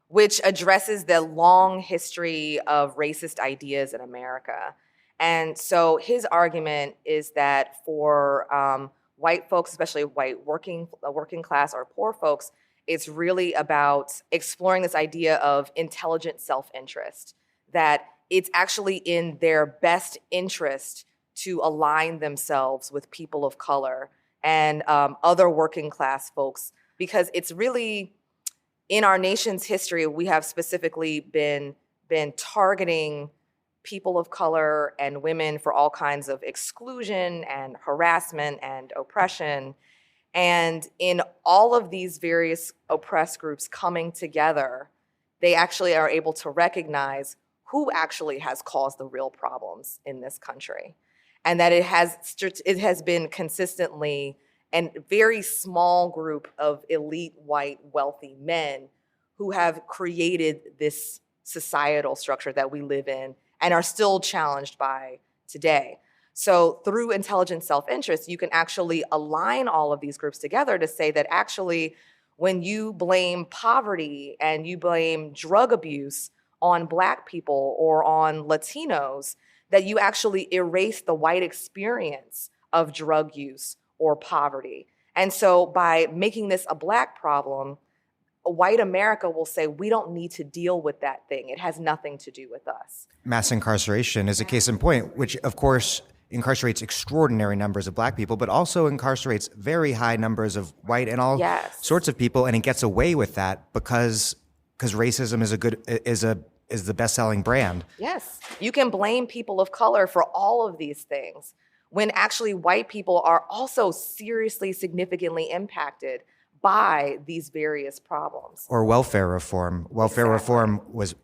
which addresses the long history of racist ideas in America. And so his argument is that for white folks, especially white working class or poor folks, it's really about exploring this idea of intelligent self-interest, that it's actually in their best interest to align themselves with people of color and other working class folks, because it's really, in our nation's history, we have specifically been targeting people of color and women for all kinds of exclusion and harassment and oppression. And in all of these various oppressed groups coming together, they actually are able to recognize who actually has caused the real problems in this country. And that it has been consistently a very small group of elite, white, wealthy men who have created this societal structure that we live in and are still challenged by today. So through intelligent self-interest, you can actually align all of these groups together to say that actually, when you blame poverty and you blame drug abuse on Black people or on Latinos, that you actually erase the white experience of drug use or poverty. And so by making this a Black problem, white America will say, we don't need to deal with that thing. It has nothing to do with us. Mass incarceration is a case in point, which of course incarcerates extraordinary numbers of Black people, but also incarcerates very high numbers of white and all sorts of people, and it gets away with that because racism is the best-selling brand. Yes, you can blame people of color for all of these things when actually white people are also seriously, significantly impacted by these various problems. Or welfare reform. Welfare reform was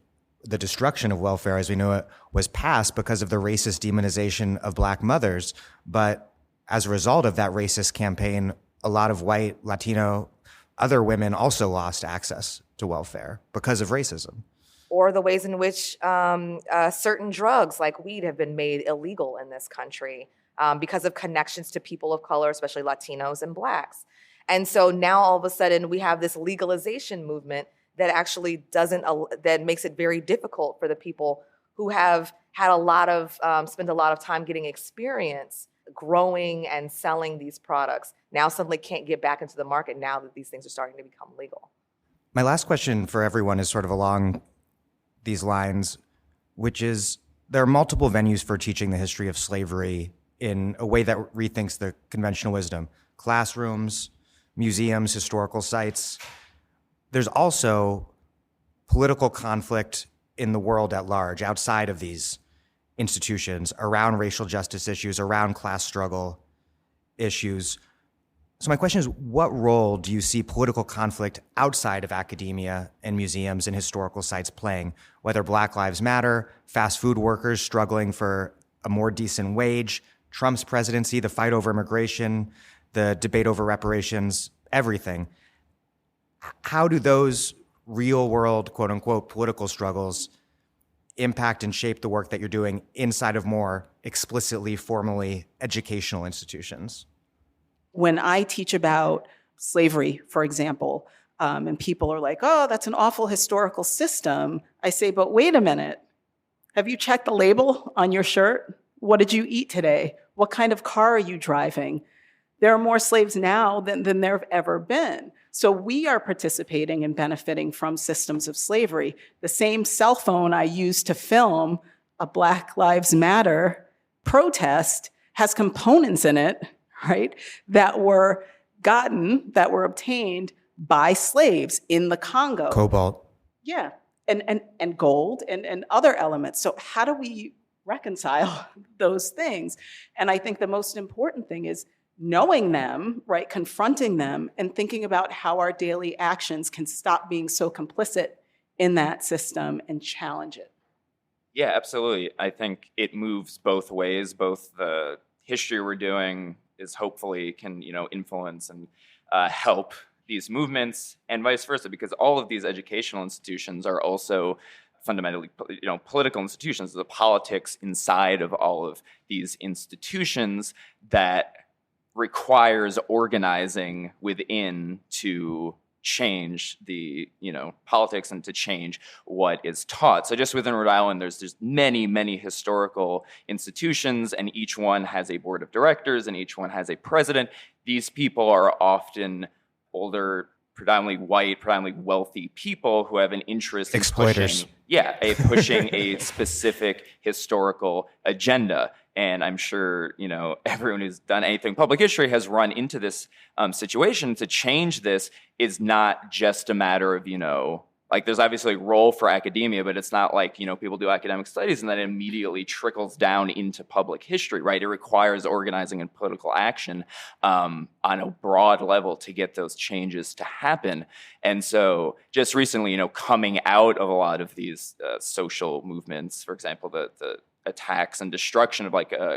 the destruction of welfare as we know it was passed because of the racist demonization of Black mothers. But as a result of that racist campaign, a lot of white, Latino, other women also lost access to welfare because of racism. Or the ways in which certain drugs like weed have been made illegal in this country because of connections to people of color, especially Latinos and Blacks. And so now all of a sudden we have this legalization movement that actually that makes it very difficult for the people who have had spent a lot of time getting experience growing and selling these products, now suddenly can't get back into the market now that these things are starting to become legal. My last question for everyone is sort of along these lines, which is there are multiple venues for teaching the history of slavery in a way that rethinks the conventional wisdom. Classrooms, museums, historical sites. There's also political conflict in the world at large, outside of these institutions, around racial justice issues, around class struggle issues. So my question is, what role do you see political conflict outside of academia and museums and historical sites playing, whether Black Lives Matter, fast food workers struggling for a more decent wage, Trump's presidency, the fight over immigration, the debate over reparations, everything? How do those real world, quote unquote, political struggles impact and shape the work that you're doing inside of more explicitly, formally educational institutions? When I teach about slavery, for example, and people are like, oh, that's an awful historical system, I say, but wait a minute. Have you checked the label on your shirt? What did you eat today? What kind of car are you driving? There are more slaves now than there have ever been. So we are participating and benefiting from systems of slavery. The same cell phone I used to film a Black Lives Matter protest has components in it, right, that were obtained by slaves in the Congo. Cobalt. Yeah, and gold and other elements. So how do we reconcile those things? And I think the most important thing is knowing them, right, confronting them, and thinking about how our daily actions can stop being so complicit in that system and challenge it. Yeah, absolutely. I think it moves both ways. Both the history we're doing is hopefully can, influence and help these movements, and vice versa, because all of these educational institutions are also fundamentally, political institutions. The politics inside of all of these institutions that requires organizing within to change the, politics and to change what is taught. So just within Rhode Island, there's many, many historical institutions, and each one has a board of directors, and each one has a president. These people are often older, predominantly white, predominantly wealthy people who have an interest in exploiters. pushing a specific historical agenda. And I'm sure, everyone who's done anything public history has run into this situation. To change this is not just a matter of, there's obviously a role for academia, but it's not like, people do academic studies and then it immediately trickles down into public history, right? It requires organizing and political action on a broad level to get those changes to happen. And so just recently, coming out of a lot of these social movements, for example, the attacks and destruction of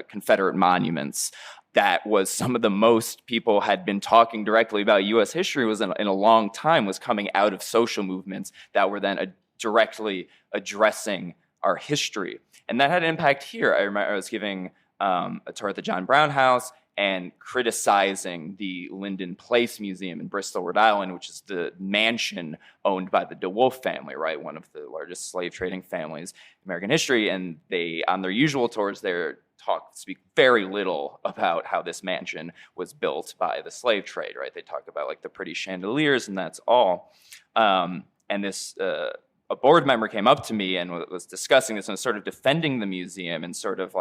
Confederate monuments, that was some of the most people had been talking directly about U.S. history was in a long time, was coming out of social movements that were then directly addressing our history. And that had an impact here. I remember I was giving a tour at the John Brown House and criticizing the Linden Place Museum in Bristol, Rhode Island, which is the mansion owned by the DeWolf family, right? One of the largest slave trading families in American history. And they, on their usual tours, speak very little about how this mansion was built by the slave trade, right? They talk about the pretty chandeliers and that's all. And this, a board member came up to me and was discussing this and was sort of defending the museum and sort of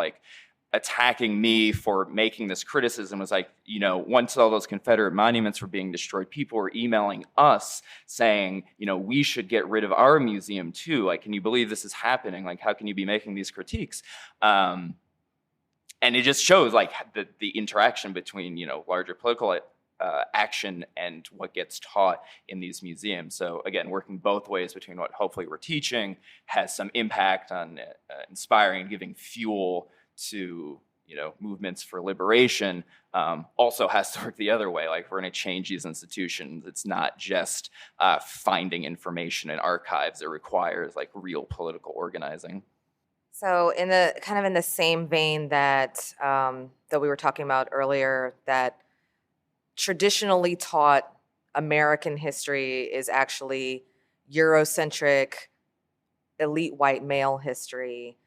attacking me for making this criticism. Was once all those Confederate monuments were being destroyed, people were emailing us saying, we should get rid of our museum too. Can you believe this is happening? How can you be making these critiques? And it just shows the interaction between, larger political action and what gets taught in these museums. So again, working both ways between what hopefully we're teaching has some impact on inspiring and giving fuel to movements for liberation, also has to work the other way. If we're going to change these institutions, it's not just finding information in archives. It requires real political organizing. So in the same vein that we were talking about earlier, that traditionally taught American history is actually Eurocentric, elite white male history.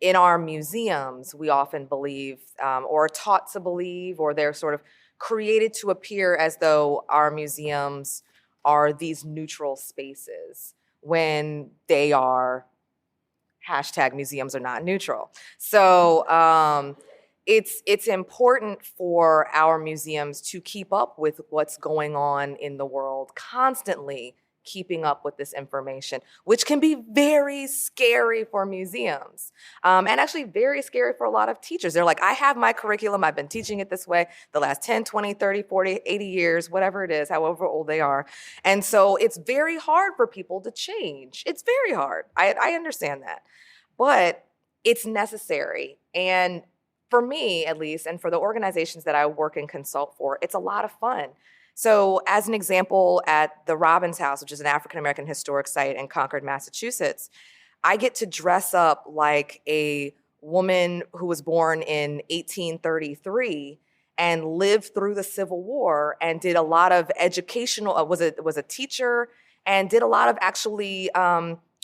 In our museums, we often believe, or are taught to believe, or they're sort of created to appear as though our museums are these neutral spaces when they are #museums are not neutral. So it's important for our museums to keep up with what's going on in the world, constantly keeping up with this information, which can be very scary for museums, and actually very scary for a lot of teachers. They're like, I have my curriculum, I've been teaching it this way the last 10, 20, 30, 40, 80 years, whatever it is, however old they are. And so it's very hard for people to change. It's very hard. I understand that. But it's necessary. And for me, at least, and for the organizations that I work and consult for, it's a lot of fun. So as an example, at the Robbins House, which is an African-American historic site in Concord, Massachusetts, I get to dress up like a woman who was born in 1833 and lived through the Civil War and did a lot of educational, was a teacher, and did a lot of actually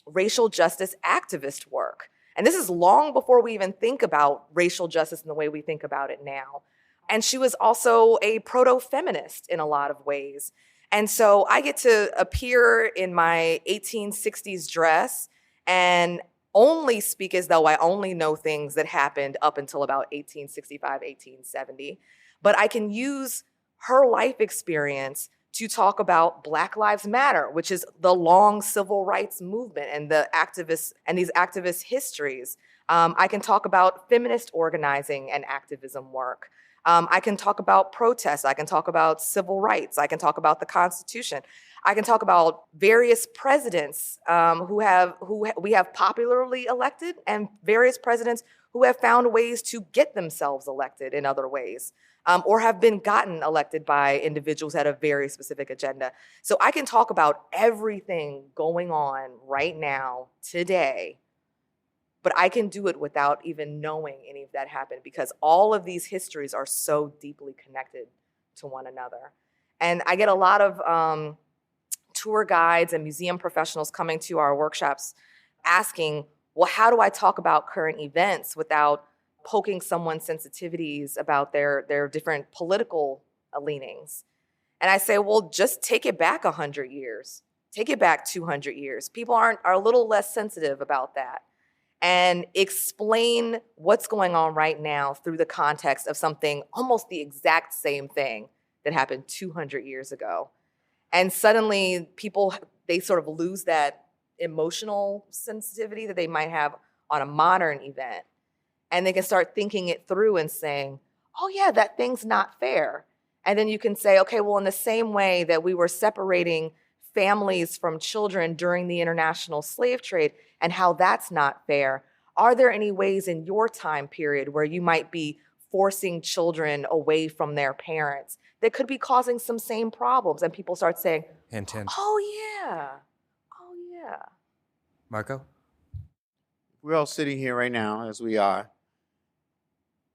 racial justice activist work. And this is long before we even think about racial justice in the way we think about it now. And she was also a proto-feminist in a lot of ways. And so I get to appear in my 1860s dress and only speak as though I only know things that happened up until about 1865, 1870. But I can use her life experience to talk about Black Lives Matter, which is the long civil rights movement and the activists and these activist histories. I can talk about feminist organizing and activism work. I can talk about protests. I can talk about civil rights. I can talk about the Constitution. I can talk about various presidents who we have popularly elected, and various presidents who have found ways to get themselves elected in other ways, or have been gotten elected by individuals that have a very specific agenda. So I can talk about everything going on right now, today, but I can do it without even knowing any of that happened, because all of these histories are so deeply connected to one another. And I get a lot of tour guides and museum professionals coming to our workshops asking, well, how do I talk about current events without poking someone's sensitivities about their different political leanings? And I say, well, just take it back 100 years. Take it back 200 years. People are a little less sensitive about that. and explain what's going on right now through the context of something almost the exact same thing that happened 200 years ago. And suddenly people, they sort of lose that emotional sensitivity that they might have on a modern event. And they can start thinking it through and saying, oh yeah, that thing's not fair. And then you can say, okay, well, in the same way that we were separating families from children during the international slave trade and how that's not fair, are there any ways in your time period where you might be forcing children away from their parents that could be causing some same problems? And people start saying, Hint, hint. oh yeah, oh yeah. Marco? We're all sitting here right now, as we are,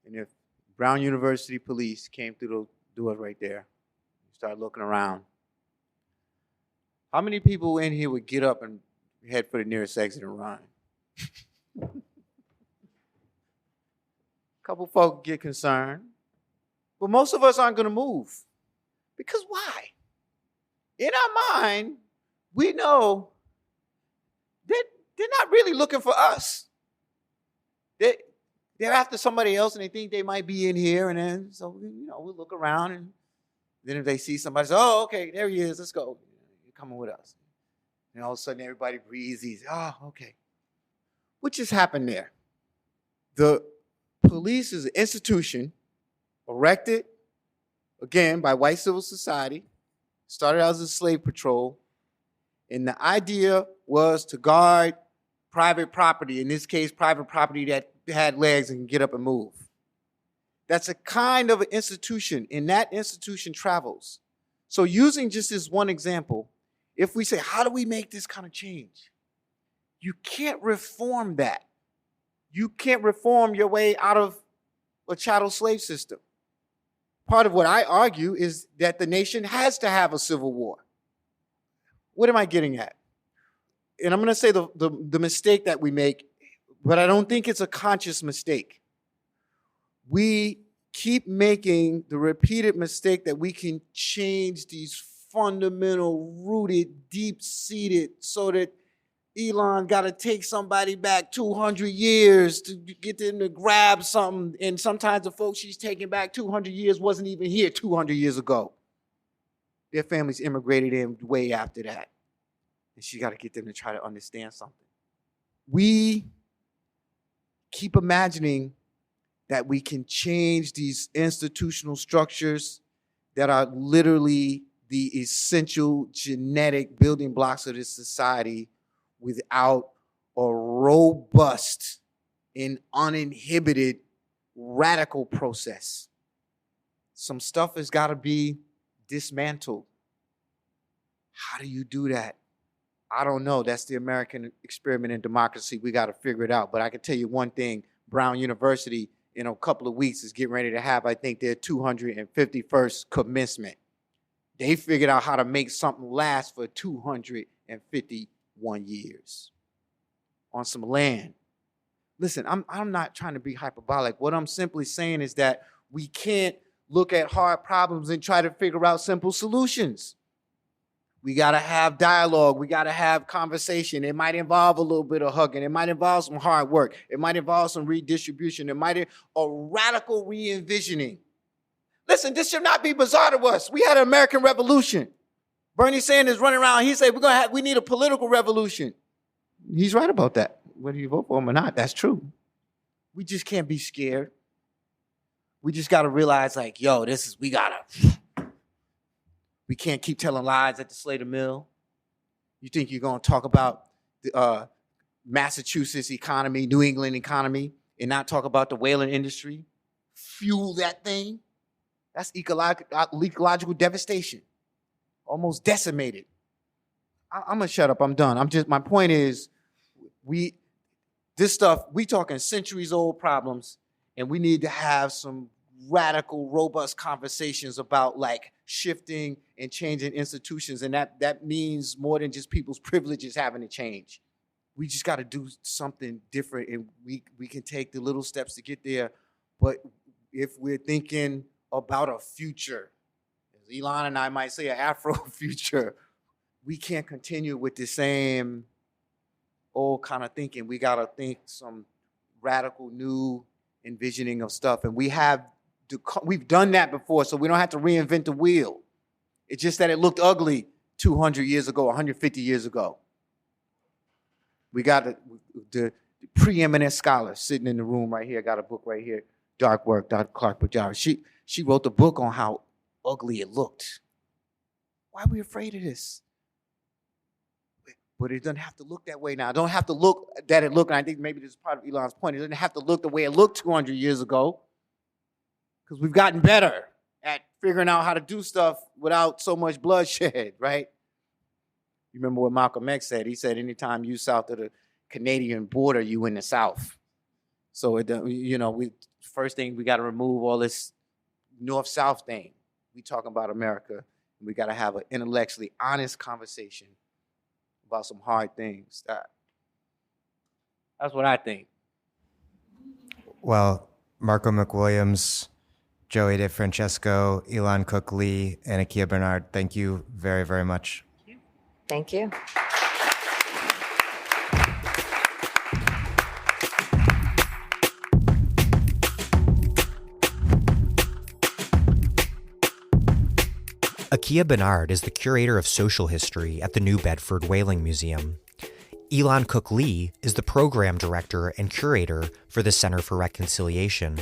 and if Brown University police came through the door right there, start looking around, how many people in here would get up and head for the nearest exit and run? A couple folk get concerned, but most of us aren't going to move. Because why? In our mind, we know that they're not really looking for us. They're after somebody else, and they think they might be in here, and then so we'll look around, and then if they see somebody, say, "Oh, okay, there he is. Let's go. You're coming with us." And all of a sudden, everybody breathes easy. Oh, okay. What just happened there? The police is an institution erected, again, by white civil society, started out as a slave patrol, and the idea was to guard private property, in this case, private property that had legs and can get up and move. That's a kind of an institution, and that institution travels. So using just this one example, if we say, how do we make this kind of change? You can't reform that. You can't reform your way out of a chattel slave system. Part of what I argue is that the nation has to have a civil war. What am I getting at? And I'm going to say the mistake that we make, but I don't think it's a conscious mistake. We keep making the repeated mistake that we can change these fundamental, rooted, deep-seated, so that Elon got to take somebody back 200 years to get them to grab something. And sometimes the folks she's taking back 200 years wasn't even here 200 years ago. Their families immigrated in way after that. And she got to get them to try to understand something. We keep imagining that we can change these institutional structures that are literally the essential genetic building blocks of this society without a robust and uninhibited radical process. Some stuff has got to be dismantled. How do you do that? I don't know. That's the American experiment in democracy. We got to figure it out. But I can tell you one thing, Brown University in a couple of weeks is getting ready to have, I think, their 251st commencement. They figured out how to make something last for 251 years on some land. Listen, I'm not trying to be hyperbolic. What I'm simply saying is that we can't look at hard problems and try to figure out simple solutions. We got to have dialogue. We got to have conversation. It might involve a little bit of hugging. It might involve some hard work. It might involve some redistribution. It might a radical re-envisioning. Listen, this should not be bizarre to us. We had an American Revolution. Bernie Sanders running around. He said, we need a political revolution. He's right about that. Whether you vote for him or not, that's true. We just can't be scared. We just got to realize, like, yo, we can't keep telling lies at the Slater Mill. You think you're going to talk about the Massachusetts economy, New England economy, and not talk about the whaling industry? Fuel that thing? That's ecological devastation. Almost decimated. I'm going to shut up. I'm done. My point is, this stuff, we talking centuries old problems, and we need to have some radical, robust conversations about like shifting and changing institutions. And that means more than just people's privileges having to change. We just got to do something different, and we can take the little steps to get there. But if we're thinking about a future, as Elon and I might say, an Afro future, we can't continue with the same old kind of thinking. We got to think some radical new envisioning of stuff. And we've done that before, so we don't have to reinvent the wheel. It's just that it looked ugly 200 years ago, 150 years ago. We got the preeminent scholar sitting in the room right here. I got a book right here, Dark Work, Dr. Clark Pajari. She wrote the book on how ugly it looked. Why are we afraid of this? But it doesn't have to look that way now. It don't have to look that it looked, and I think maybe this is part of Elon's point. It doesn't have to look the way it looked 200 years ago, because we've gotten better at figuring out how to do stuff without so much bloodshed, right? You remember what Malcolm X said? He said, anytime you south of the Canadian border, you in the South. So, first thing, we got to remove all this North-South thing. We talking about America, and we got to have an intellectually honest conversation about some hard things. That's what I think. Well, Marco McWilliams, Joey DeFrancesco, Elon Cook Lee, and Akeia Benard, thank you very, very much. Thank you. Akeia Benard is the curator of social history at the New Bedford Whaling Museum. Elon Cook Lee is the program director and curator for the Center for Reconciliation.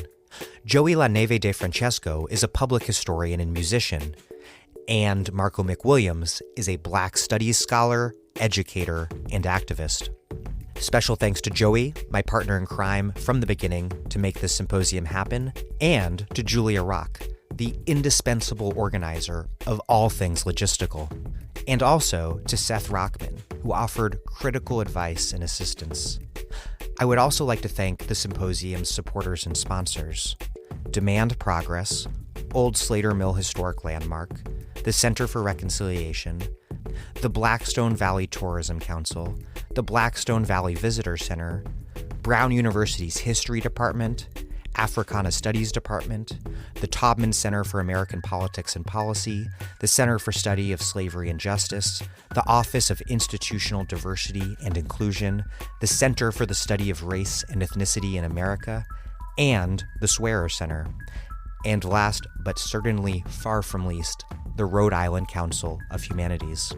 Joey La Neve DeFrancesco is a public historian and musician. And Marco McWilliams is a Black Studies scholar, educator, and activist. Special thanks to Joey, my partner in crime from the beginning to make this symposium happen, and to Julia Rock, the indispensable organizer of all things logistical, and also to Seth Rockman, who offered critical advice and assistance. I would also like to thank the symposium's supporters and sponsors: Demand Progress, Old Slater Mill Historic Landmark, the Center for Reconciliation, the Blackstone Valley Tourism Council, the Blackstone Valley Visitor Center, Brown University's History Department, Africana Studies Department, the Taubman Center for American Politics and Policy, the Center for Study of Slavery and Justice, the Office of Institutional Diversity and Inclusion, the Center for the Study of Race and Ethnicity in America, and the Swearer Center. And last, but certainly far from least, the Rhode Island Council of Humanities.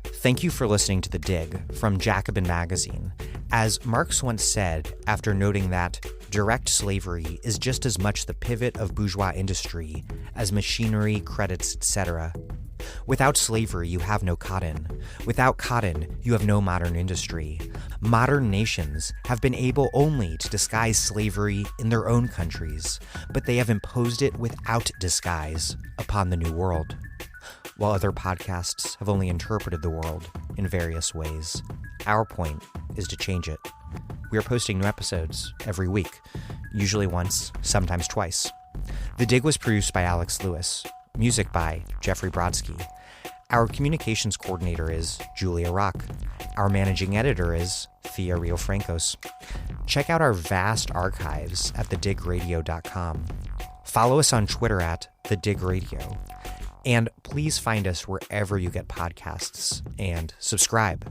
Thank you for listening to The Dig from Jacobin Magazine. As Marx once said, after noting that direct slavery is just as much the pivot of bourgeois industry as machinery, credits, etc. Without slavery, you have no cotton. Without cotton, you have no modern industry. Modern nations have been able only to disguise slavery in their own countries, but they have imposed it without disguise upon the New World. While other podcasts have only interpreted the world in various ways, our point is to change it. We are posting new episodes every week, usually once, sometimes twice. The Dig was produced by Alex Lewis, music by Jeffrey Brodsky. Our communications coordinator is Julia Rock. Our managing editor is Thea Riofrancos. Check out our vast archives at thedigradio.com. Follow us on Twitter at thedigradio. And please find us wherever you get podcasts and subscribe.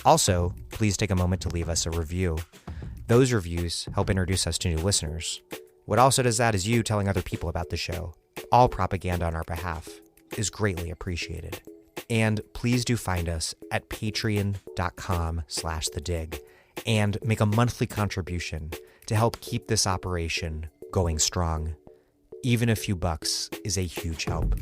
Also, please take a moment to leave us a review. Those reviews help introduce us to new listeners. What also does that is you telling other people about the show. All propaganda on our behalf is greatly appreciated. And please do find us at patreon.com/thedig and make a monthly contribution to help keep this operation going strong. Even a few bucks is a huge help.